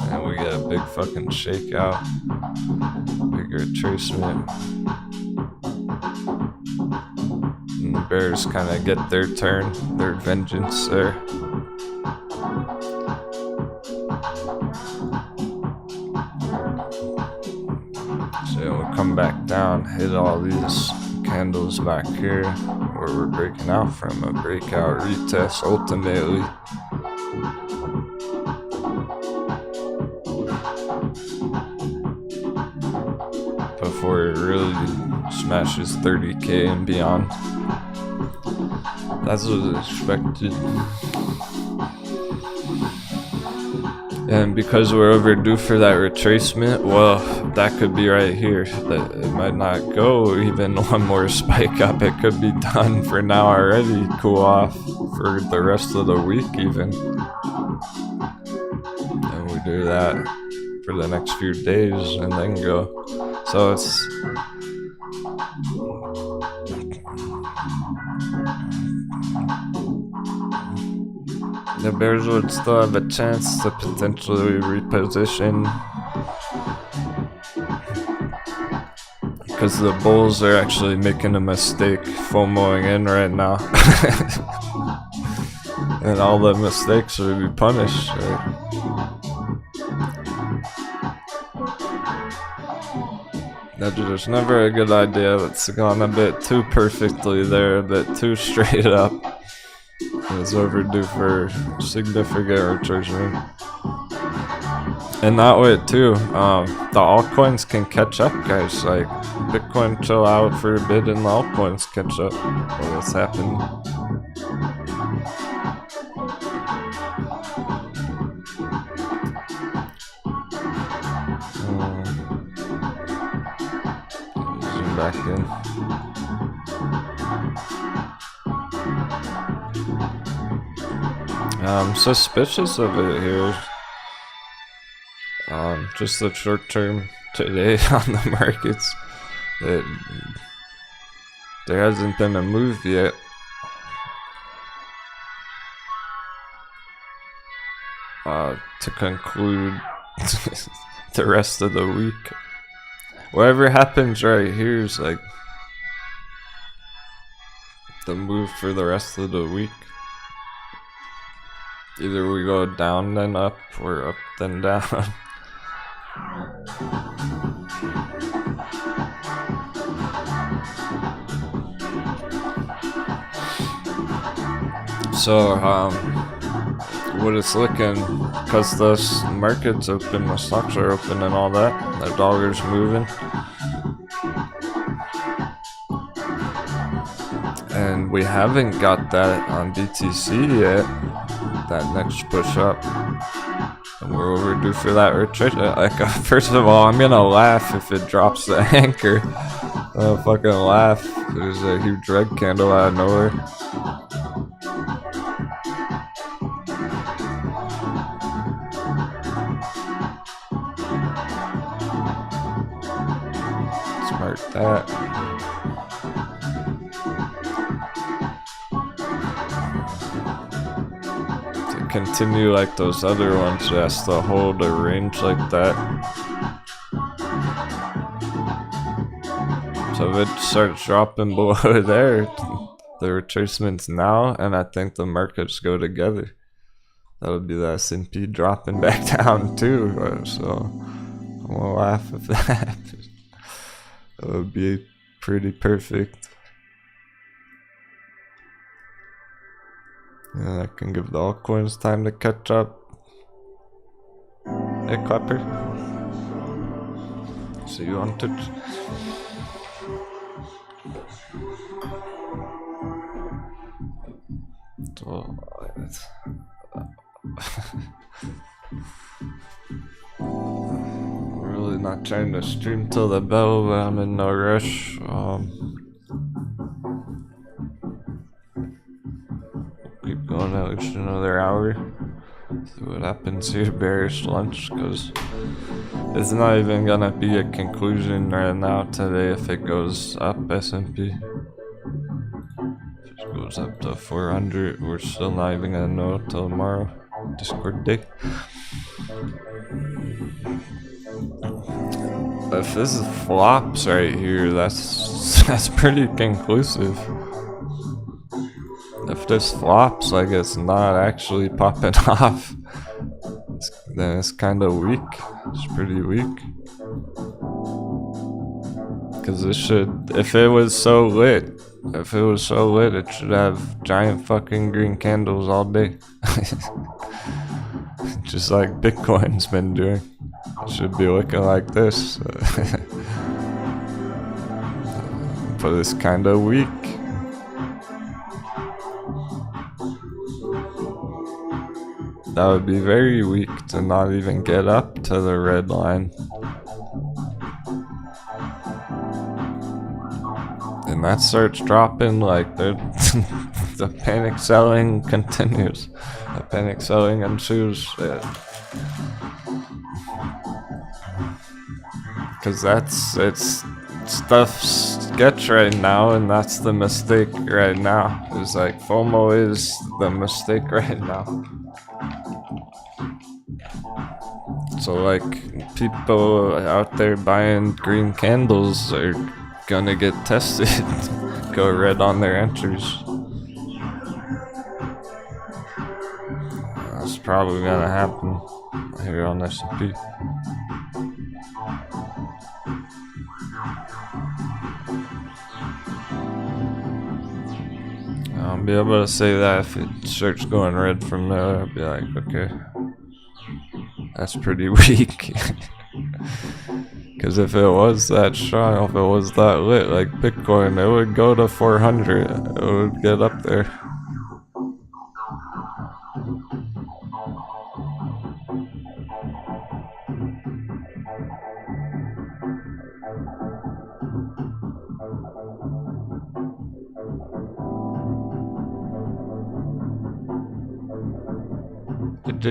And we get a big fucking shakeout, big retracement. And the bears kind of get their turn, their vengeance there. So we'll come back down, hit all these candles back here where we're breaking out from, a breakout retest ultimately. Before it really smashes 30k and beyond. That's what was expected. And because we're overdue for that retracement, well, that could be right here. That it might not go even one more spike up. It could be done for now already. Cool off for the rest of the week even. And we do that for the next few days and then go. So it's the bears would still have a chance to potentially reposition because the bulls are actually making a mistake FOMOing in right now. And all the mistakes will be punished, right? There's never a good idea. It's gone a bit too perfectly there, a bit too straight up. It's overdue for significant retracement. And that way too, the altcoins can catch up, guys. Like, Bitcoin chill out for a bit and the altcoins catch up. Well, what's happening? Zoom back in. I'm suspicious of it here. Just the short term today on the markets. There hasn't been a move yet. To conclude the rest of the week. Whatever happens right here is like the move for the rest of the week. Either we go down then up, or up then down. So, what it's looking, because the market's open, the stocks are open and all that, the dollar's moving. And we haven't got that on BTC yet, that next push up. And we're overdue for that retreat. Like, first of all, I'm gonna laugh if it drops the anchor. I'll fucking laugh. There's a huge red candle out of nowhere. Smart that. Continue like those other ones, just to hold a range like that. So if it starts dropping below there, the retracement's now, and I think the markets go together. That would be the S&P dropping back down too, so I'm gonna laugh if that happens. That would be pretty perfect. And I can give the altcoins time to catch up. Hey, Clapper. See you on Twitch. So, not trying to stream till the bell, but I'm in no rush. Keep going at least another hour. See what happens here. Bearish lunch, because it's not even gonna be a conclusion right now today if it goes up. S&P. If it goes up to 400, we're still not even gonna know till tomorrow. Discord day. If this is flops right here, that's pretty conclusive. If this flops, like it's not actually popping off, then it's kind of weak. It's pretty weak. Because it should, if it was so lit, it should have giant fucking green candles all day. Just like Bitcoin's been doing. It should be looking like this. But it's kind of weak. That would be very weak to not even get up to the red line. And that starts dropping, like the panic selling continues. The panic selling ensues. Because it's stuff sketch right now, and that's the mistake right now. It's like FOMO is the mistake right now. So like people out there buying green candles are gonna get tested. Go red on their entries. That's probably gonna happen here on S&P. I'll be able to say that if it starts going red from there, I'll be like, okay, that's pretty weak. Because if it was that strong, if it was that lit like Bitcoin, it would go to 400. It would get up there.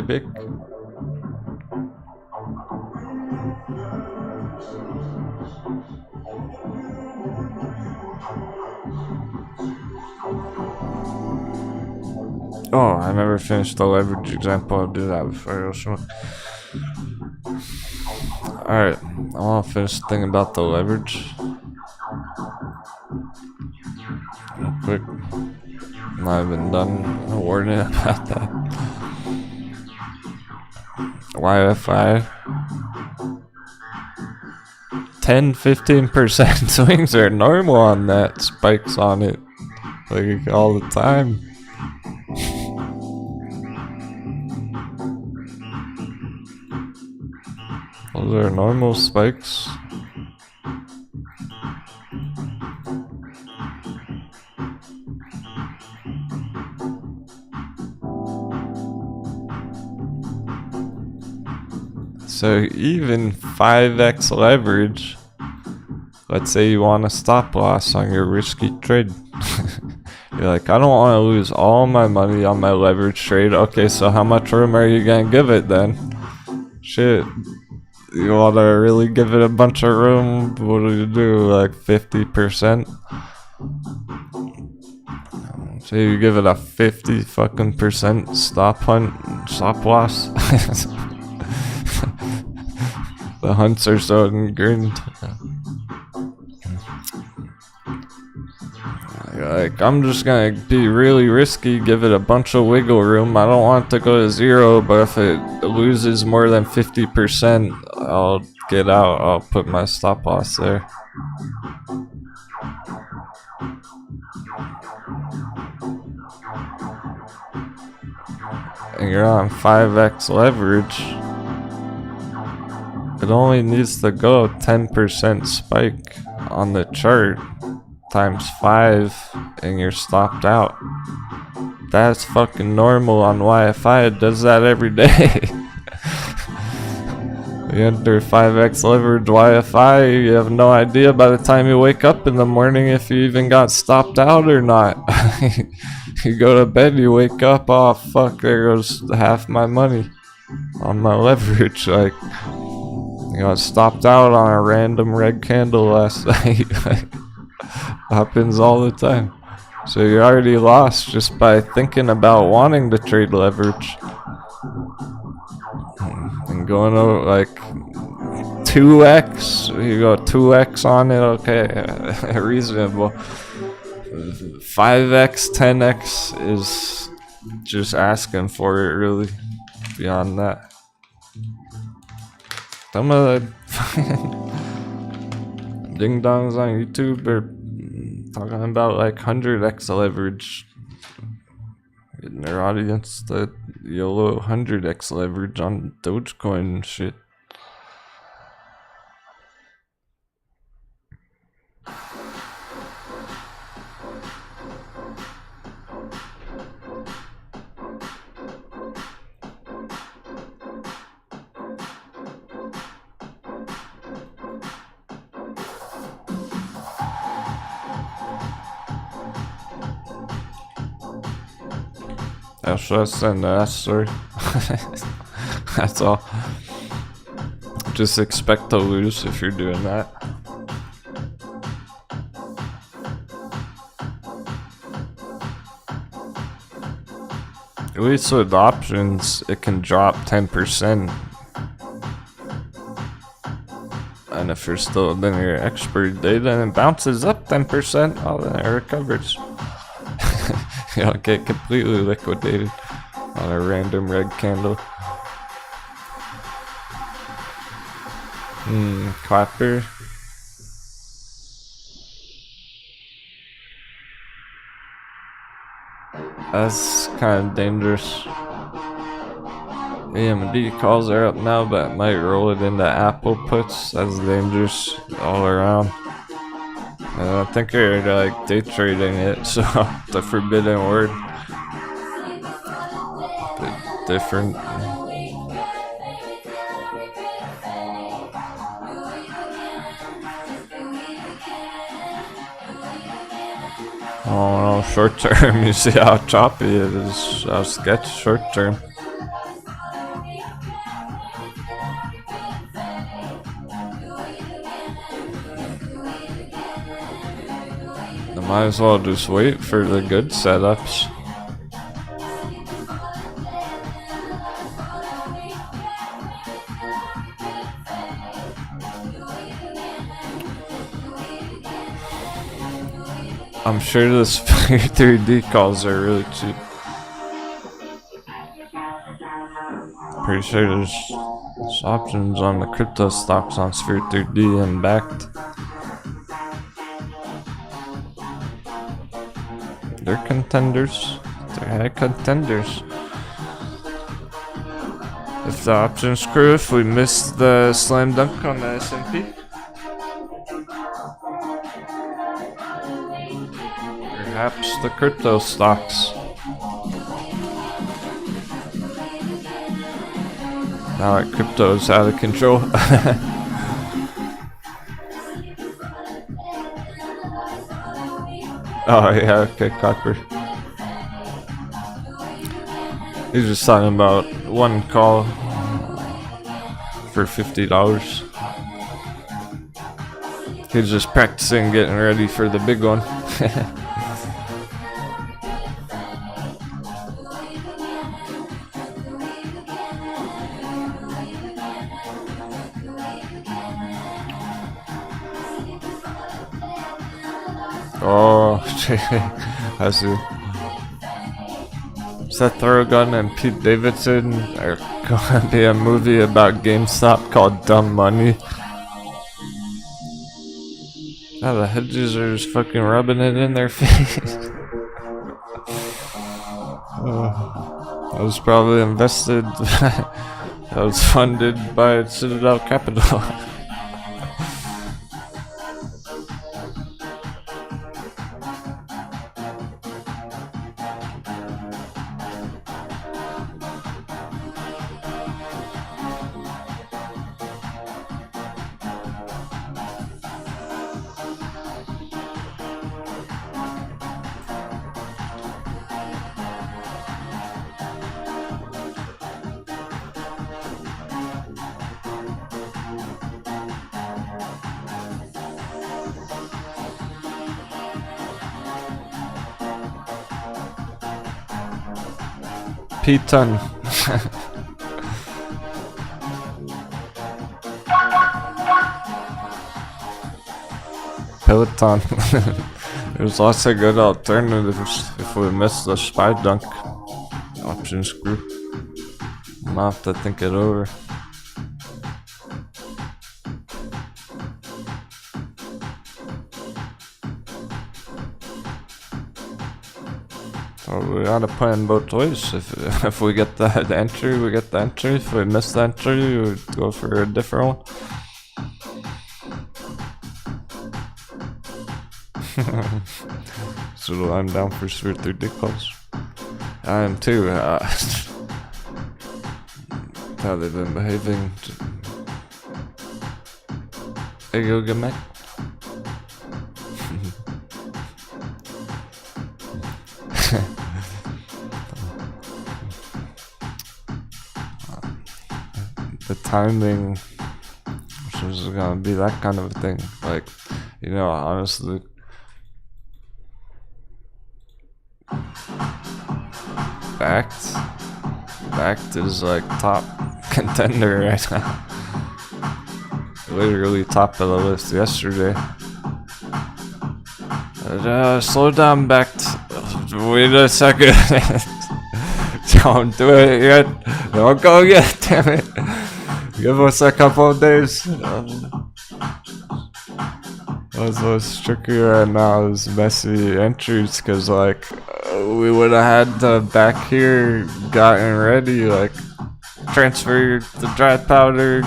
Big. Oh, I never finished the leverage example. I'll do that before I show. Alright, I want to finish the thing about the leverage. Real quick. Not even done warning about that. YFI 10-15% swings are normal on that. Spikes on it like all the time. Those are normal spikes. So even 5x leverage, let's say you want a stop loss on your risky trade. You're like, I don't want to lose all my money on my leverage trade. Okay, so how much room are you going to give it then? Shit. You want to really give it a bunch of room? What do you do? Like 50%? So you give it a 50 fucking percent stop loss? The hunts are so ingrained. Like, I'm just gonna be really risky, give it a bunch of wiggle room. I don't want it to go to 0, but if it loses more than 50%, I'll get out. I'll put my stop loss there. And you're on 5x leverage. It only needs to go 10% spike on the chart times 5 and you're stopped out. That's fucking normal on YFI. It does that every day. You enter 5x leverage YFI, you have no idea by the time you wake up in the morning if you even got stopped out or not. You go to bed, you wake up, oh fuck, there goes half my money on my leverage. Like, you got stopped out on a random red candle last night. Happens all the time. So you're already lost just by thinking about wanting to trade leverage. And going over like 2x, you go 2x on it, okay, reasonable. 5x, 10x is just asking for it, really. Beyond that, some of the ding dongs on YouTube are talking about like 100x leverage in their audience, that YOLO 100x leverage on Dogecoin and shit. I should send that story. That's all. Just expect to lose if you're doing that. At least with options, it can drop 10%. And if you're still in your expiry date and it bounces up 10%, oh, then it recovers. You don't get completely liquidated on a random red candle. Clapper. That's kind of dangerous. AMD calls are up now, but it might roll it into Apple puts. That's dangerous all around. And I think they're like day trading it, so the forbidden word. But different. Oh no, short term, you see how choppy it is. How sketch short term. Might as well just wait for the good setups. I'm sure this 3D calls are really cheap. Pretty sure there's options on the crypto stocks on Sphere 3D and backed. They're contenders. They're high contenders. If the options screw, if we missed the slam dunk on the S&P. Perhaps the crypto stocks. Now that crypto's out of control. Oh yeah, okay, Copper. He's just talking about one call for $50. He's just practicing getting ready for the big one. Oh, I see. Seth Rogen and Pete Davidson are gonna be a movie about GameStop called Dumb Money. Oh, the hedges are just fucking rubbing it in their face. I was probably invested. I was funded by Citadel Capital. P-ton. Peloton. There's lots of good alternatives if we miss the spy dunk option screw. I'll have to think it over. So we gotta plan both ways. If we get the entry, we get the entry. If we miss the entry, we go for a different one. So I'm down for Sphere 3D calls. I am too. How they've been behaving. Hey, go get Mac. The timing, which is gonna be that kind of a thing. Like, you know, honestly. Backed is like top contender right now. Literally top of the list yesterday. Slow down, Backed. Wait a second. Don't do it yet. Don't go yet, damn it. Give us a couple of days. What's tricky right now is messy entries, cause like we would have had to back here gotten ready, like transfer the dry powder,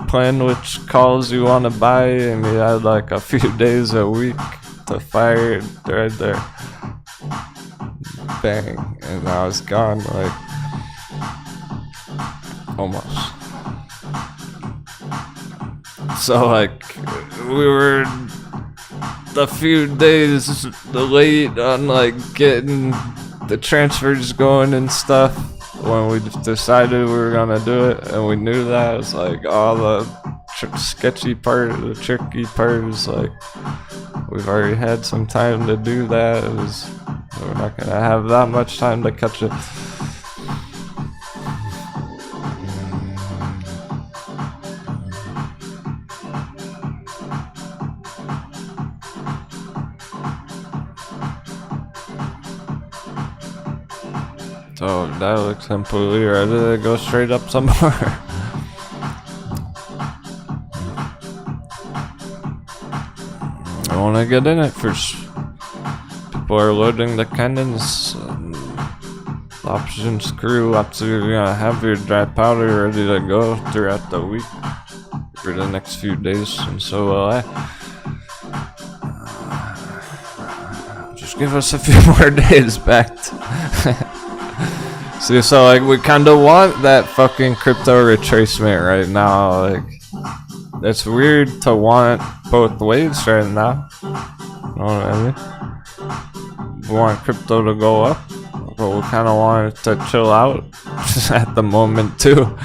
plan which calls you want to buy, and we had like a few days a week to fire it right there. Bang, and now it's gone, like almost. So like we were a few days late on like getting the transfers going and stuff when we decided we were gonna do it, and we knew that. It's like all the sketchy part, the tricky part is like we've already had some time to do that. We're not gonna have that much time to catch it. So that looks completely ready to go straight up some more. I want to get in it first. People are loading the cannons, option screw up to you're gonna have your dry powder ready to go throughout the week for the next few days, and so will I. Just give us a few more days, Backed. See, so like we kind of want that fucking crypto retracement right now. Like, it's weird to want both ways right now. You know what I mean? We want crypto to go up, but we kind of want it to chill out at the moment too.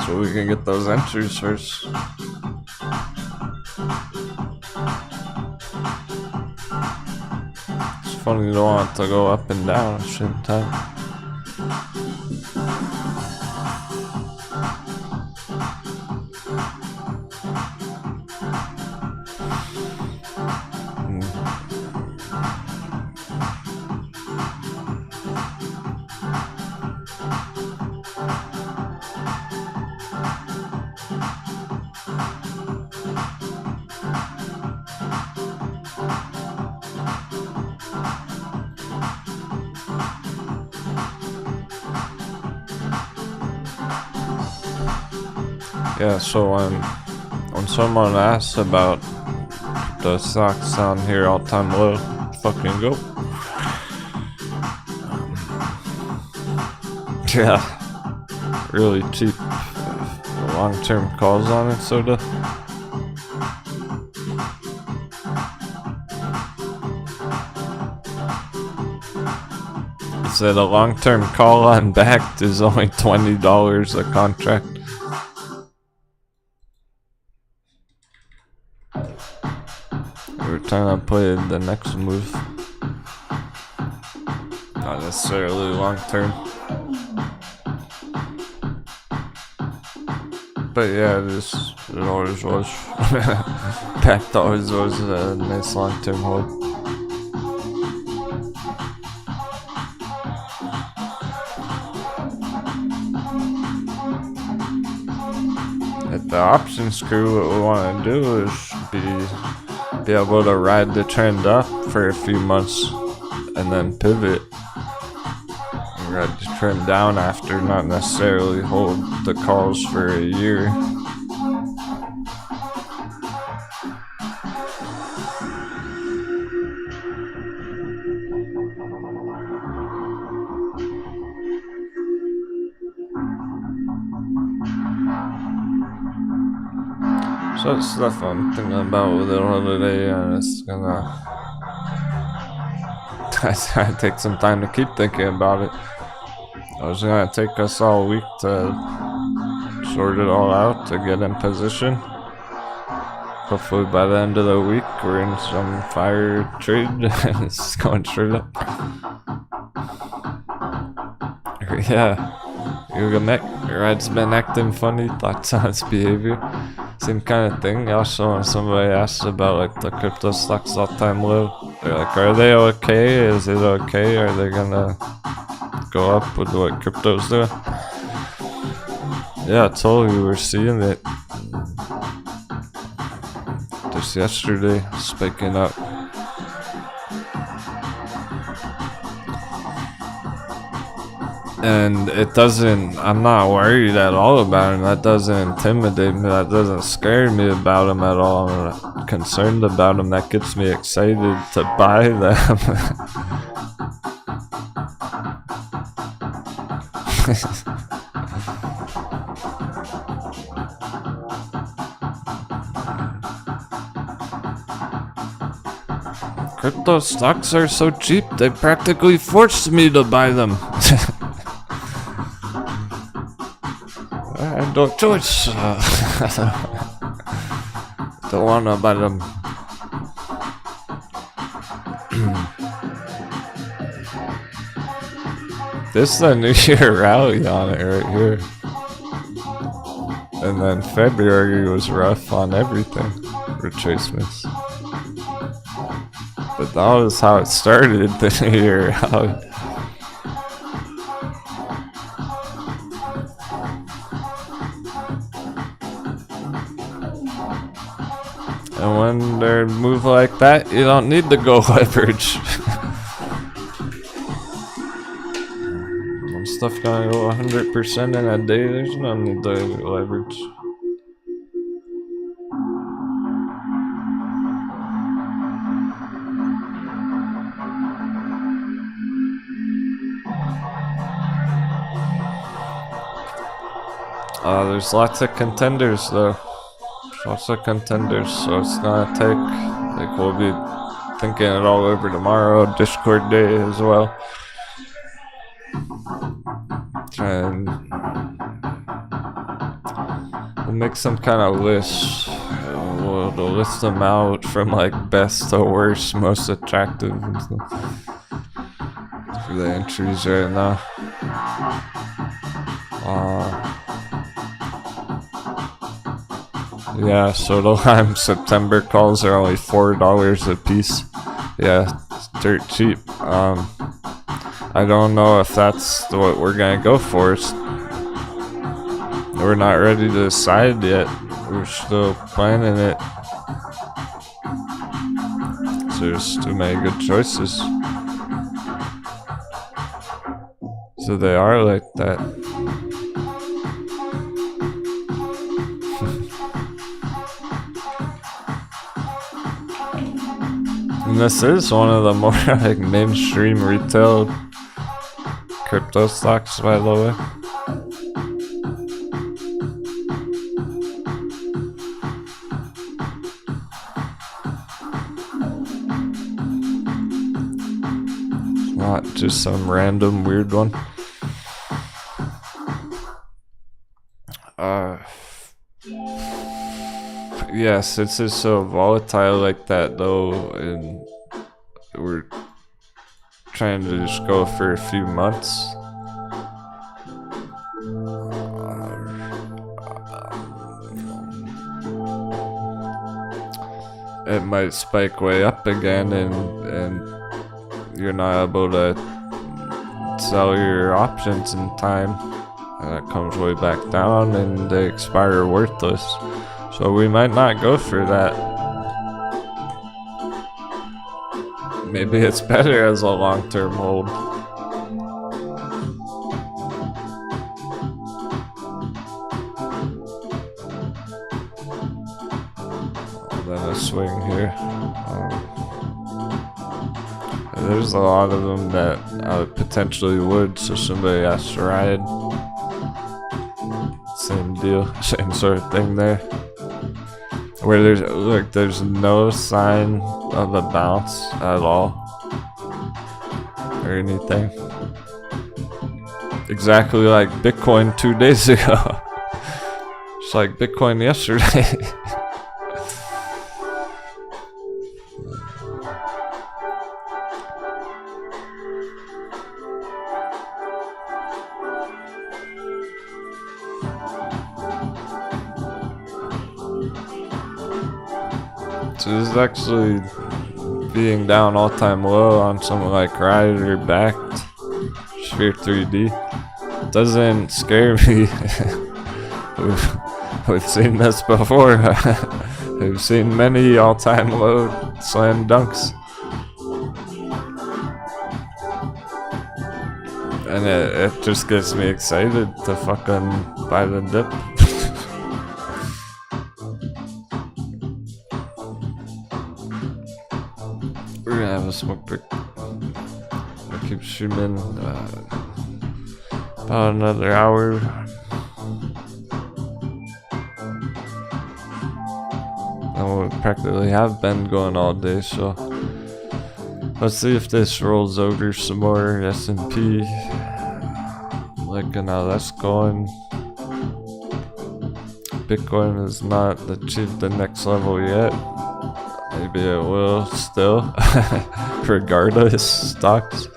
So we can get those entries first. It's funny to want it to go up and down at the same time. Yeah, so when someone asks about the stocks down here all time low, fucking go. Yeah, really cheap long-term calls on it, sorta. It said a long-term call on Backed is only $20 a contract. We're trying to play the next move. not necessarily long term. But yeah, it always was. Pact always was a nice long term hold. At the options crew, what we want to do is be able to ride the trend up for a few months and then pivot and ride the trend down after, not necessarily hold the calls for a year. So that's stuff I'm thinking about with it today, and it's gonna take some time to keep thinking about it. I was gonna take us all week to sort it all out, to get in position. Hopefully by the end of the week we're in some fire trade and it's going straight up. Yeah, your ride's been acting funny, thoughts on its behavior. Same kind of thing. Also, when somebody asks about like the crypto stocks all-time low, they're like, are they okay? Is it okay? Are they gonna go up with what crypto's doing? Yeah, totally. We're seeing it just yesterday, spiking up. And it doesn't, I'm not worried at all about him. That doesn't intimidate me. That doesn't scare me about him at all. I'm not concerned about him. That gets me excited to buy them. Crypto stocks are so cheap, they practically forced me to buy them. I had no choice. Don't wanna buy them. This is the New Year rally on it right here. And then February was rough on everything. Retracements. But that was how it started, the New Year rally. And when they move like that, you don't need to go leverage. When stuff gonna go 100% in a day, there's no need to leverage. There's lots of contenders though. Lots of contenders, so it's gonna take, like, we'll be thinking it all over tomorrow, Discord day as well. And we'll make some kind of list. We'll list them out from like best to worst, most attractive and stuff for the entries right now. Yeah, so the Lime September calls are only $4 a piece. Yeah, it's dirt cheap. I don't know if that's what we're gonna go for. We're not ready to decide yet. We're still planning it. So there's too many good choices. So they are like that. And this is one of the more like mainstream retail crypto stocks, by the way. It's not just some random weird one. Yes, it's just so volatile like that though, and we're trying to just go for a few months. It might spike way up again, and you're not able to sell your options in time, and it comes way back down and they expire worthless. So we might not go for that. Maybe it's better as a long-term hold. Then a swing here. There's a lot of them that potentially would, so somebody has to ride. Same deal, same sort of thing there. Where there's no sign of a bounce at all, or anything. Exactly like Bitcoin 2 days ago. Just like Bitcoin yesterday. So this is actually being down all-time low on something like Ride or Backed Sphere 3D. Doesn't scare me. We've seen this before. We've seen many all-time low slam dunks. And it just gets me excited to fucking buy the dip. We're gonna have a smoke break. I keep streaming about another hour. And we practically have been going all day, so let's see if this rolls over some more. S&P, liking how that's going. Bitcoin has not achieved the next level yet. Maybe it will still, regardless, stocks.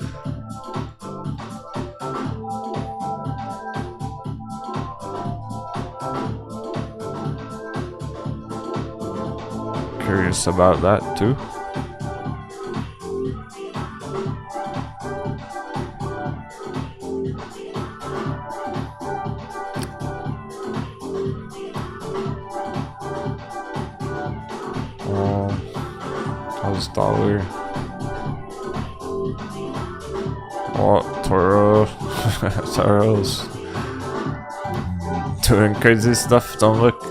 Curious about that too. How's dollar? Oh, Toro's doing crazy stuff, don't look.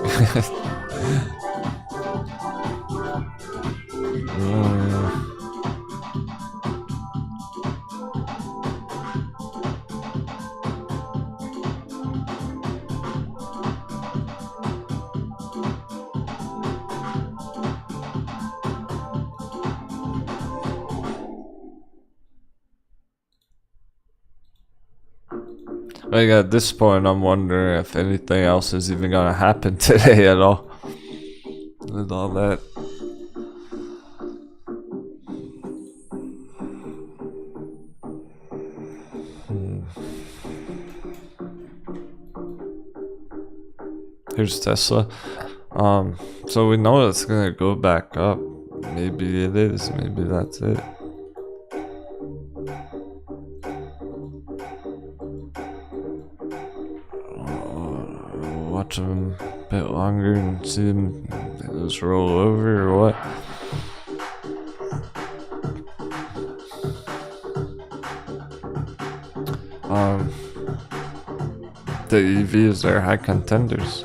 Like at this point, I'm wondering if anything else is even gonna happen today at all. With all that. Here's Tesla. So we know it's gonna go back up. Maybe it is. Maybe that's it. Watch them a bit longer and see them just roll over or what. The EVs are high contenders.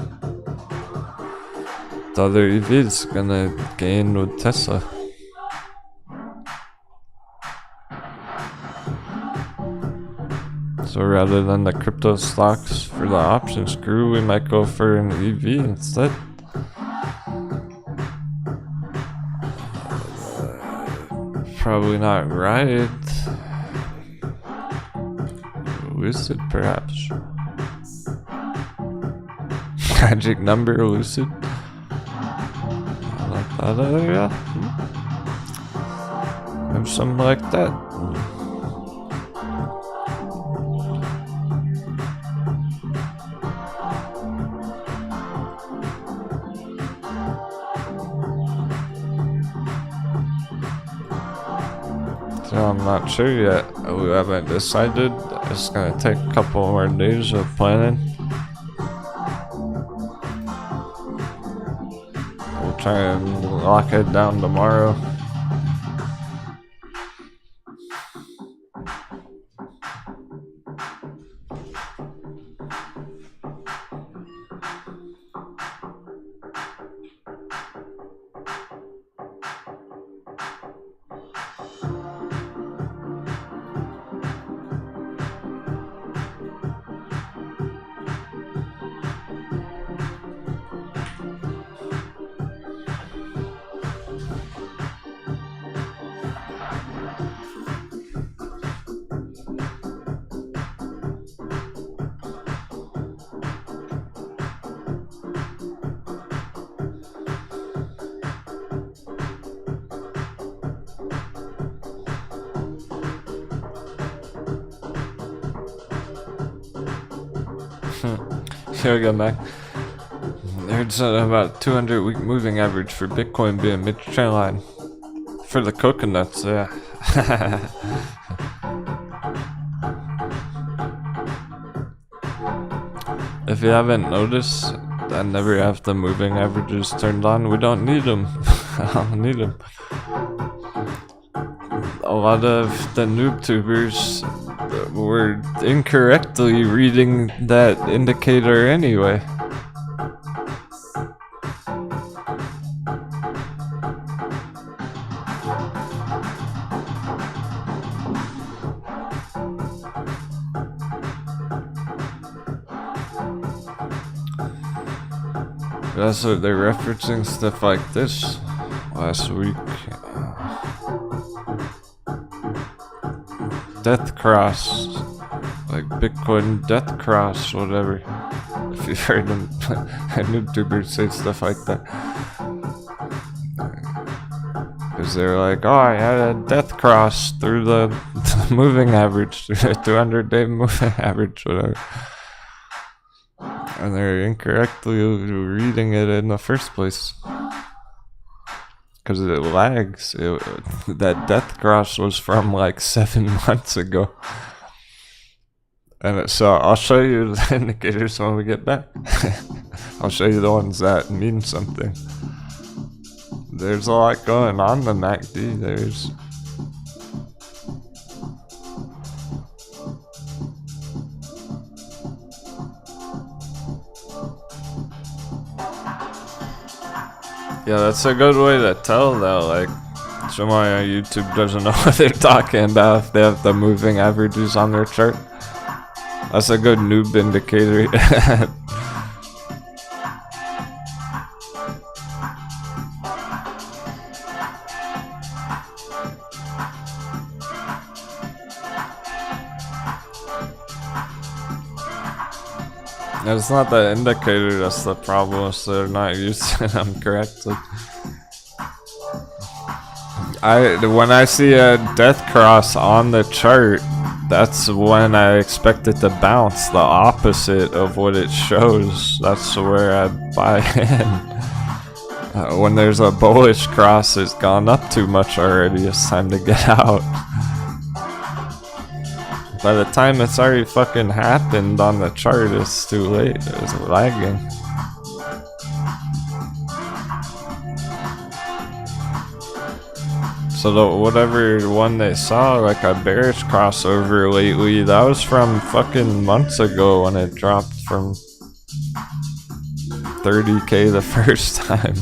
The other EVs gonna gain with Tesla. So rather than the crypto stocks for the options crew, we might go for an EV instead. Probably not right. Lucid, perhaps. Magic number, Lucid. I like that area. Have something like that. Still, I'm not sure yet. We haven't decided. It's gonna take a couple more days of planning. We'll try and lock it down tomorrow. Here we go, Mac. There's about 200-week moving average for Bitcoin being mid-trend line. For the coconuts, yeah. If you haven't noticed, I never have the moving averages turned on. We don't need them. I don't need them. A lot of the noob tubers were incorrectly reading that indicator anyway. That's what they're referencing, stuff like this last week. Death cross, like Bitcoin death cross, whatever. If you've heard them, YouTubers say stuff like that. Because they're like, oh, I had a death cross through the moving average, through the 200-day moving average, whatever. And they're incorrectly reading it in the first place. Because it lags. That death cross was from like 7 months ago. And so I'll show you the indicators when we get back. I'll show you the ones that mean something. There's a lot going on the MACD. There's... Yeah, that's a good way to tell though, like, someone on YouTube doesn't know what they're talking about if they have the moving averages on their chart. That's a good noob indicator. It's not the indicator that's the problem, so they're not using them correctly. When I see a death cross on the chart, that's when I expect it to bounce, the opposite of what it shows. That's where I buy in. When there's a bullish cross, it's gone up too much already, it's time to get out. By the time it's already fucking happened on the chart, it's too late. It's lagging. So whatever one they saw, like a bearish crossover lately, that was from fucking months ago when it dropped from 30k the first time.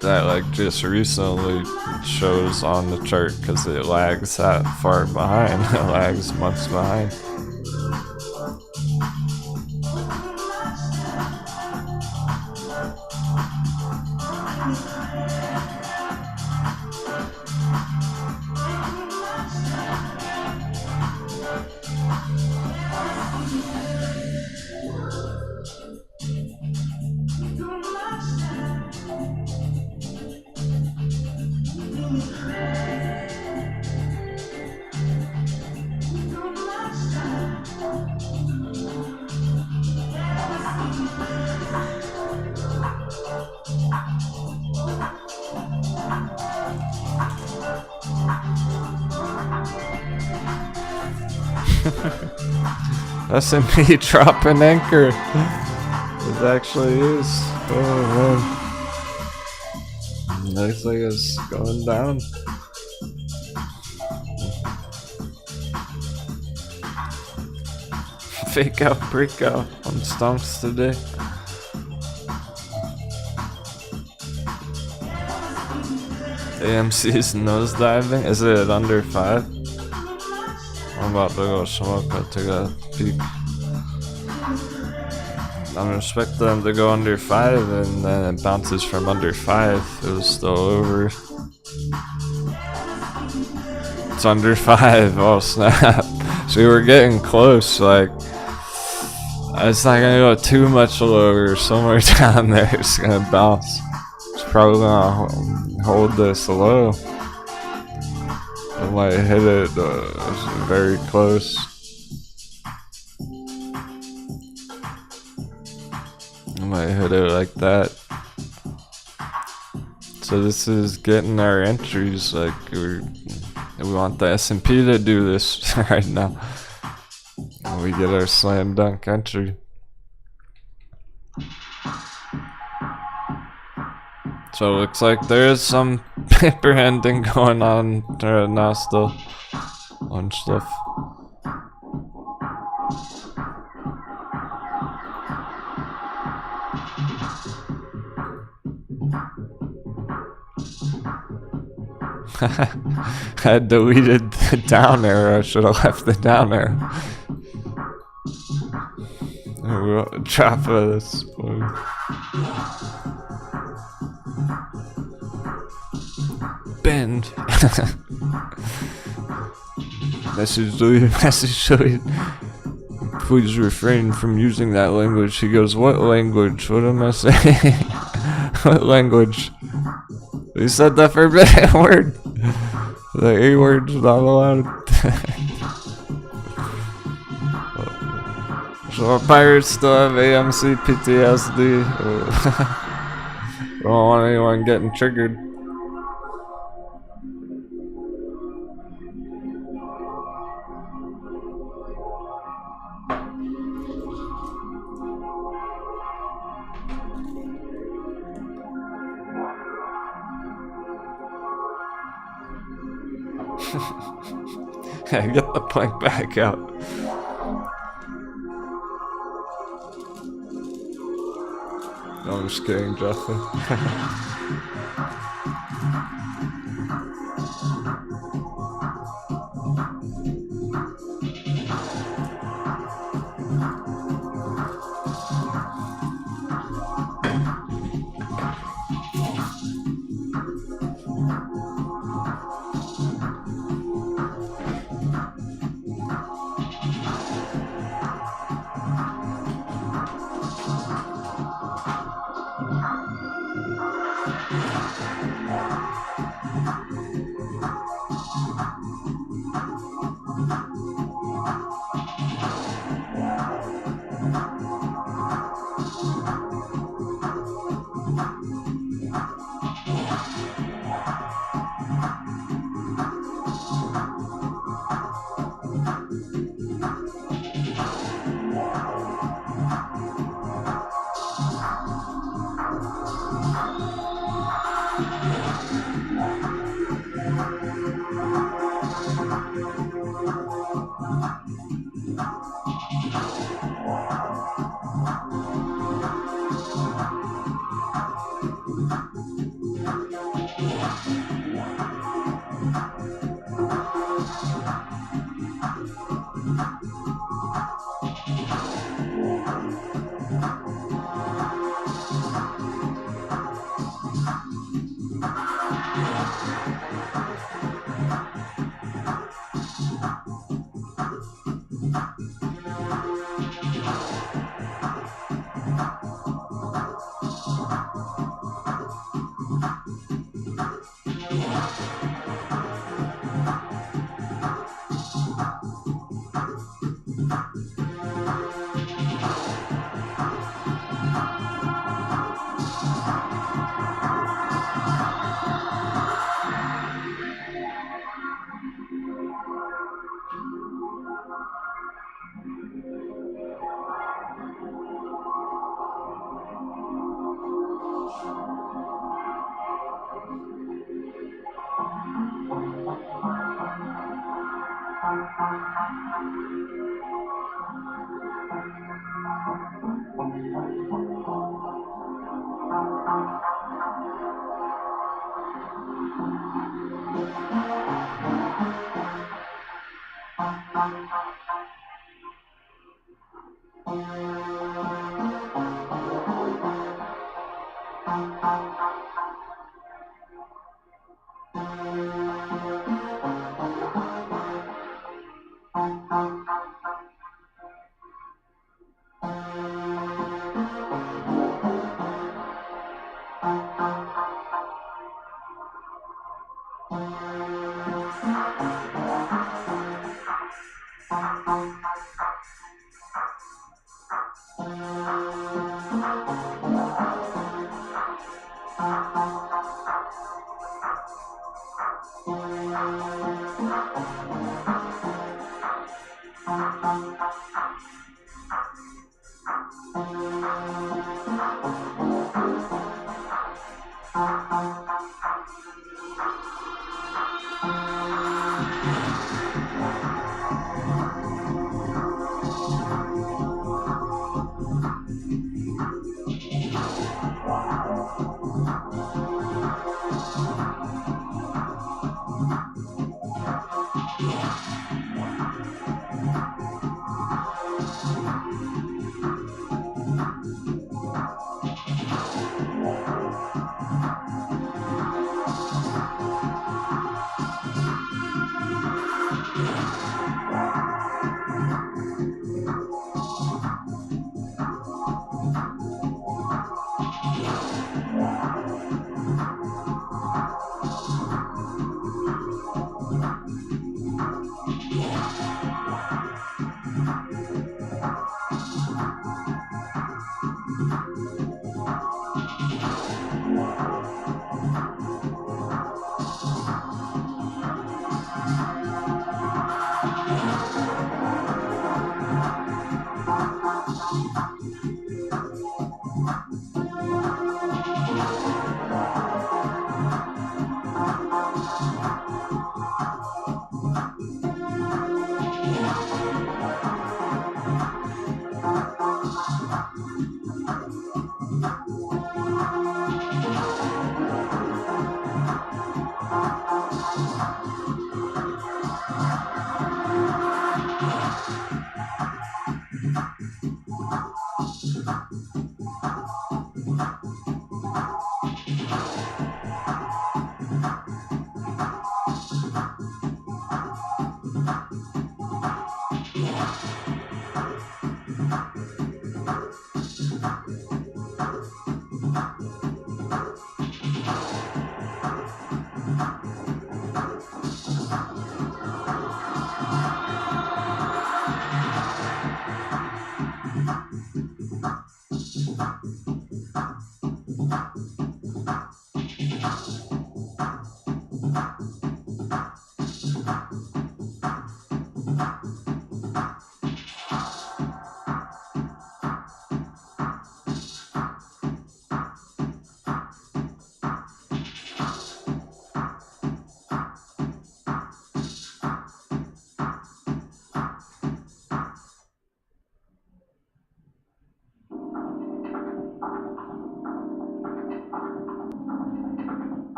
That like just recently shows on the chart because it lags that far behind. It lags months behind. S&P dropping anchor. It actually is. Oh man. Looks like it's going down. Fake out, breakout on stonks today. AMC's nosediving. Is it under 5? I'm about to go smoke. I'll take a peek. I'm expecting them to go under 5, and then it bounces from under 5. It was still over. It's under 5. Oh snap! So we were getting close. Like, it's not gonna go too much lower. Somewhere down there, it's gonna bounce. It's probably gonna hold this low. I might hit it very close. I might hit it like that. So this is getting our entries. Like we want the S&P to do this right now. And we get our slam dunk entry. So it looks like there is some paper ending going on right now still on stuff. I deleted the down arrow. I should have left the down arrow. We'll drop this one. Bend. Message deleted. Please refrain from using that language. He goes, what language? What am I saying? What language? He said the forbidden word. The A word's not allowed. So our pirates still have AMC PTSD. Don't want anyone getting triggered. Yeah, get the plank back out. No, I'm just kidding, Justin.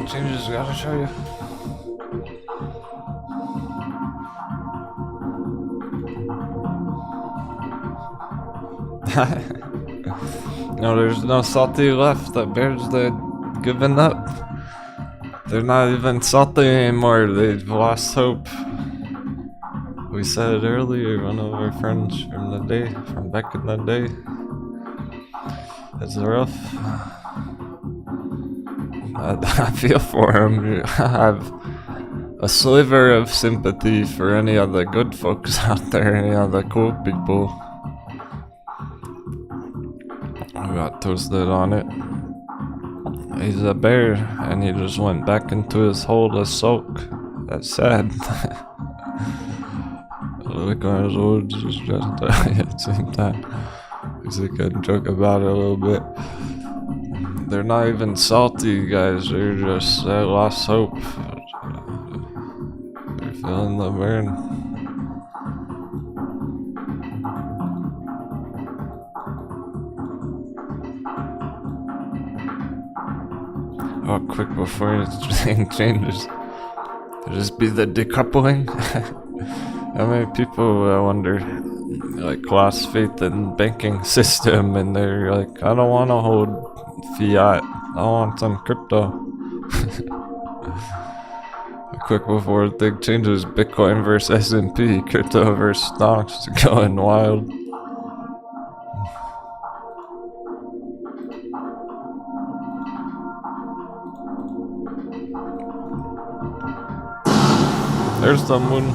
changes I gotta show you. No, there's no salty left. The bears, they're giving up. They're not even salty anymore. They've lost hope. We said it earlier, one of our friends from back in the day. It's rough. I feel for him. I have a sliver of sympathy for any of the good folks out there, any of the cool people who got toasted on it. He's a bear, and he just went back into his hole to sulk. That's sad. Look on his words, just at the same time. Because he could joke about it a little bit. They're not even salty, guys. They're just lost hope. They're feeling the burn. Oh, quick before anything changes. Could this be the decoupling? How many people, I wonder, like, lost faith in banking system and they're like, I don't want to hold fiat, I want some crypto. Quick before the thing changes, Bitcoin versus S&P, crypto versus stocks, going wild. There's someone.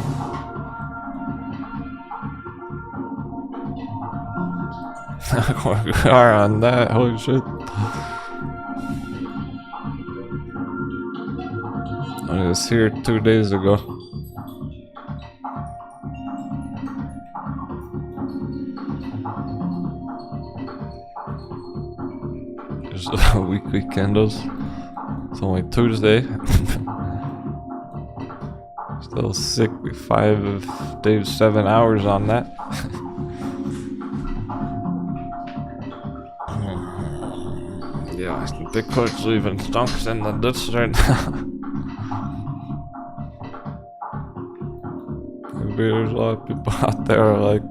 We are on that, holy shit. I was here 2 days ago. There's weekly candles. It's only Tuesday. Still sick. 5 days, 7 hours on that. Yeah, Bitcoin's leaving stonks in the dust right now. Maybe there's a lot of people out there like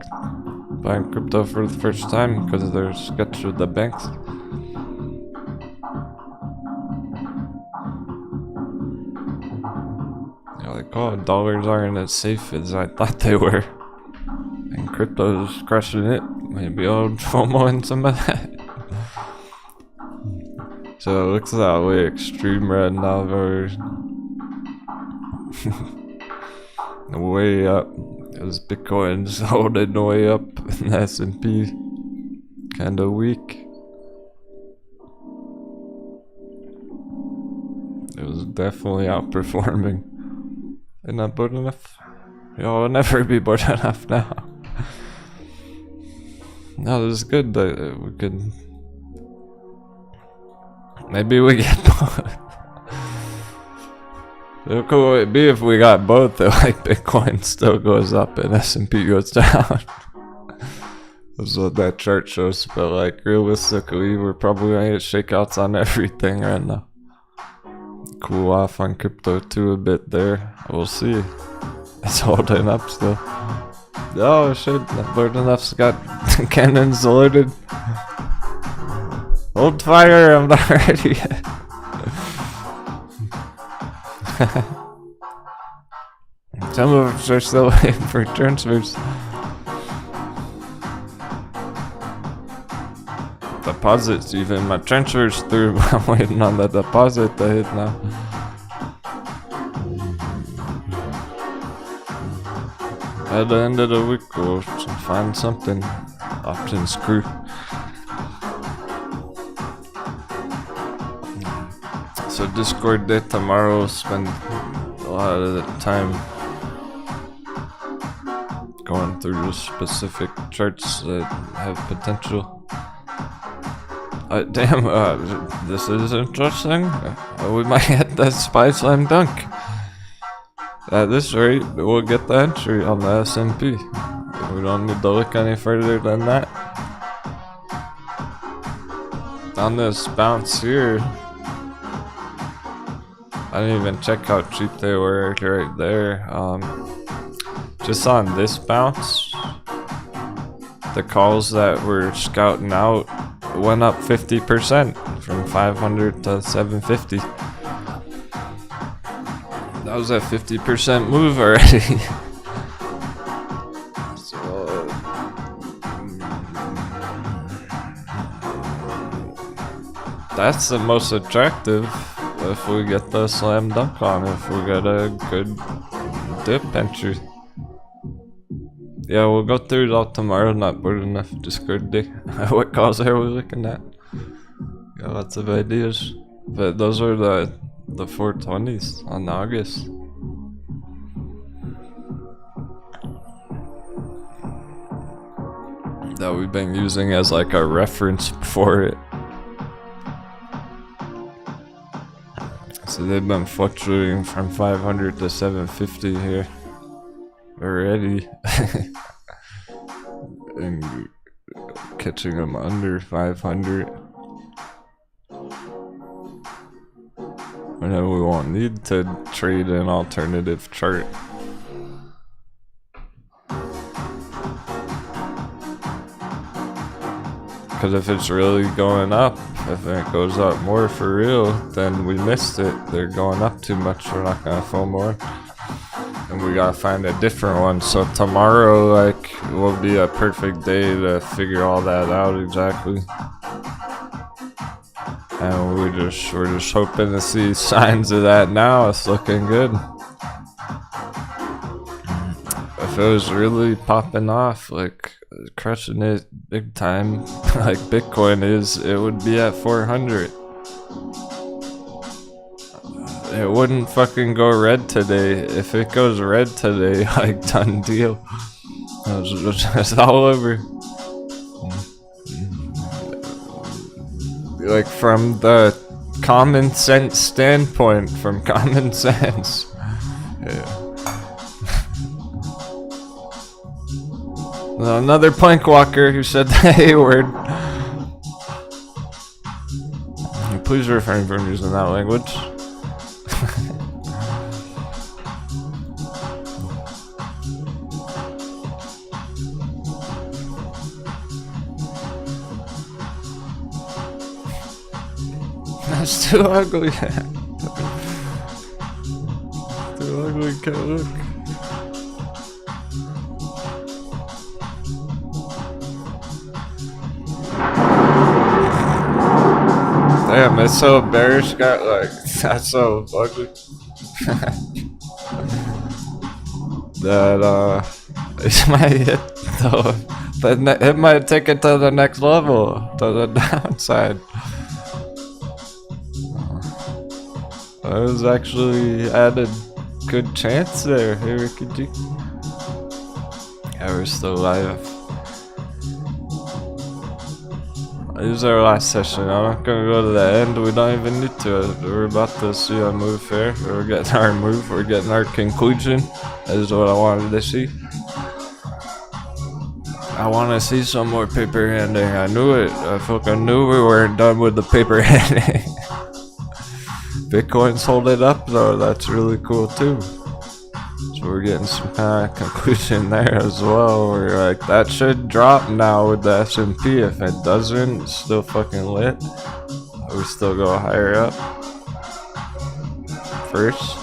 buying crypto for the first time because they're sketched with the banks. You're like, oh, dollars aren't as safe as I thought they were. And crypto's crushing it. Maybe I'll FOMO in some of that. So it looks that way extreme right now, we're way up. Because Bitcoin's holding way up and the S&P kinda weak. It was definitely outperforming. Isn't that good enough? It'll never be good enough now. No, this is good that we can. Maybe we get both. How cool would it be if we got both? That like Bitcoin still goes up and S&P goes down. That's what that chart shows. But like realistically, we're probably gonna get shakeouts on everything right now. Cool off on crypto too a bit there. We'll see. It's holding up still. Oh shit! Lord Enough's got cannons loaded. Hold fire, I'm not ready yet. Some of us are still waiting for transfers. Deposits even, my transfers through, I'm waiting on the deposit to hit now. At the end of the week we'll find something. Options crew. So Discord day tomorrow, spend a lot of the time going through the specific charts that have potential. Damn, this is interesting. We might get that SPY slam dunk. At this rate, we'll get the entry on the S&P. We don't need to look any further than that. On this bounce here, I didn't even check how cheap they were right there. Just on this bounce, the calls that were scouting out went up 50% from 500 to 750. That was a 50% move already. So, that's the most attractive if we get the slam dunk on, if we get a good dip entry. Yeah, we'll go through it all tomorrow, not bored enough, Discord day. What calls are we looking at? Got lots of ideas. But those are the 420s on August. That we've been using as like a reference for it. So they've been fluctuating from 500 to 750 here already. And catching them under 500. And then we won't need to trade an alternative chart. Because if it's really going up, if it goes up more for real, then we missed it. They're going up too much, we're not gonna FOMO more. And we gotta find a different one. So tomorrow, like, will be a perfect day to figure all that out exactly. And we're just hoping to see signs of that now. It's looking good. If it was really popping off, like crushing it big time, like Bitcoin is, it would be at 400. It wouldn't fucking go red today. If it goes red today, like, done deal. It's all over. Like, from the common sense standpoint, from common sense. Yeah. Another plank walker who said the A word. Please refrain from using that language. That's too ugly. Too ugly, can't look. Damn, it's so bearish, got like, that's so ugly. That, it might hit though. It might take it to the next level, to the downside. That was actually added good chance there. Hey, Ricky G. Yeah, we're still live. This is our last session. I'm not gonna go to the end. We don't even need to. We're about to see a move here. We're getting our move. We're getting our conclusion. That is what I wanted to see. I want to see some more paper handing. I knew it. I fucking knew we weren't done with the paper handing. Bitcoin's holding up though. That's really cool too. So we're getting some kind of conclusion there as well. We're like, that should drop now with the S&P. If it doesn't, it's still fucking lit. We still go higher up first.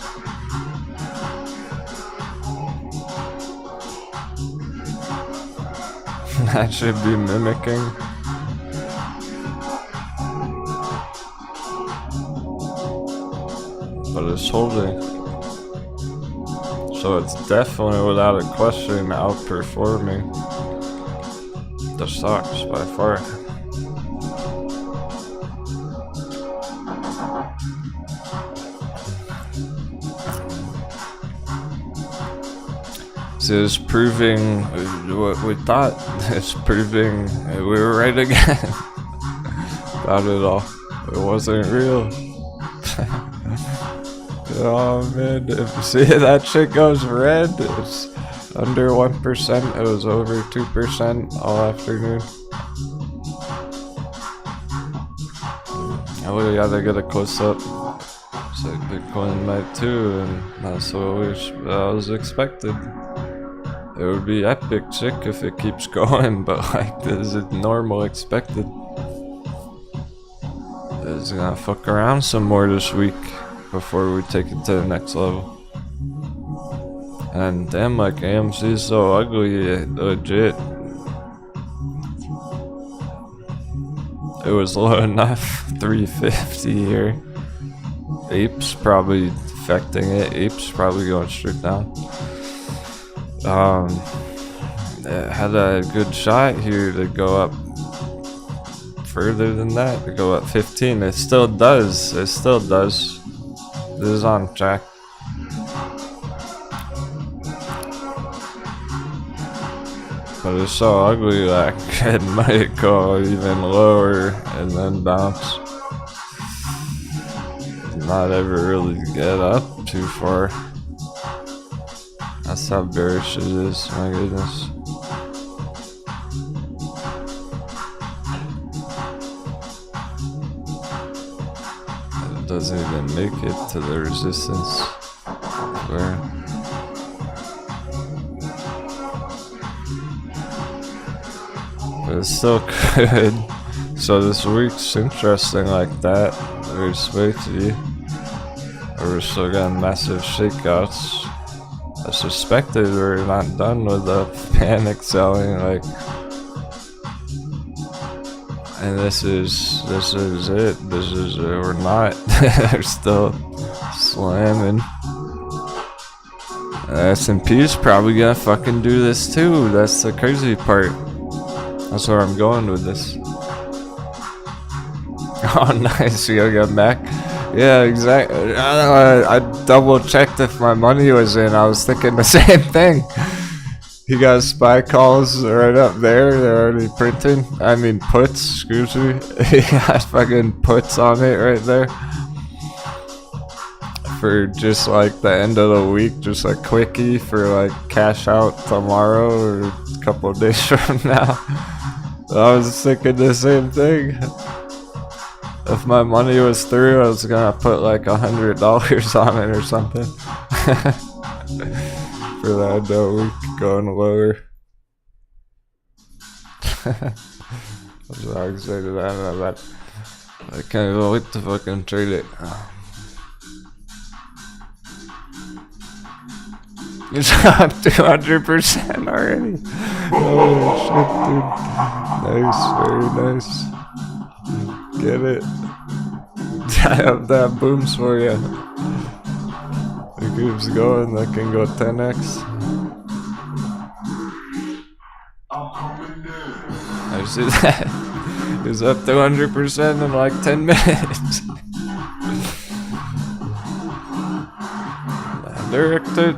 That should be mimicking. But it's holding. So it's definitely, without a question, outperforming the stocks by far. So it's proving what we thought. It's proving we were right again. About it all. It wasn't real. Oh man, if you see that shit goes red, it's under 1%, it was over 2% all afternoon. I really gotta get a close up. So Bitcoin might too, and that's what I was expected. It would be epic sick if it keeps going, but like, is it normal expected? It's gonna fuck around some more this week before we take it to the next level. And damn, like AMC is so ugly, legit. It was low enough, 350 here. Ape's probably affecting it. Ape's probably going straight down. It had a good shot here to go up further than that, to go up 15. It still does. It still does. This is on track. But it's so ugly, like it might go even lower and then bounce. Not ever really get up too far. That's how bearish it is, my goodness. It doesn't even make it to the resistance. Where? But it's still good. So this week's interesting like that. Very spicy. We're still getting massive shakeouts. I suspected we're not done with the panic selling, like, and this is it. We're not. They're still slamming. S&P's probably gonna fucking do this too. That's the crazy part. That's where I'm going with this. Oh, nice. You gotta get back. Yeah, exactly. I double checked if my money was in. I was thinking the same thing. You got SPY calls right up there. They're already printing. I mean, puts, excuse me. You got fucking puts on it right there. For just like the end of the week, just a quickie for like cash out tomorrow or a couple of days from now. I was thinking the same thing. If my money was through, I was gonna put like $100 on it or something. For that end of the week going lower. I'm so excited about that. I can't even wait to fucking trade it. It's up 200% already. Holy shit, dude. Nice, very nice. Get it. I hope that booms for you. It keeps going, that can go 10x. I see that. It's up 200% in like 10 minutes. Directed.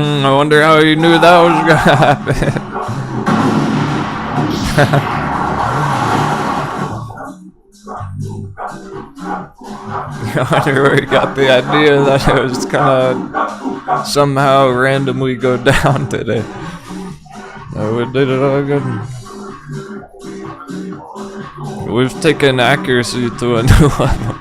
I wonder how you knew that was gonna happen. I wonder where he got the idea that it was gonna somehow randomly go down today. We did it all good. We've taken accuracy to a new level.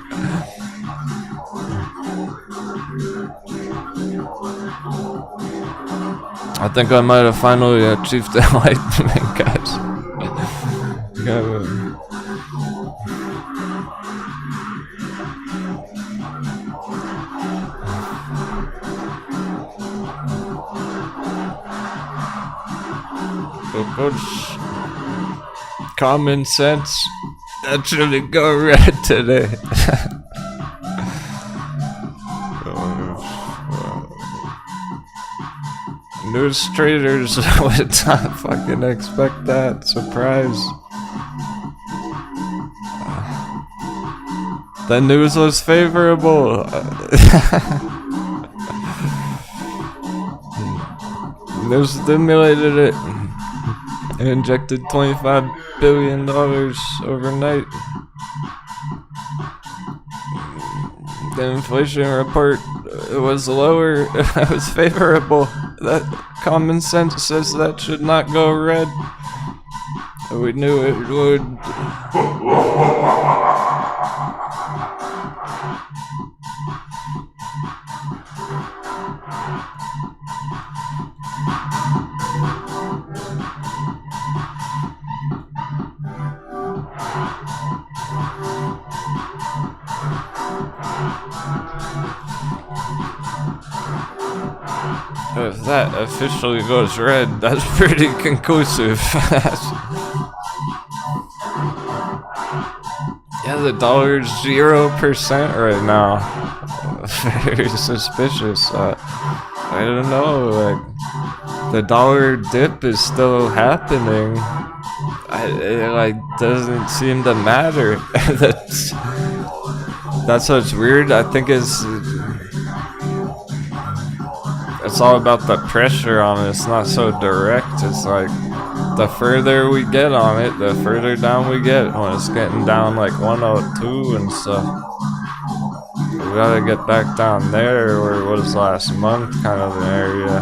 I think I might have finally achieved the enlightenment, guys. Common sense actually go red today. News traders would not fucking expect that. Surprise. The news was favorable. News stimulated it. It injected $25 billion overnight. The inflation report was lower. It was favorable. That common sense says that should not go red. We knew it would. If that officially goes red, that's pretty conclusive. Yeah, the dollar's 0% right now. Very suspicious. I don't know, like, the dollar dip is still happening. It like doesn't seem to matter. That's what's weird. I think it's all about the pressure on it. It's not so direct. It's like the further we get on it, the further down we get. When it's getting down like 102 and stuff, we gotta get back down there where it was last month, kind of an area,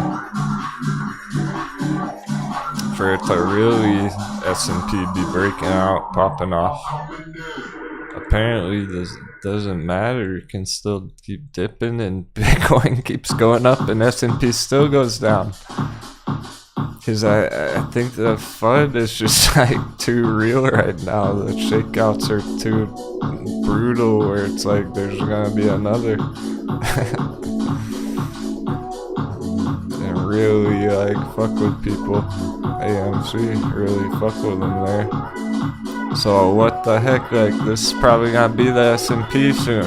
for it to really S&P be breaking out, popping off. Apparently this doesn't matter. You can still keep dipping and Bitcoin keeps going up and S&P still goes down. Because I think the FUD is just like too real right now. The shakeouts are too brutal where it's like there's gonna be another. And really like fuck with people. AMC really fuck with them there. So what the heck, like this is probably gonna be the S&P soon.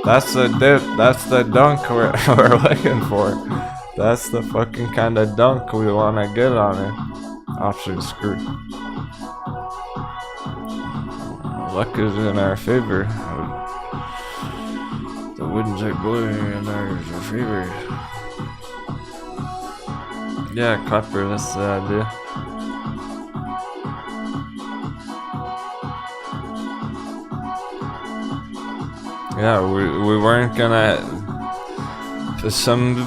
That's the dip, that's the dunk we're looking for. That's the fucking kind of dunk we wanna get on it. Option screw. Luck is in our favor. The winds are blowing in our favor. Yeah, copper, that's the idea. Yeah, we weren't gonna. Some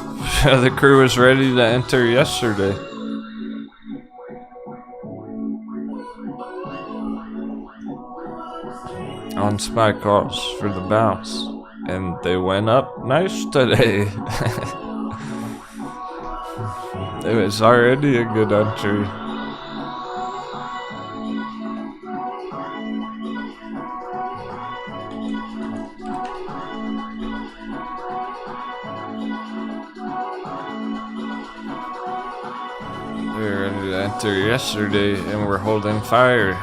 of the crew was ready to enter yesterday. On SPY calls for the bounce. And they went up nice today. It was already a good entry. We were ready to enter yesterday and we're holding fire.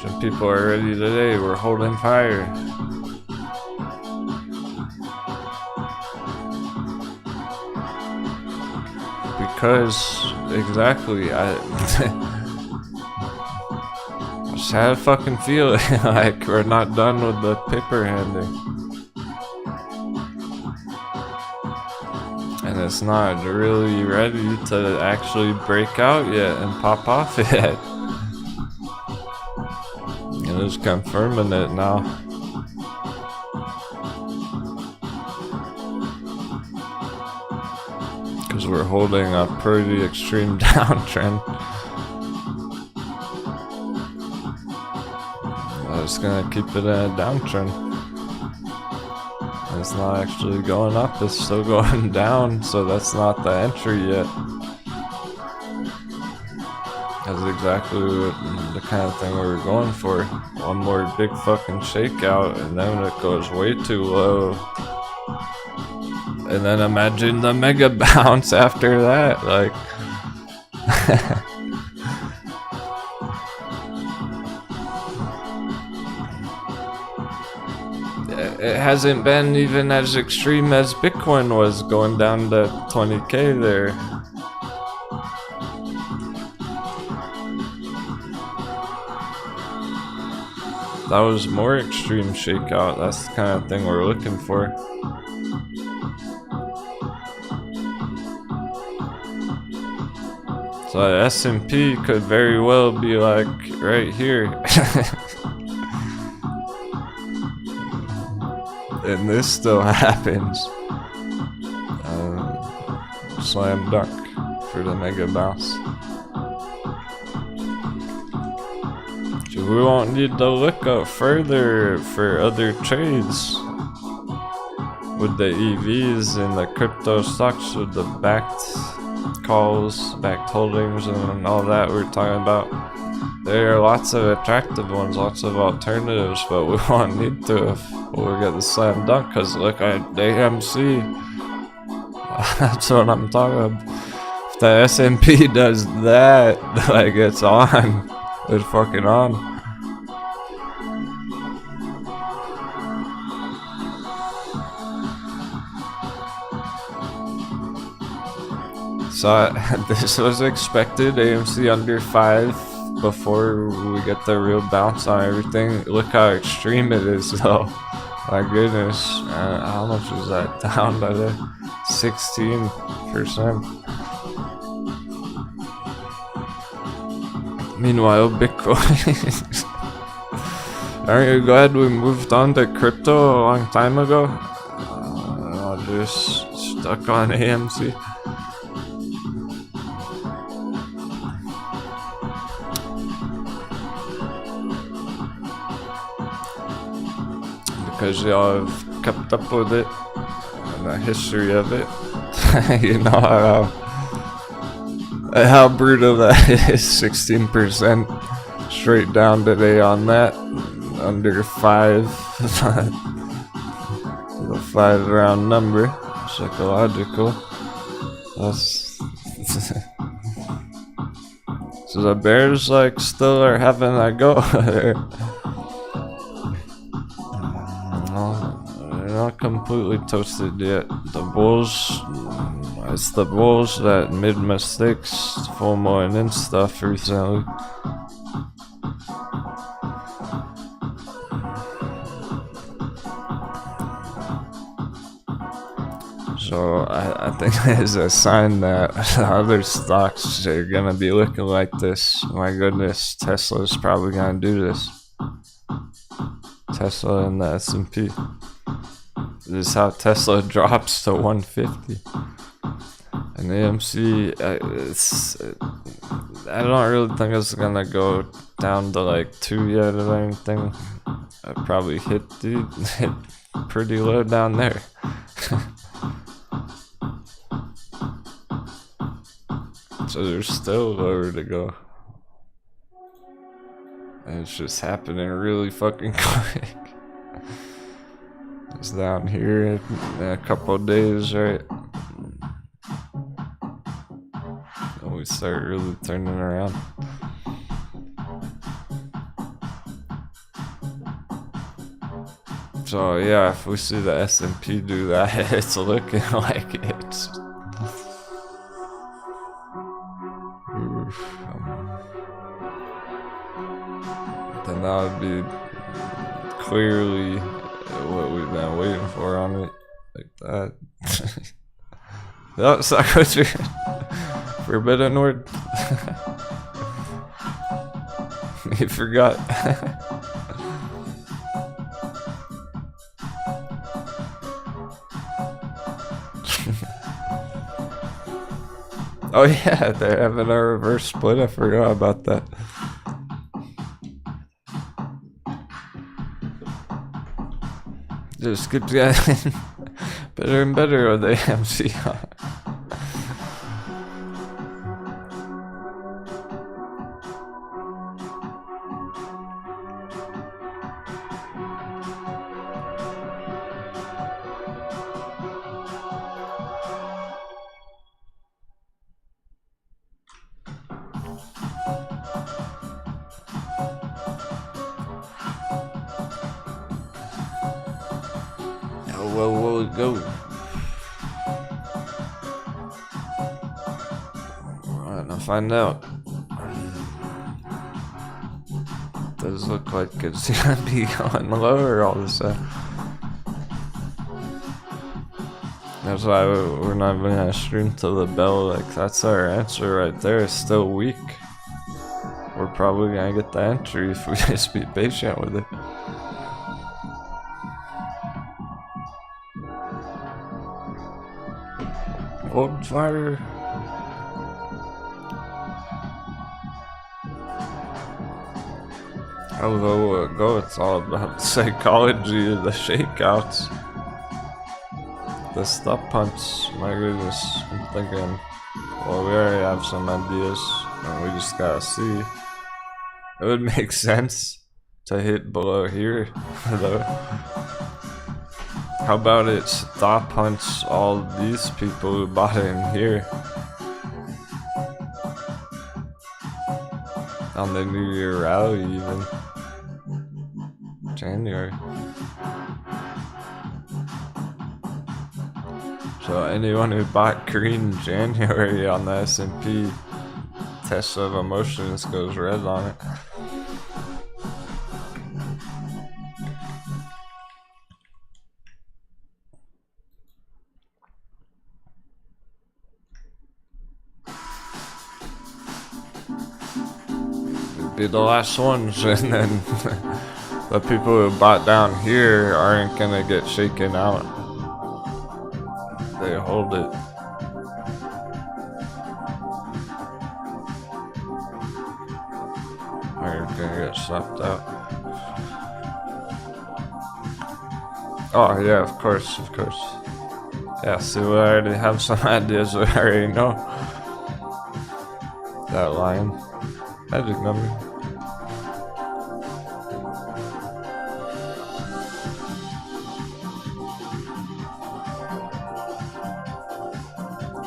Some people are ready today, we're holding fire. Because, exactly, I just had a fucking feeling like we're not done with the paper handing. And it's not really ready to actually break out yet and pop off yet. And it's confirming it now. Because we're holding a pretty extreme downtrend. It's gonna keep it in a downtrend. It's not actually going up, it's still going down, so that's not the entry yet. That's exactly the kind of thing we were going for. One more big fucking shakeout, and then it goes way too low. And then imagine the mega bounce after that, like. It hasn't been even as extreme as Bitcoin was, going down to 20k there. That was more extreme shakeout. That's the kind of thing we're looking for. So S&P could very well be like right here. And this still happens. Slam dunk for the mega bounce. So we won't need to look up further for other trades with the EVs and the crypto stocks with the backed calls, backed holdings, and all that we're talking about. there are lots of attractive ones, lots of alternatives, but we won't need to if we get the slam dunk, cause look at AMC. That's what I'm talking about. If the S&P does that, like it's on. It's fucking on. So this was expected, AMC under 5 before we get the real bounce on everything. Look how extreme it is though. My goodness. How much was that down by the 16%? Meanwhile, Bitcoin. Aren't you glad we moved on to crypto a long time ago? I'm just stuck on AMC. Because y'all have kept up with it and the history of it. You know how brutal that is. 16% straight down today on that. Under 5. The 5 round number. Psychological. That's so the Bears like still are having a go there. They're not completely toasted yet. The Bulls, it's the Bulls that made mistakes, FOMO and stuff recently. So I think it's a sign that other stocks are gonna be looking like this. My goodness, Tesla's probably gonna do this. Tesla and the S&P. This is how Tesla drops to 150. And AMC, I don't really think it's gonna go down to like 2 yet or anything. I probably hit pretty low down there. So there's still lower to go. And it's just happening really fucking quick. It's down here in a couple of days, right? And we start really turning around. So yeah, if we see the S&P do that, it's looking like it's... then that would be clearly what we've been waiting for on it, like that. That sucks. Forbidden word. You forgot. Oh yeah, they're having a reverse split. I forgot about that. Just keeps getting better and better with the AMC. Where will it go? Alright, I'll find out. Does look like it's gonna be going lower all of a sudden. That's why we're not even gonna stream till the bell. Like, that's our answer right there. It's still weak. We're probably gonna get the entry if we just be patient with it. Hold fire. How low it go? It's all about the psychology of the shakeouts. The stop punch, my goodness. I'm thinking, well, we already have some ideas, and we just gotta see. It would make sense to hit below here, though. How about it stop punch all these people who bought it in here on the New Year rally, even January. So anyone who bought green January on the S&P, Tesla of Emotions goes red on it. Be the last ones, and then the people who bought down here aren't gonna get shaken out. They hold it. Are gonna get slapped out. Oh yeah, of course. Yeah, see, we already have some ideas. We already know that line. Magic number.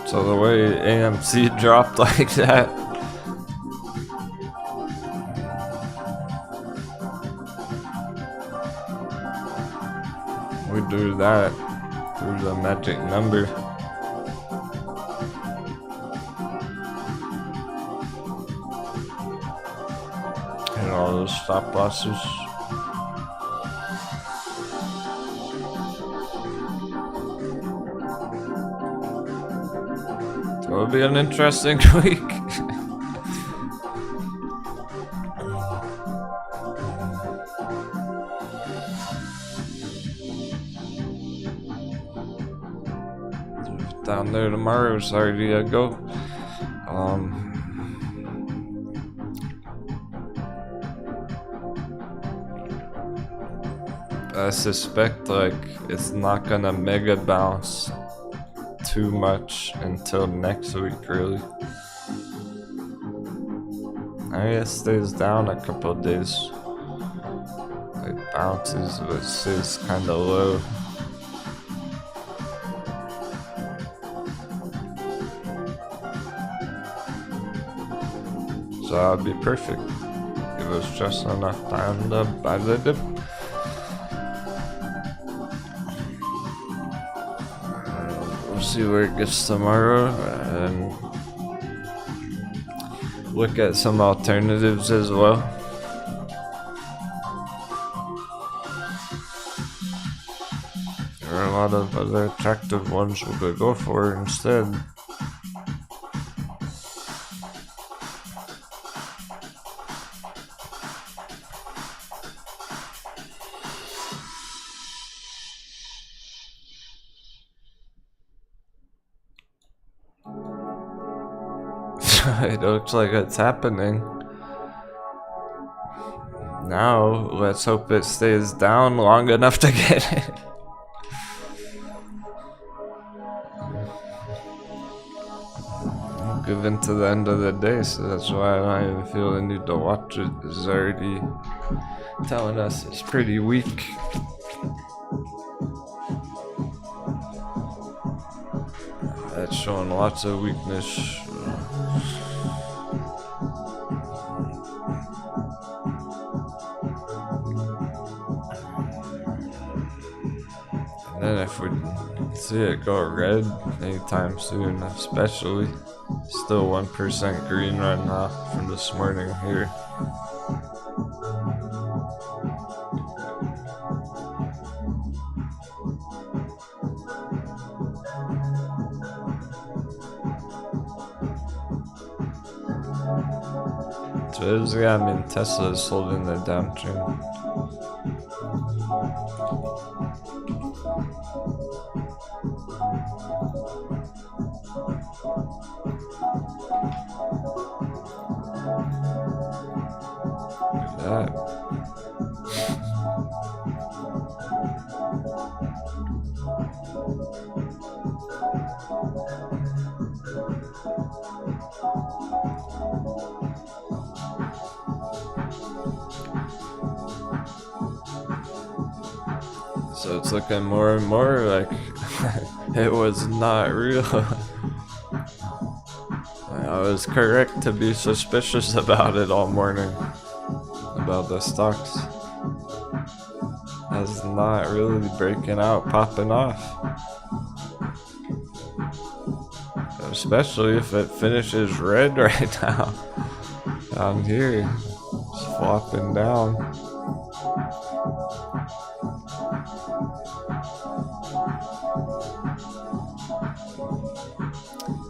So the way AMC dropped like that, we do that through the magic number. And all those stop losses. It'll be an interesting week. Down there tomorrow, sorry to go. I suspect like it's not gonna mega bounce too much until next week, really. I guess it stays down a couple of days. It bounces, but it stays kind of low. So that'd be perfect. Give us just enough time to buy the dip. See where it gets tomorrow and look at some alternatives as well. There are a lot of other attractive ones we could go for instead. It looks like it's happening. Now, let's hope it stays down long enough to get it. I'm given to the end of the day, so that's why I don't even feel the need to watch it. It's already telling us it's pretty weak. That's showing lots of weakness. And if we see it go red anytime soon, especially, still 1% green right now from this morning here. So yeah, I mean, Tesla is holding the downtrend. Look at that. So it's looking more and more like it was not real. I was correct to be suspicious about it all morning, about the stocks. That's not really breaking out, popping off. Especially if it finishes red right now. Down here, it's flopping down.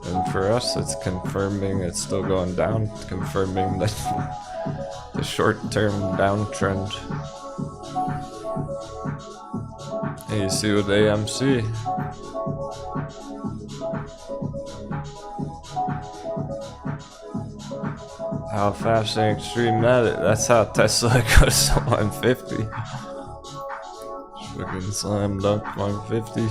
And for us, it's confirming it's still going down, confirming that the short-term downtrend. And you see with AMC, how fast and extreme that's how Tesla goes to 150. Freaking slam dunk 150.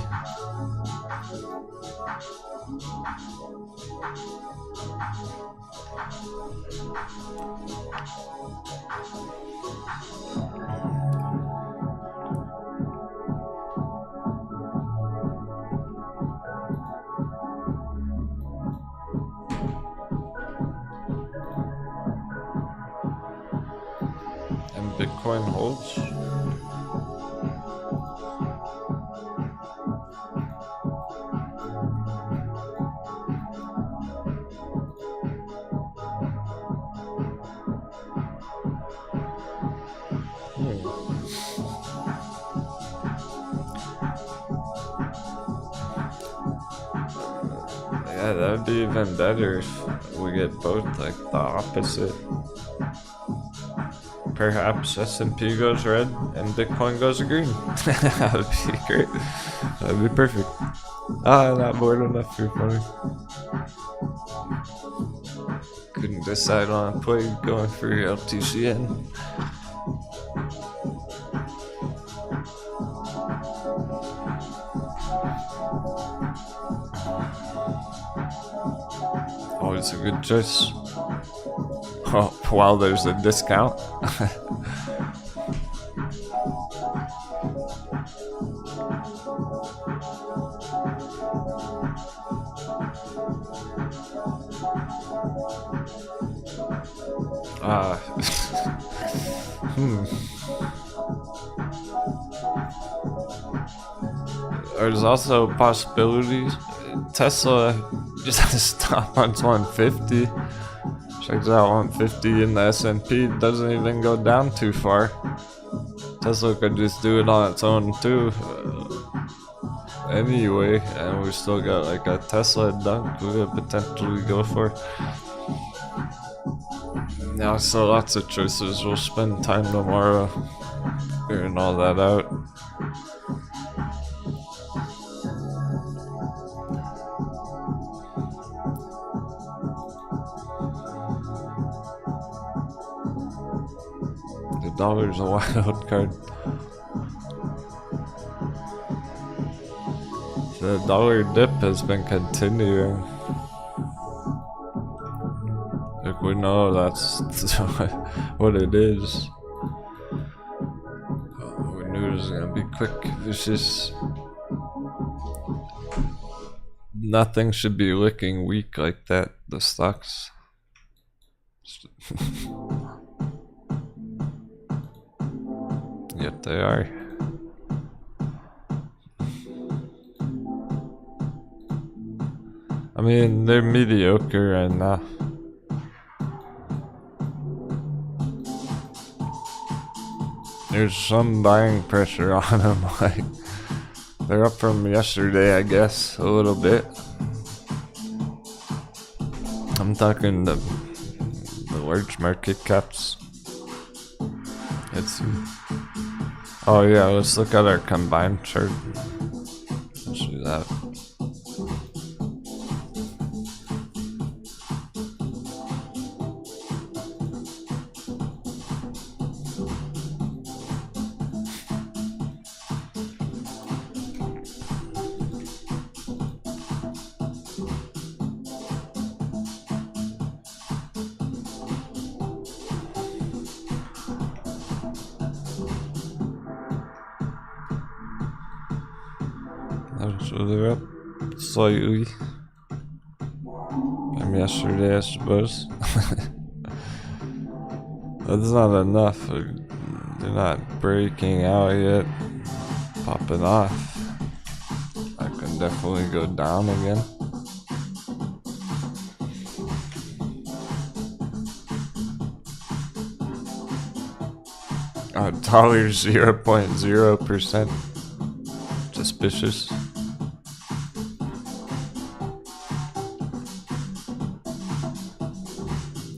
And Bitcoin holds. Yeah, that would be even better if we get both like the opposite. Perhaps S&P goes red and Bitcoin goes green. That would be great. That would be perfect. Not bored enough for funny. Couldn't decide on a play going for Elliottician. Always a good choice. Oh, while there's a discount. There's also possibilities. Tesla just has to stop on 150. Checks out 150 and the S&P doesn't even go down too far. Tesla could just do it on its own too. Anyway, and we still got like a Tesla dunk we could potentially go for. Now, so lots of choices. We'll spend time tomorrow figuring all that out. The dollar's a wild card. The dollar dip has been continuing. Like we know that's what it is. We knew it was gonna be quick. It's just nothing should be looking weak like that. The stocks. Yet they are. I mean, they're mediocre right now. There's some buying pressure on them. Like, they're up from yesterday, I guess, a little bit. I'm talking the large market caps. Let's see. Oh yeah, let's look at our combined chart. Let's do that. So they're up slightly from yesterday, I suppose. That's not enough. They're not breaking out yet, popping off. I can definitely go down again. Dollar 0.0%. Suspicious.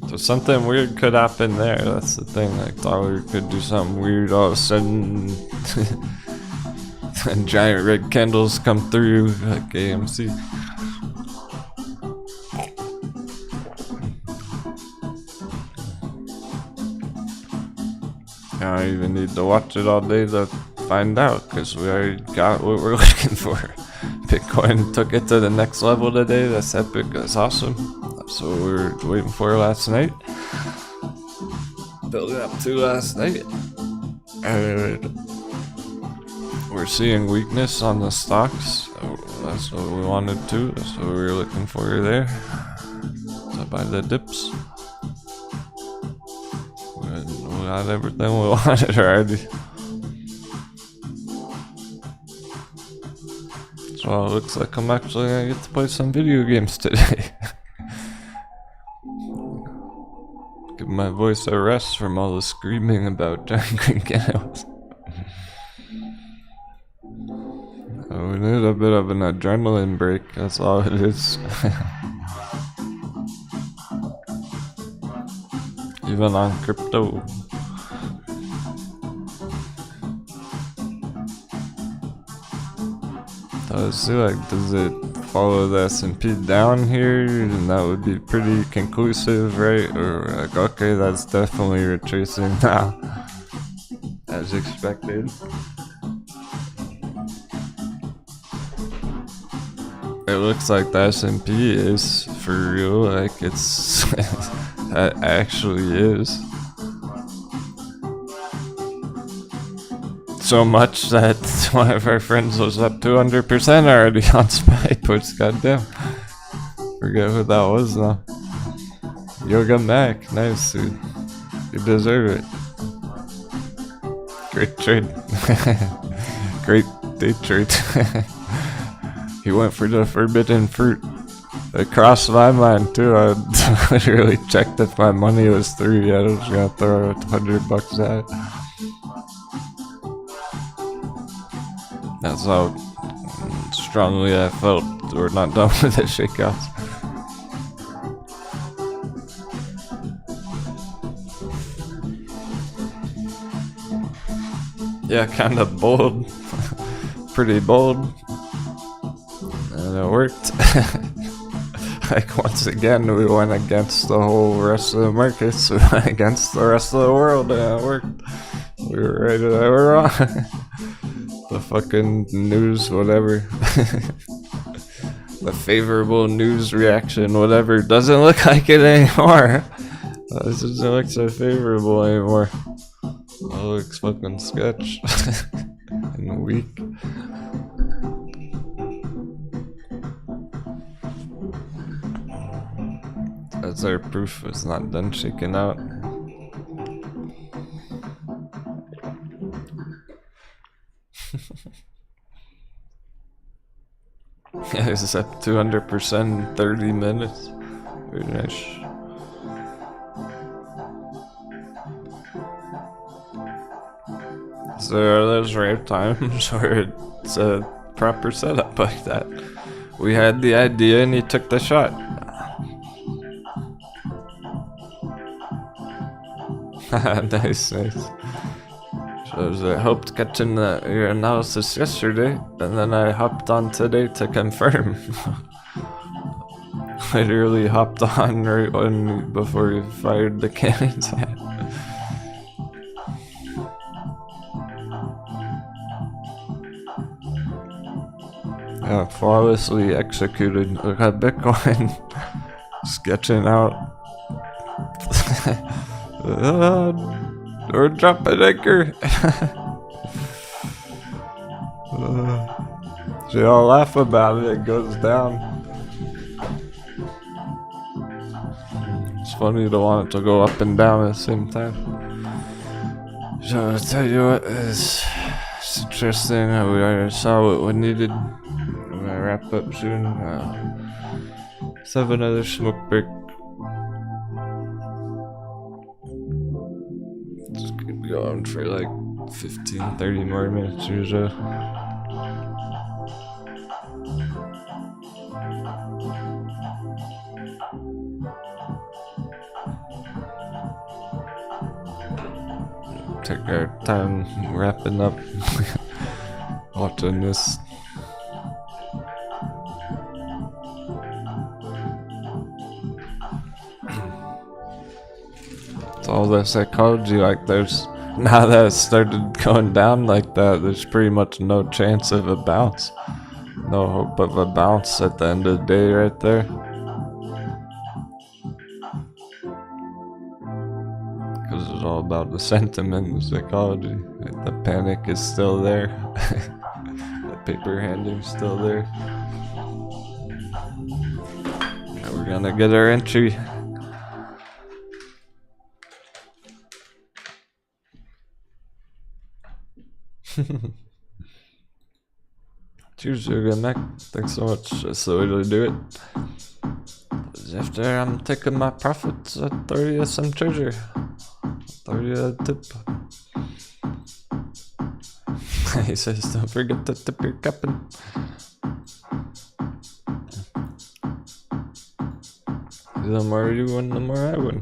So something weird could happen there. That's the thing. Like dollar could do something weird all of a sudden, and giant red candles come through like AMC. I don't even need to watch it all day to find out, because we already got what we're looking for. Bitcoin took it to the next level today. That's epic. That's awesome. That's what we were waiting for last night. Building up to last night. And we're seeing weakness on the stocks. So that's what we wanted to. That's what we were looking for there. So by the dips. We got everything we wanted already. So it looks like I'm actually gonna get to play some video games today. Give my voice a rest from all the screaming about giant green candles. We need a bit of an adrenaline break, that's all it is. Even on crypto. Does it follow the S&P down here? And that would be pretty conclusive, right? Or like, okay, that's definitely retracing now, as expected. It looks like the S&P is for real, like it's that actually is. So much that one of our friends was up 200% already on SPY puts. Goddamn. Forget who that was though. Yoga Mac, nice dude. You deserve it. Great trade. Great day trade. He went for the forbidden fruit. It crossed my mind too. I literally checked if my money was 3. I was gonna throw $100 at it. That's how strongly I felt we're not done with the shakeouts. Yeah, kind of bold. Pretty bold. And it worked. Like, once again, we went against the whole rest of the markets. We went against the rest of the world, and it worked. We were right or they were wrong. The fucking news, whatever. The favorable news reaction, whatever, doesn't look like it anymore. It doesn't look so favorable anymore. It looks fucking sketch. And weak. That's our proof it's not done shaking out. Yeah, it's up 200% in 30 minutes. Very nice. So are those rare times where it's a proper setup like that? We had the idea and he took the shot. Nice, nice. So I helped catching your analysis yesterday, and then I hopped on today to confirm. Literally hopped on right when before we fired the cannons at. Yeah, flawlessly executed. Look at Bitcoin sketching out. Or drop an anchor. They all laugh about it. It goes down. It's funny to want it to go up and down at the same time. So I'll tell you what is it's interesting. We already saw what we needed. I'm gonna wrap up soon. Let's have another smoke break. Just keep going for like 15-30 more minutes or so. Take our time wrapping up watching this. It's all the psychology, like there's now that it started going down like that, there's pretty much no chance of a bounce. No hope of a bounce at the end of the day right there. Because it's all about the sentiment and the psychology. The panic is still there. The paper handing's still there. Now we're gonna get our entry. Cheers, Yoga Mac. Thanks so much. That's the way to do it. After I'm taking my profits, I'll throw you some treasure. Throw you a tip. He says, don't forget to tip your captain. The more you win, the more I win.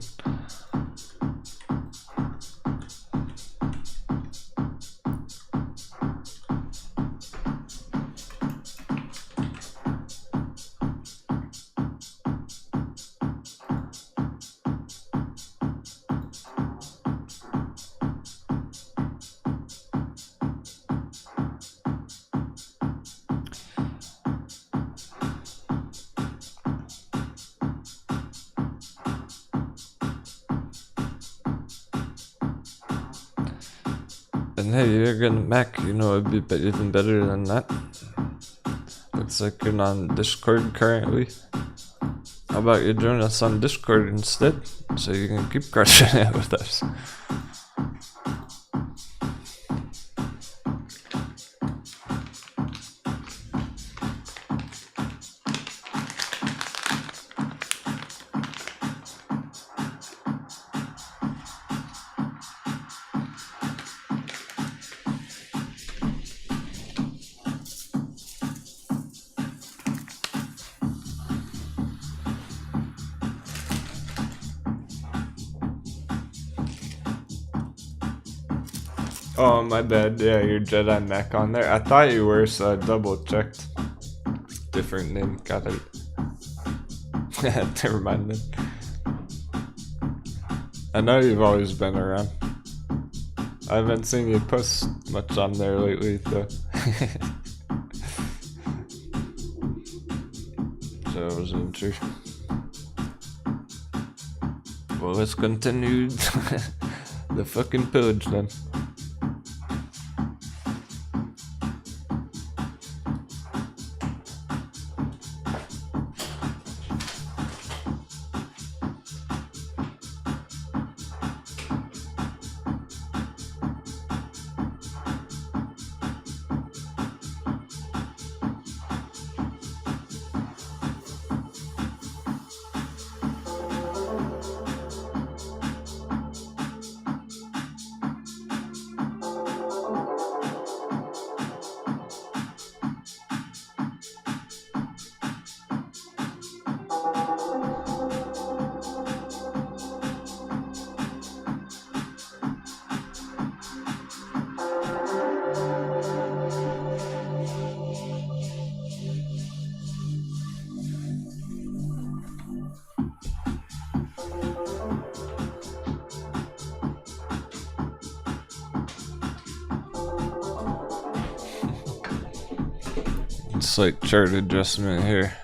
And hey, you're gonna Mac, you know it'd be even better than that. Looks like you're not on Discord currently. How about you join us on Discord instead, so you can keep crushing it with us. Oh, my bad. Yeah, your Jedi Mac on there. I thought you were, so I double checked. Different name. Got it. Never mind then. I know you've always been around. I haven't seen you post much on there lately, though. So I wasn't sure. Well, let's continue the fucking pillage then. Slight chart adjustment here.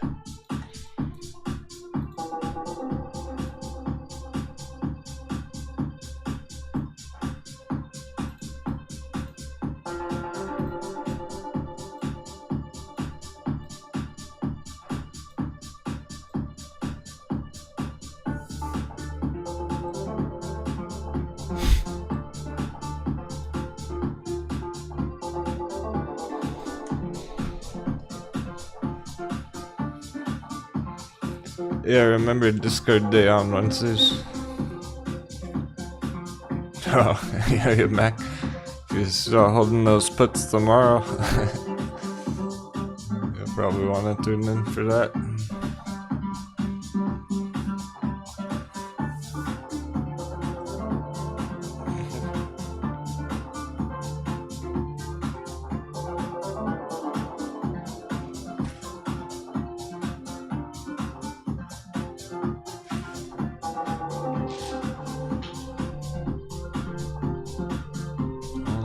Yeah, remember Discord Day on Wednesdays. Oh, yeah, you're back. You're still holding those puts tomorrow. You'll probably want to tune in for that.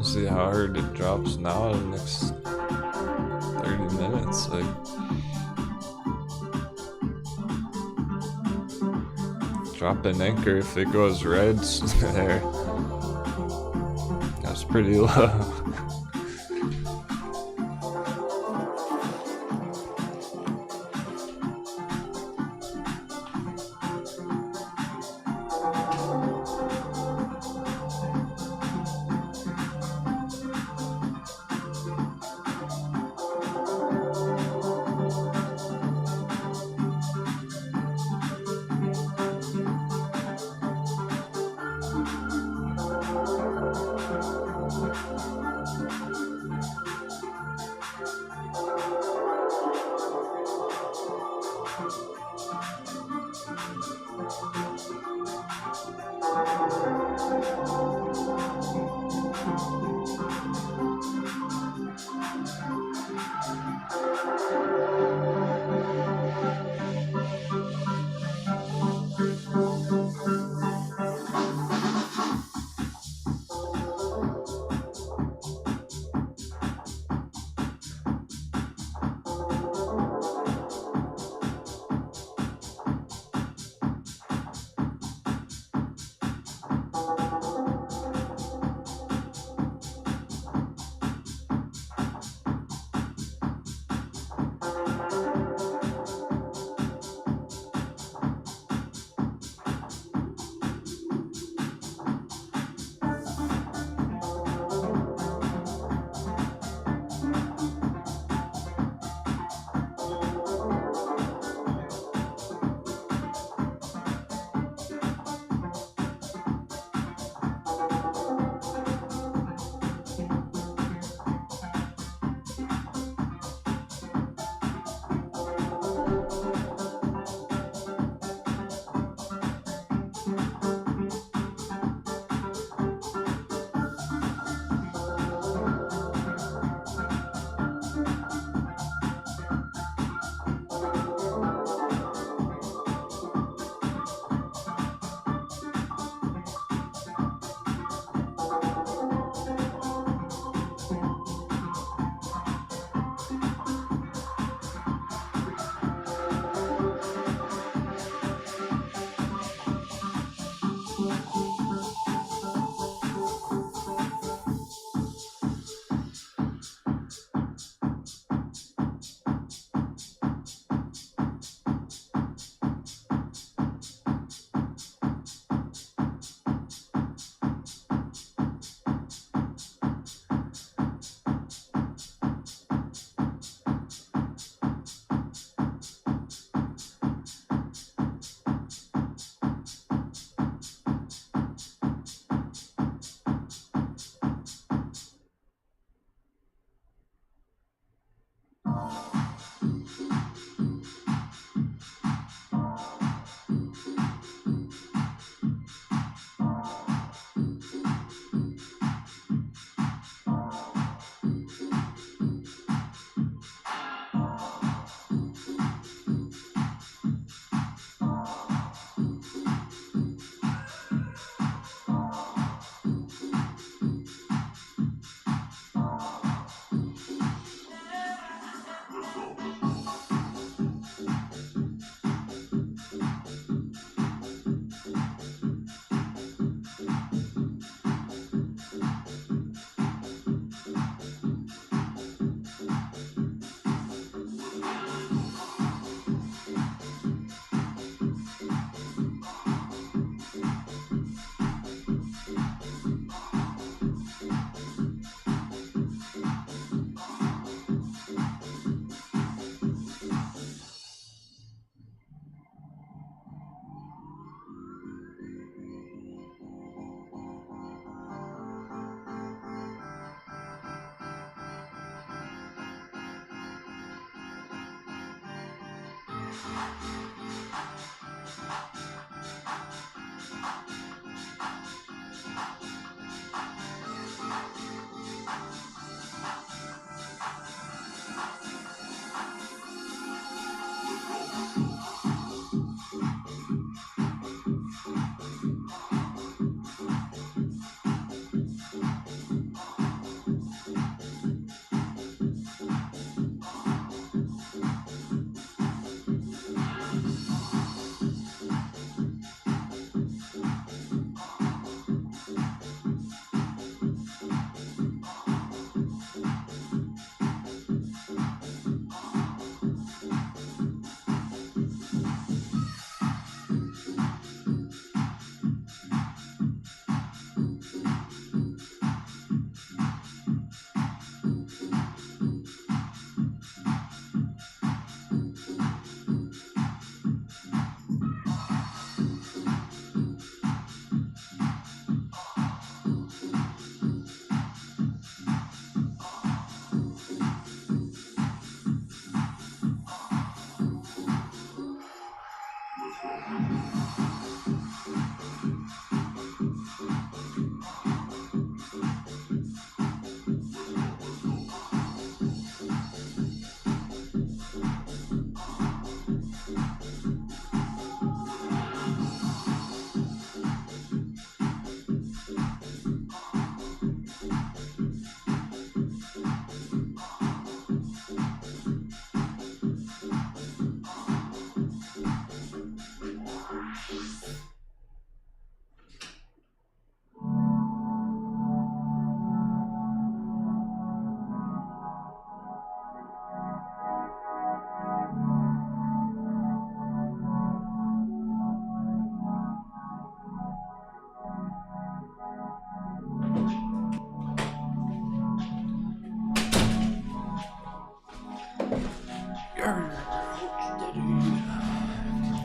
See how hard it drops now in the next 30 minutes. Like, drop an anchor if it goes reds there. That's pretty low.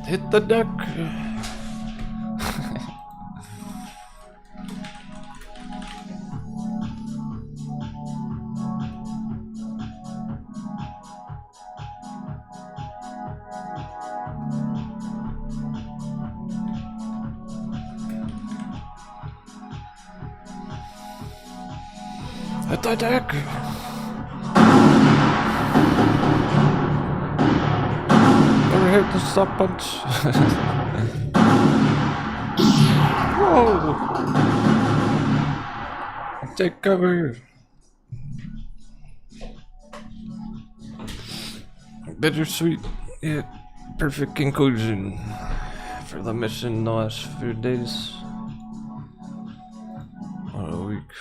Hit the deck. Hit the deck. Never hit the stop punch. Whoa! Take cover. Bittersweet, yet perfect conclusion for the mission the last few days. What a week.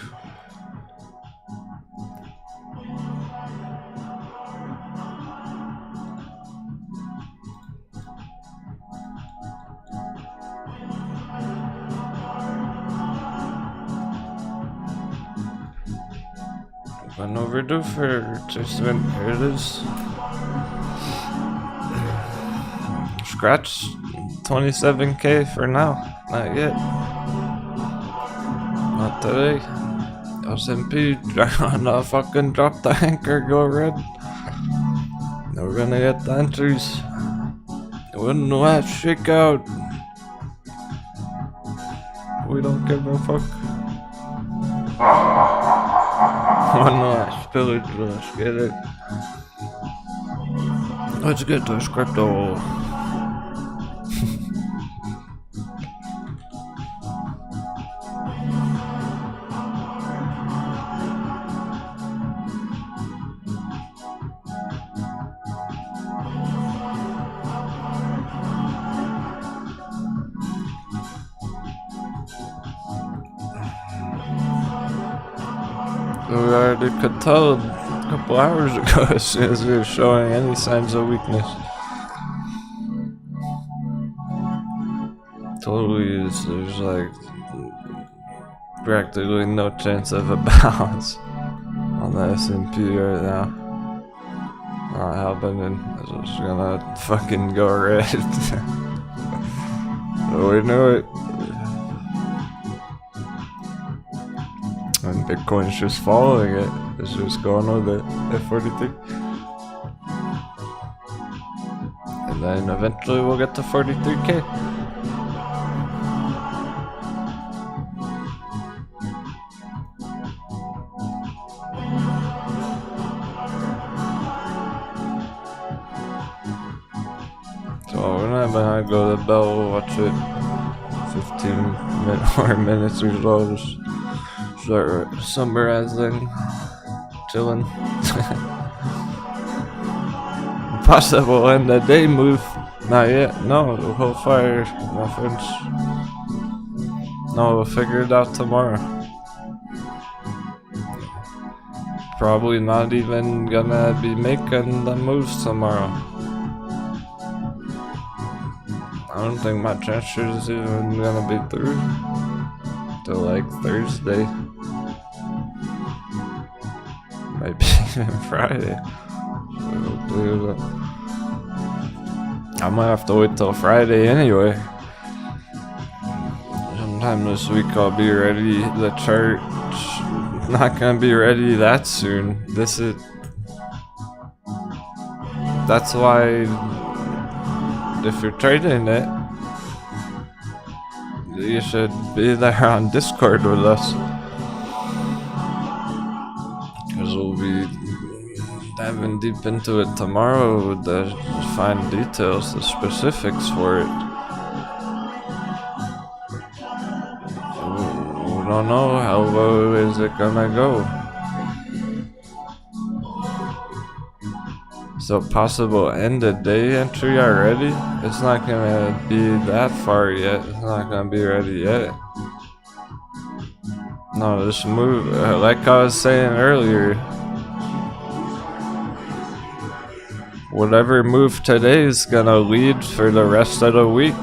Been overdue for adjustment. Here it is. Scratch 27k for now. Not yet. Not today. SMP trying to fucking drop the anchor, go red. We're gonna get the entries. When the last shake out. We don't give a fuck. One last pillage, let's get it. Let's get this crypto. We already could tell a couple hours ago as soon as we were showing any signs of weakness. Totally is, there's like practically no chance of a bounce on the S&P right now. Not happening. It's just gonna fucking go red. We knew it. And Bitcoin's just following it. It's just going with it. F43. And And then eventually we'll get to 43K. So we're not gonna go to Bell, watch it 15 more minutes or so, just start summarizing, chilling. Possible end of day move. Not yet. No, the whole fire, my friends. No, we'll figure it out tomorrow. Probably not even gonna be making the moves tomorrow. I don't think my transfer is even gonna be through till like Thursday. Maybe even Friday. I might have to wait till Friday anyway. Sometime this week I'll be ready. The chart's not gonna be ready that soon. That's why if you're trading it, you should be there on Discord with us. Because we'll be diving deep into it tomorrow with the fine details, the specifics for it. We don't know how low is it gonna go. So possible end of day entry already? It's not gonna be that far yet. It's not gonna be ready yet. No, this move, like I was saying earlier, whatever move today is gonna lead for the rest of the week.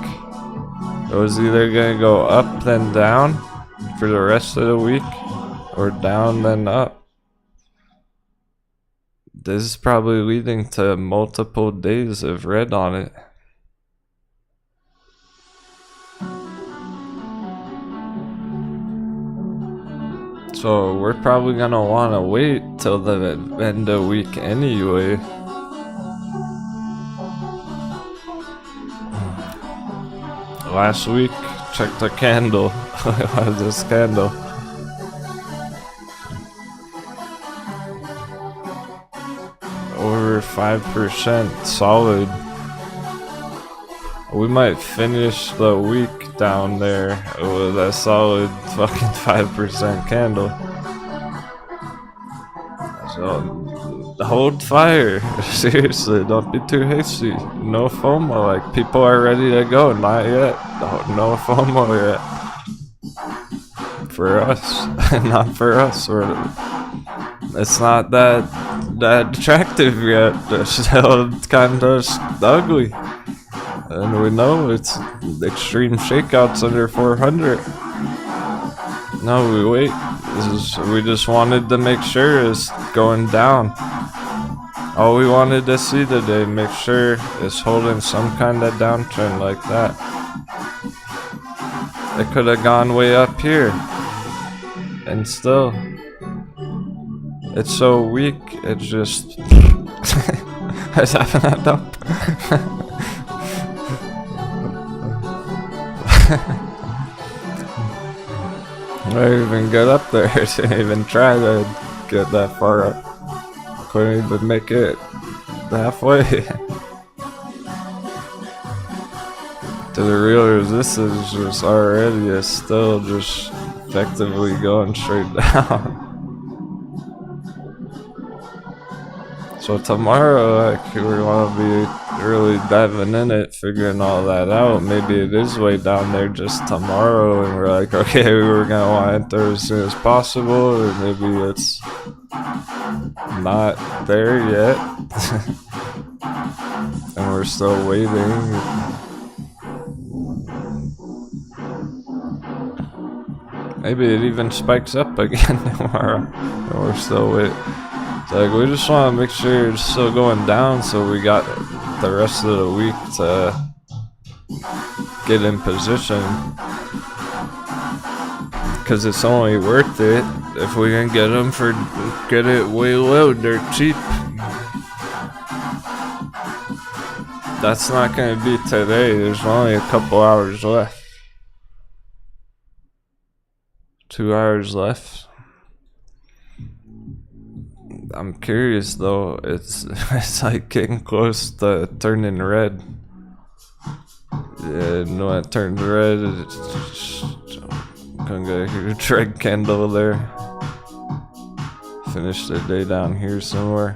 It was either gonna go up then down for the rest of the week, or down then up. This is probably leading to multiple days of red on it. So we're probably gonna wanna wait till the end of week anyway. Last week, check the candle. What is this candle? Over 5% solid. We might finish the week down there with a solid fucking 5% candle. So hold fire. Seriously, don't be too hasty. No FOMO, like people are ready to go. Not yet. No FOMO yet. For us. Not for us. It's not that attractive yet. It's still kind of ugly. And we know it's extreme shakeouts under 400. No, we wait. We just wanted to make sure it's going down. All we wanted to see today, make sure it's holding some kind of downtrend like that. It could have gone way up here. And still, it's so weak, it just... It's having that dump. I didn't even get up there. I didn't even try to get that far up. Couldn't even make it halfway. To the real resistance was already is still just effectively going straight down. So tomorrow, like, we want to be really diving in it, figuring all that out. Maybe it is way down there just tomorrow, and we're like, okay, we were gonna want to enter as soon as possible, or maybe it's not there yet, and we're still waiting. Maybe it even spikes up again tomorrow, and we're still waiting. Like, we just want to make sure it's still going down so we got the rest of the week to get in position. Because it's only worth it if we can get them get it way low, they're cheap. that's not gonna be today. There's only a couple hours left. 2 hours left. I'm curious though. It's like getting close to turning red. Yeah, when it turns red, it's gonna get a huge red candle there. Finish the day down here somewhere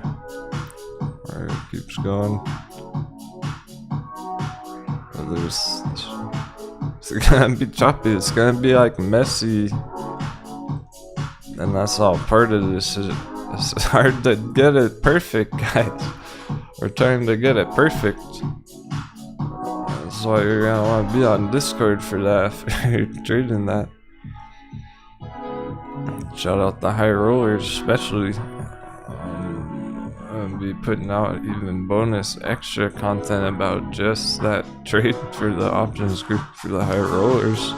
where it keeps going. But it's gonna be choppy. It's gonna be like messy, and that's all part of this. It's hard to get it perfect, guys. We're trying to get it perfect. That's why you're gonna want to be on Discord for that if you're trading that. Shout out the high rollers, especially. I'm gonna be putting out even bonus extra content about just that trade for the options group for the high rollers,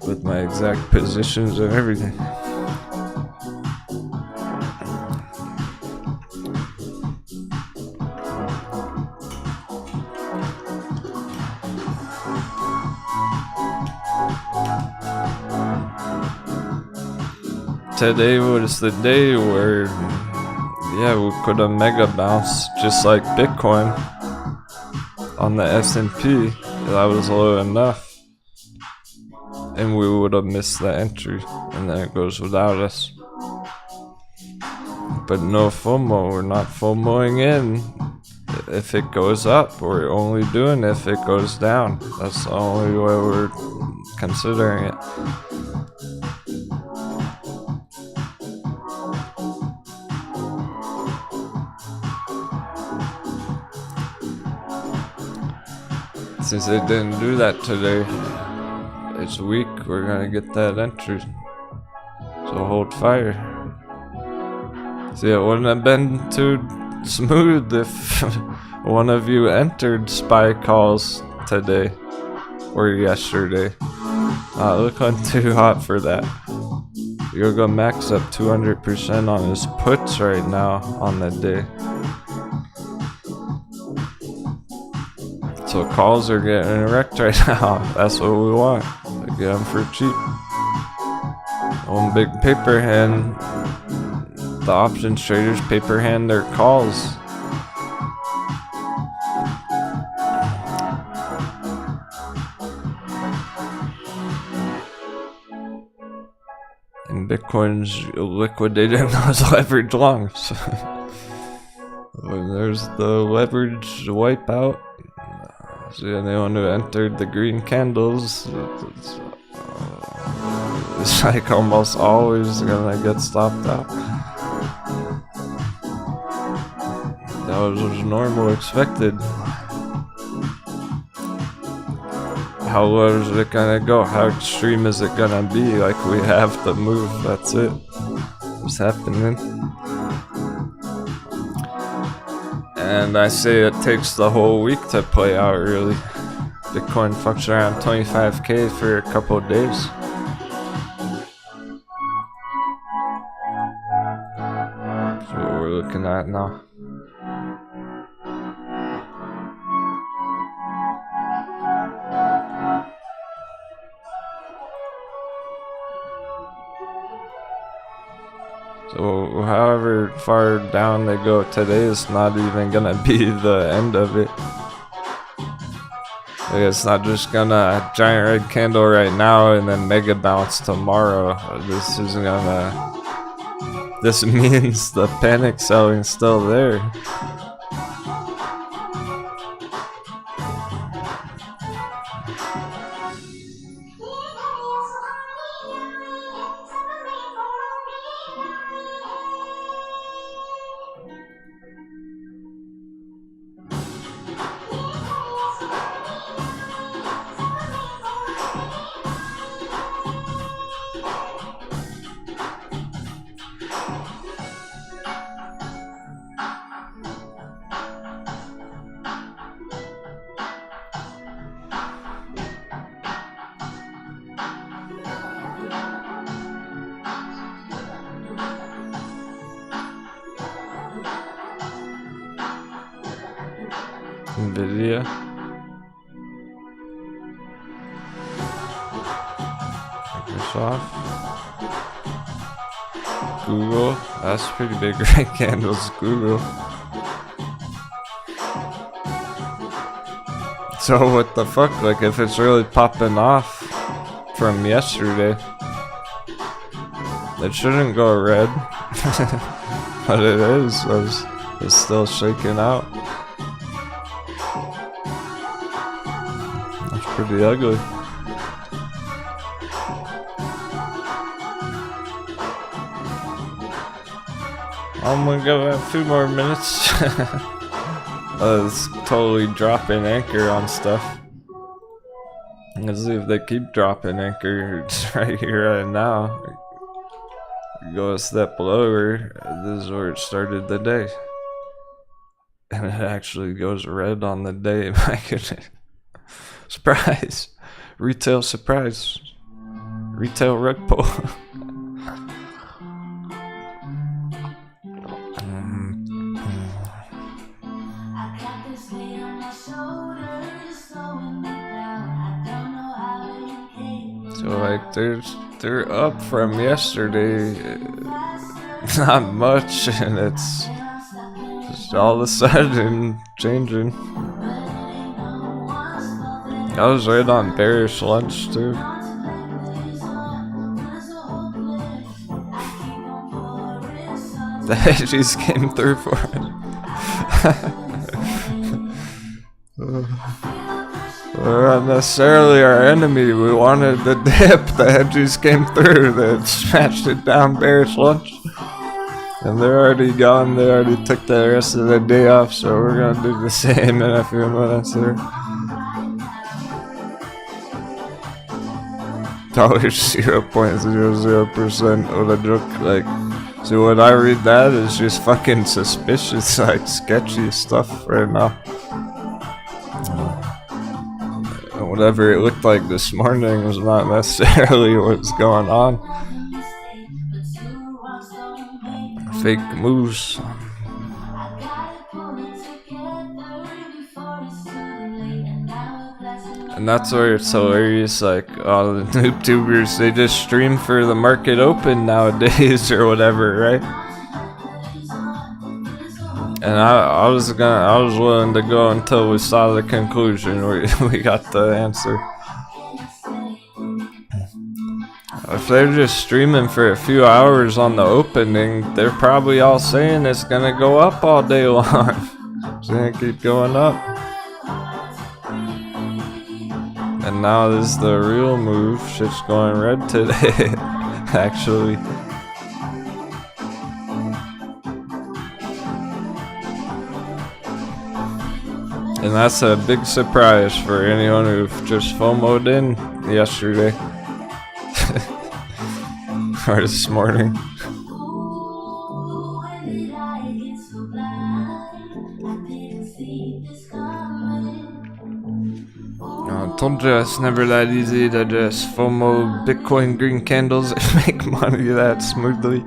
with my exact positions and everything. Today was the day where, yeah, we could have mega bounced just like Bitcoin on the S&P. That was low enough, and we would have missed the entry, and then it goes without us. But no FOMO. We're not FOMOing in. If it goes up, we're only doing it if it goes down. That's the only way we're considering it. Since they didn't do that today, it's weak. We're gonna get that entry. So hold fire. See, it wouldn't have been too smooth if one of you entered SPY calls today or yesterday. Not looking too hot for that. Yoga Max up 200% on his puts right now on the day. So calls are getting wrecked right now. That's what we want. Get them for cheap. One big paper hand. The options traders paper hand their calls. And Bitcoin's liquidating those leverage longs. When there's the leverage wipeout. See, anyone who entered the green candles, it's like almost always gonna get stopped out. That was normal, expected. How low is it gonna go? How extreme is it gonna be? Like, we have to move, that's it. What's happening? And I say it takes the whole week to play out, really. Bitcoin fucks around 25k for a couple of days. That's what we're looking at now. So however far down they go today is not even gonna be the end of it. Like, it's not just gonna giant red candle right now and then mega bounce tomorrow. This means the panic selling's still there. Nvidia. Microsoft. Google. That's pretty big red candles. Google. So what the fuck? Like if it's really popping off from yesterday, it shouldn't go red. But it is. It's still shaking out. That's pretty ugly. I'm gonna give it a few more minutes. It's totally dropping anchor on stuff. Let's see if they keep dropping anchor right here right now. Go a step lower. This is where it started the day. And it actually goes red on the day. My goodness. Surprise. Retail surprise. Retail rug pull. So like they're up from yesterday, not much, and it's just all of a sudden changing. I was right on bearish lunch too. The hedgies came through for it. We're not necessarily our enemy. We wanted the dip. The hedgies came through. They smashed it down bearish lunch. And they're already gone. They already took the rest of the day off. So we're going to do the same in a few minutes here. $0.00%. What a joke. Like, so when I read that, it's just fucking suspicious, like sketchy stuff right now. Whatever it looked like this morning was not necessarily what's going on. Fake moves. And that's where it's hilarious, like all the noob tubers, they just stream for the market open nowadays or whatever, right? And I was willing to go until we saw the conclusion. We got the answer. If they're just streaming for a few hours on the opening, they're probably all saying it's gonna go up all day long. It's gonna keep going up. And now this is the real move. Shit's going red today, actually. And that's a big surprise for anyone who just FOMO'd in yesterday. Or this morning. I told you it's never that easy to just FOMO Bitcoin green candles and make money that smoothly.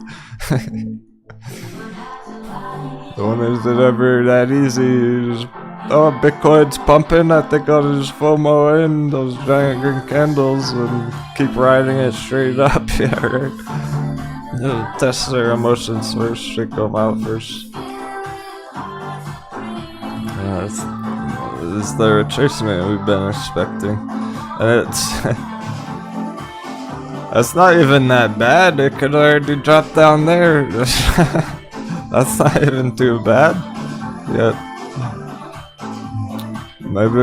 When is it ever that easy? You just, oh, Bitcoin's pumping, I think I'll just FOMO in those giant green candles and keep riding it straight up. Yeah, right. It'll test their emotions first, shake them out first. Yeah, this is the retracement we've been expecting. And it's not even that bad. It could already drop down there. That's not even too bad yet. Maybe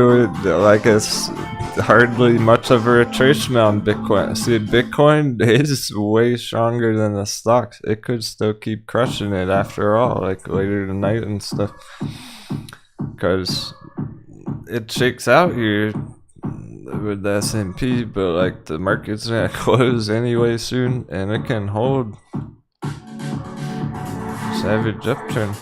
it's hardly much of a retracement on Bitcoin. See, Bitcoin is way stronger than the stocks. It could still keep crushing it after all, like later tonight and stuff. Because it shakes out here with the S&P, but like the market's gonna close anyway soon, and it can hold. Savage upturn.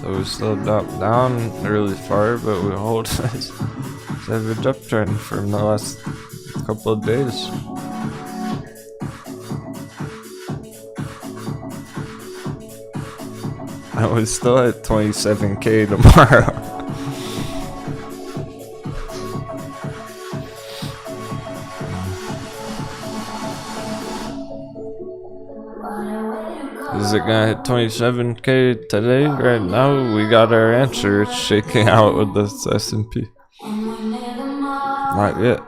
So we still drop down really far, but we hold this savage upturn from the last couple of days. I was still at 27K tomorrow. Is it gonna hit 27K today? Right now, we got our answer. It's shaking out with this S&P. Not yet.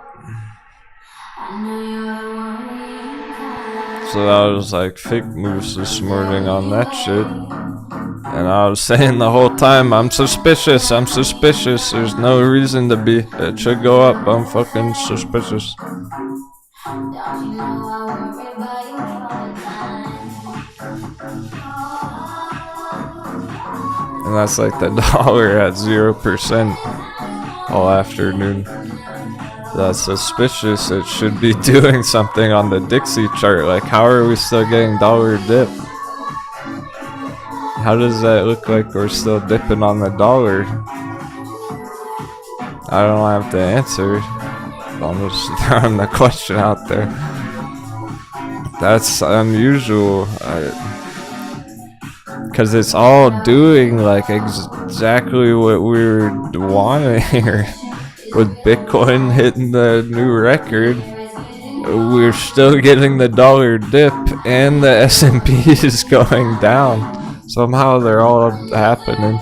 So that was like fake moves this morning on that shit. And I was saying the whole time, I'm suspicious. There's no reason to be. It should go up. I'm fucking suspicious. And that's like the dollar at 0% all afternoon. That's suspicious. It should be doing something on the Dixie chart. Like, how are we still getting dollar dip? How does that look like we're still dipping on the dollar? I don't have the answer. I'm just throwing the question out there. That's unusual. Because it's all doing like exactly what we were wanting here. With Bitcoin hitting the new record, we're still getting the dollar dip and the S&P is going down. Somehow they're all happening.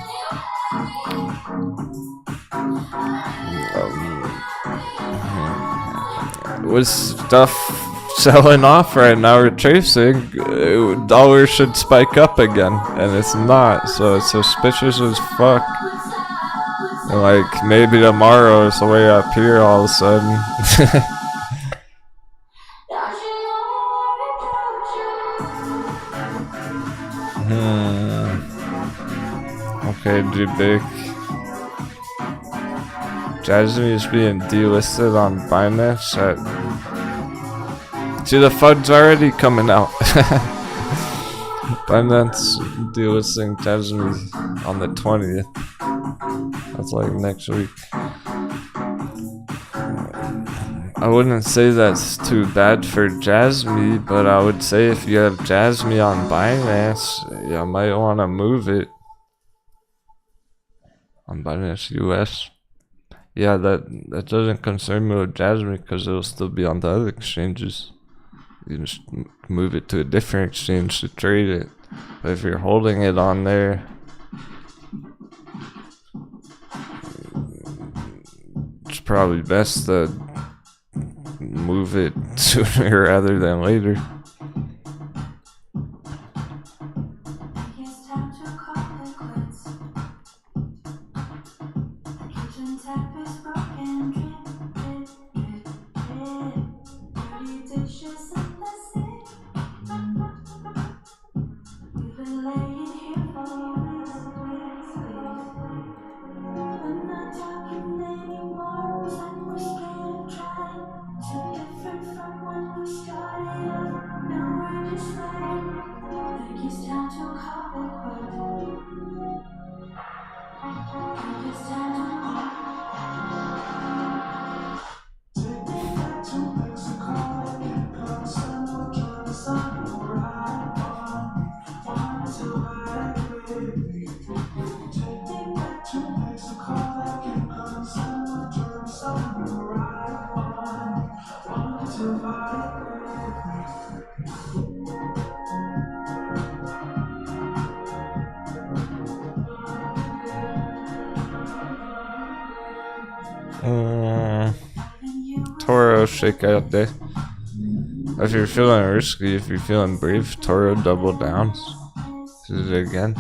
With stuff selling off right now, we're chasing, dollar should spike up again, and it's not, so it's suspicious as fuck. And like, maybe tomorrow it's way up here all of a sudden. Okay, G-Big. Jasmine is being delisted on Binance at... See, the FUD's already coming out. Binance delisting Jasmine on the 20th. That's like next week. I wouldn't say that's too bad for Jasmine, but I would say if you have Jasmine on Binance, you might want to move it. On Binance US. Yeah, that doesn't concern me with Jasmine because it'll still be on the other exchanges. You just move it to a different exchange to trade it. But if you're holding it on there, it's probably best to move it sooner rather than later. Toro shakeout day. If you're feeling risky, if you're feeling brave, Toro double downs. This is it again.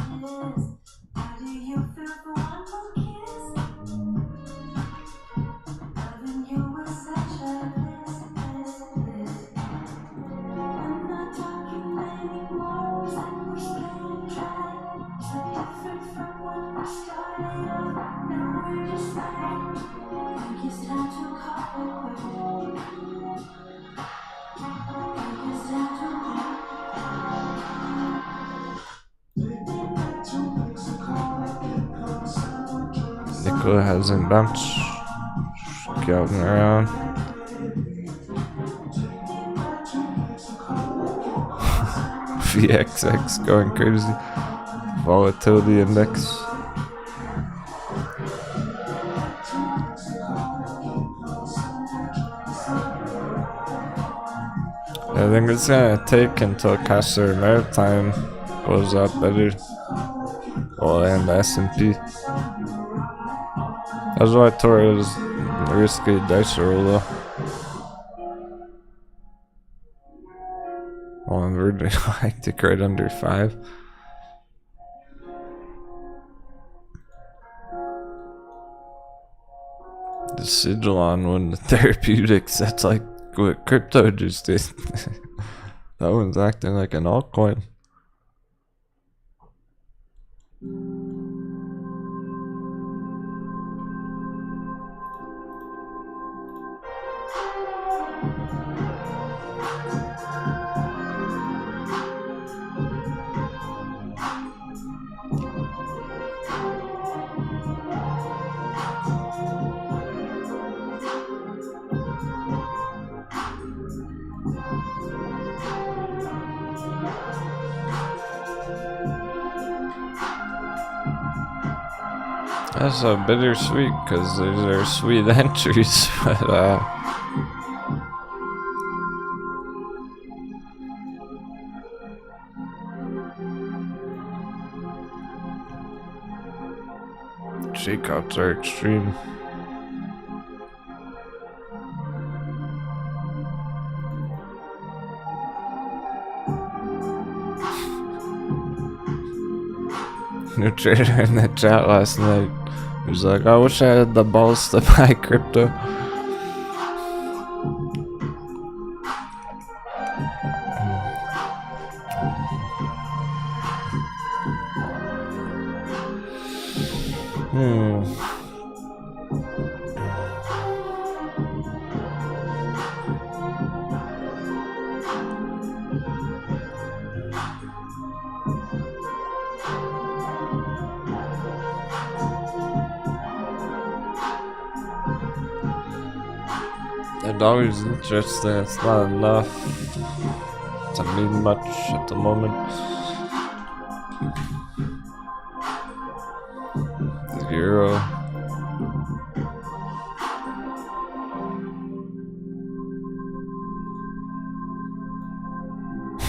Nicola hasn't bounced. Scouting around. VXX going crazy. volatility index. I think it's gonna take until Castle Maritime goes up better. Well, and the S&P. That's why I thought it was a risky dice roll though. Oh, and we're doing like tick right under 5. The sigil on one, the therapeutics, that's like what crypto just did. That one's acting like an altcoin. That's so bittersweet because these are sweet entries, but shakeouts are extreme. New trader in the chat last night. He was like, I wish I had the balls to buy crypto. It's always interesting, it's not enough to mean much at the moment. The euro.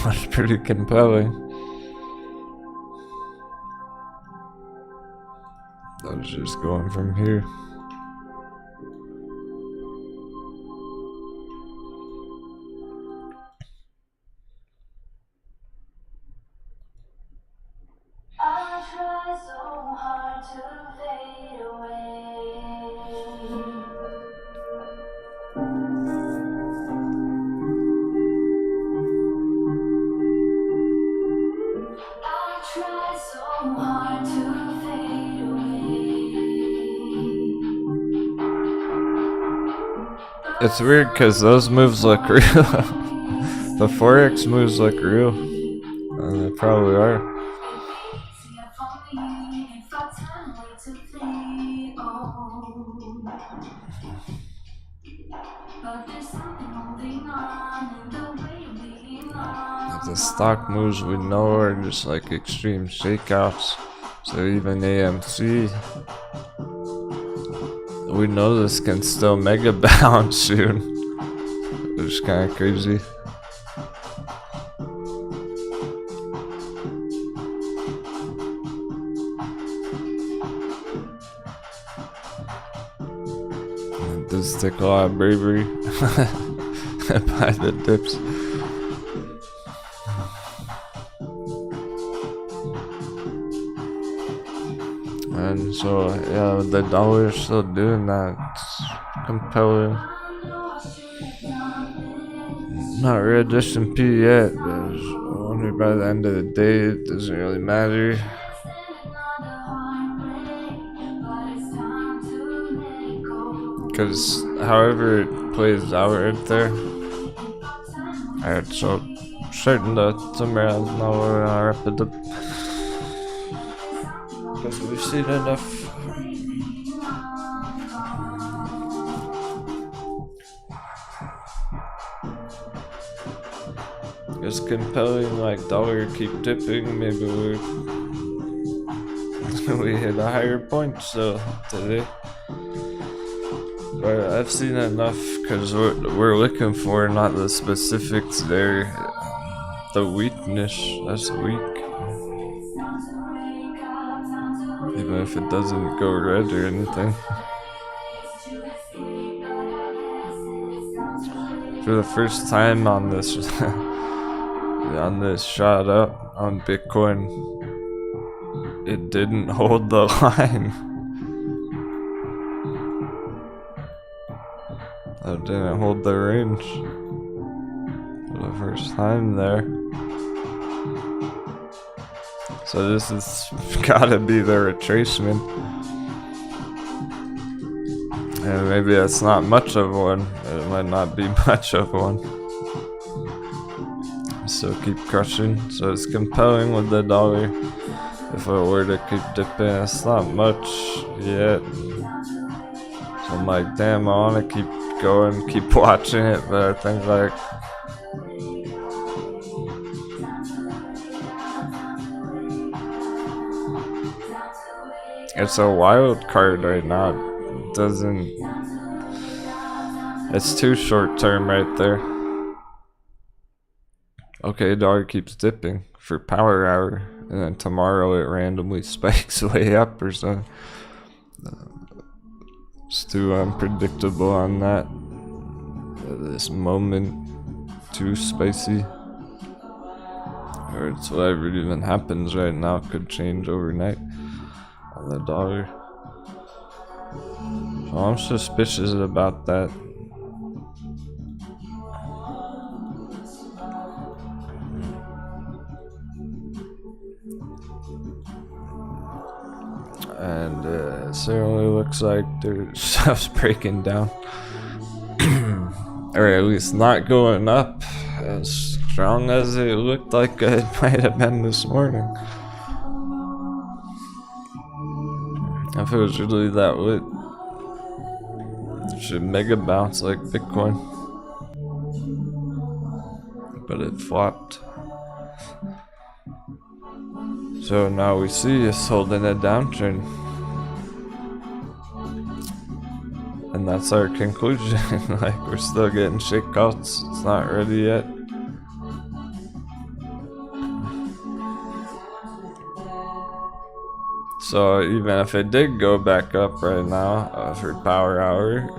That's pretty compelling. I was just going from here. It's weird because those moves look real. The Forex moves look real. And they probably are. The stock moves we know are just like extreme shakeouts. So even AMC, we know this can still mega bounce soon. It's kind of crazy. It does take a lot of bravery by the dips. And so, yeah, the dollar is still doing that. It's compelling. Not red S&P yet, but I wonder by the end of the day, it doesn't really matter. Because however it plays out right there. Alright, so starting to somewhere else now we're gonna wrap it up. Because we've seen enough. It's compelling, like dollar keep dipping, maybe we're we hit a higher point so today. But I've seen enough because we're looking for not the specifics there. The weakness, that's weak. Even if it doesn't go red or anything. For the first time on this on this shot up on Bitcoin, it didn't hold the line. It didn't hold the range for the first time there. So this has gotta be the retracement. And maybe that's not much of one. It might not be much of one. So keep crushing. So it's compelling with the dollar. If it were to keep dipping, it's not much yet. So I'm like, damn, I wanna keep going, keep watching it, but I think like it's a wild card right now. It doesn't. It's too short term right there. Okay, dollar keeps dipping for power hour, and then tomorrow it randomly spikes way up or something. It's too unpredictable on that. This moment, too spicy. Or it's whatever even happens right now could change overnight on the dollar. So I'm suspicious about that. And it certainly looks like their stuff's breaking down. Or at least not going up as strong as it looked like it might have been this morning. If it was really that lit, it should mega bounce like Bitcoin. But it flopped. So now we see it's holding a downtrend. And that's our conclusion. Like, we're still getting shakeouts. It's not ready yet. So even if it did go back up right now for power hour,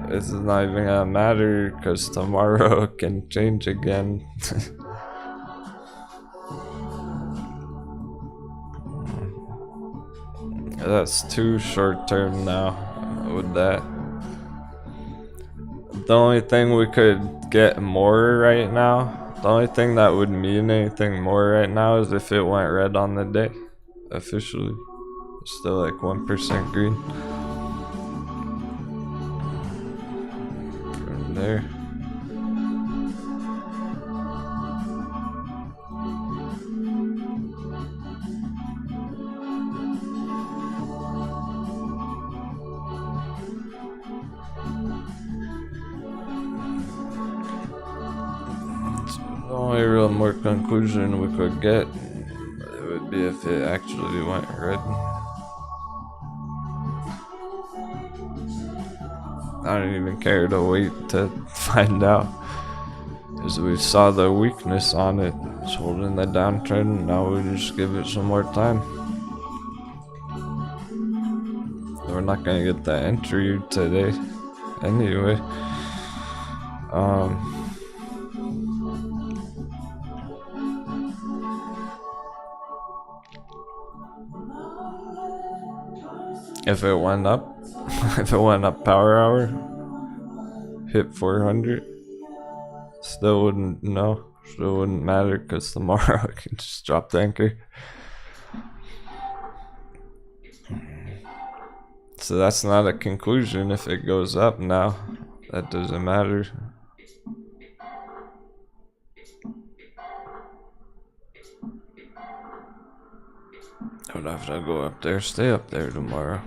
it's not even gonna matter because tomorrow it can change again. That's too short term now with that. The only thing we could get more right now, the only thing that would mean anything more right now is if it went red on the day, officially. It's still like 1% green. From there. The only real more conclusion we could get it would be if it actually went red. I don't even care to wait to find out, because we saw the weakness on it. It's holding the downtrend. Now we just give it some more time. We're not gonna get the entry today anyway. If it went up, if it went up power hour, hit 400, still wouldn't matter because tomorrow I can just drop the anchor. So that's not a conclusion. If it goes up now, that doesn't matter. I would have to go up there, stay up there tomorrow.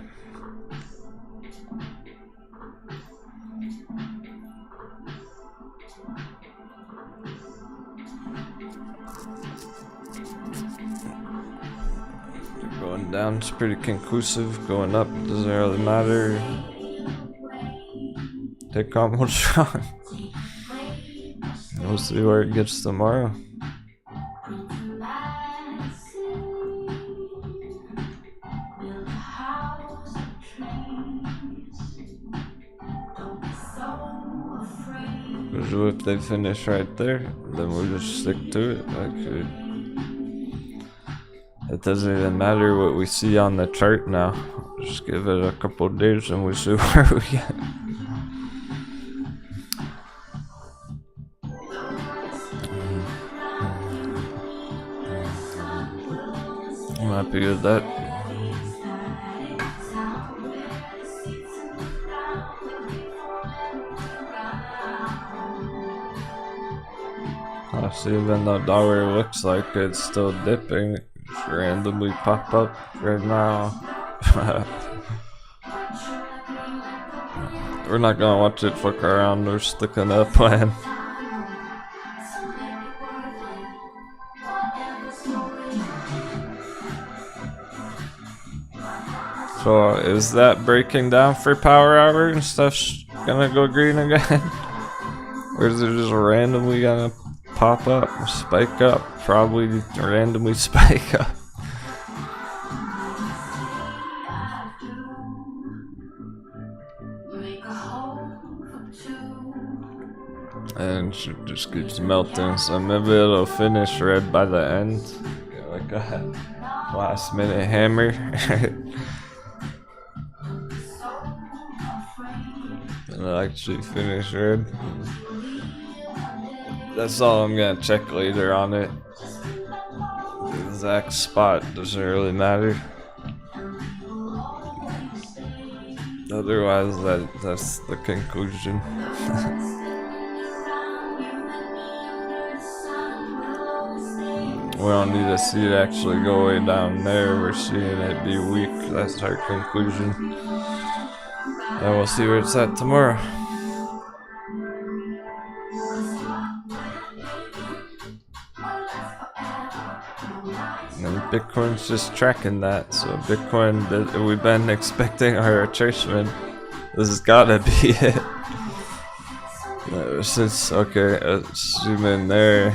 Going down is pretty conclusive. Going up doesn't really matter. Take almost wrong. We'll see where it gets tomorrow. Because if they finish right there, then we'll just stick to it. Like, it doesn't even matter what we see on the chart now. Just give it a couple of days and we see where we get. I'm happy with that. See, even though dollar looks like it's still dipping, it just randomly pop up right now. We're not gonna watch it fuck around, we're sticking to a plan. So is that breaking down for power hour and stuff's gonna go green again? Or is it just randomly gonna pop up, spike up, probably randomly spike up? And it just keeps melting, so maybe it'll finish red by the end. Get like a last minute hammer. And it'll actually finish red. That's all I'm gonna check later on it. The exact spot doesn't really matter. Otherwise, that's the conclusion. We don't need to see it actually go way down there. We're seeing it be weak. That's our conclusion. And we'll see where it's at tomorrow. And Bitcoin's just tracking that. So Bitcoin, we've been expecting our retracement. This has gotta be it. Since, okay, zoom there.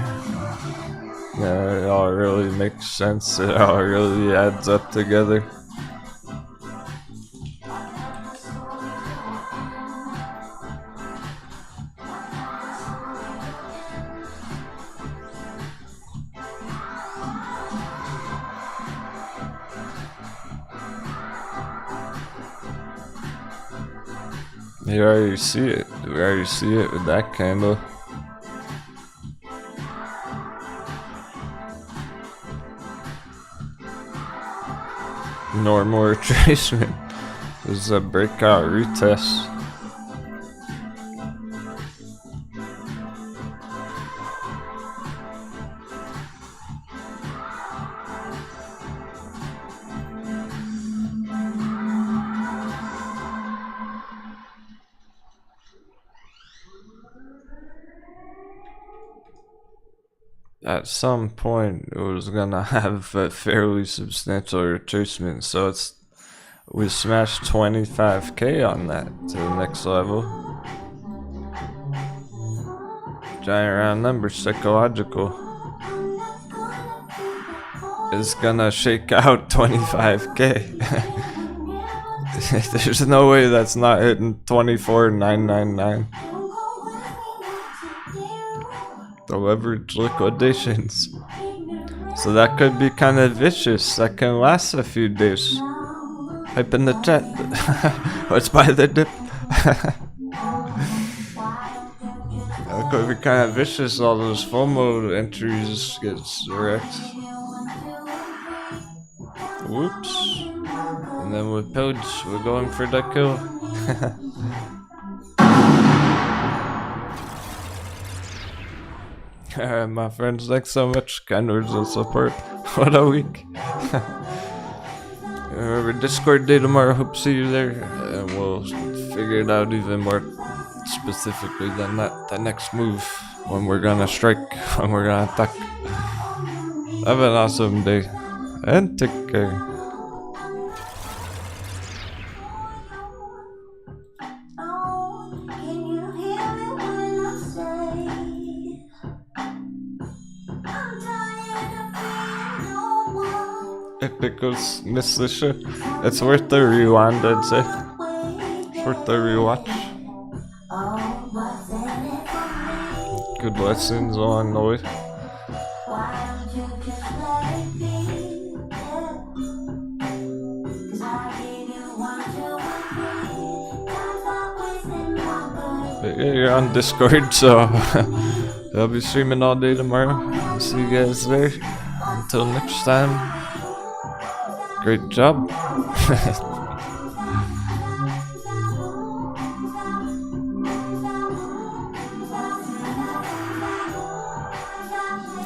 Yeah, it all really makes sense. It all really adds up together. You already see it. We already see it with that candle. Normal retracement. This is a breakout retest. At some point it was gonna have a fairly substantial retracement, so we smashed 25k on that to the next level. Giant round number, psychological. It's gonna shake out 25k. There's no way that's not hitting 24,999. The leverage liquidations. So that could be kind of vicious. That can last a few days. Type in the chat. Let's buy the dip. That could be kind of vicious. All those FOMO entries get wrecked. Whoops. And then with Pillage, we're going for the kill. Alright, my friends, thanks so much. Kind words of support. What a week. Remember, Discord day tomorrow. Hope to see you there. And we'll figure it out even more specifically than that. The next move. When we're gonna strike. When we're gonna attack. Have an awesome day. And take care. epicness this shit. It's worth the rewind, I'd say. It's worth the rewatch. Good lessons along the way. But yeah, you're on Discord, so I'll be streaming all day tomorrow. I'll see you guys there. Until next time, great job.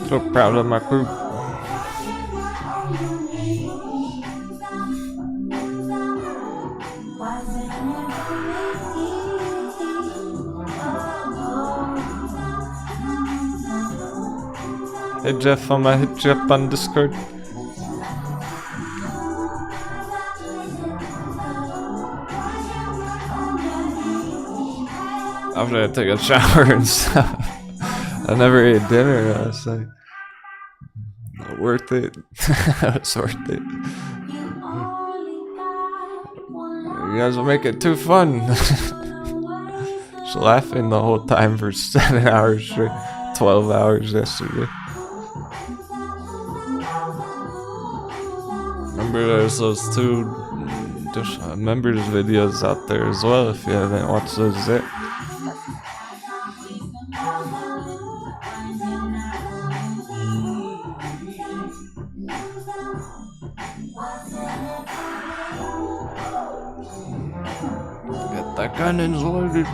So proud of my crew. Hey Jeff, I'ma hit you up on Discord. After I take a shower and stuff. I never ate dinner, I was like, worth it. It's worth it. You guys will make it too fun. Just laughing the whole time for 7 hours straight. 12 hours yesterday. Remember there's those two members videos out there as well if you haven't watched those yet. Get the cannons loaded.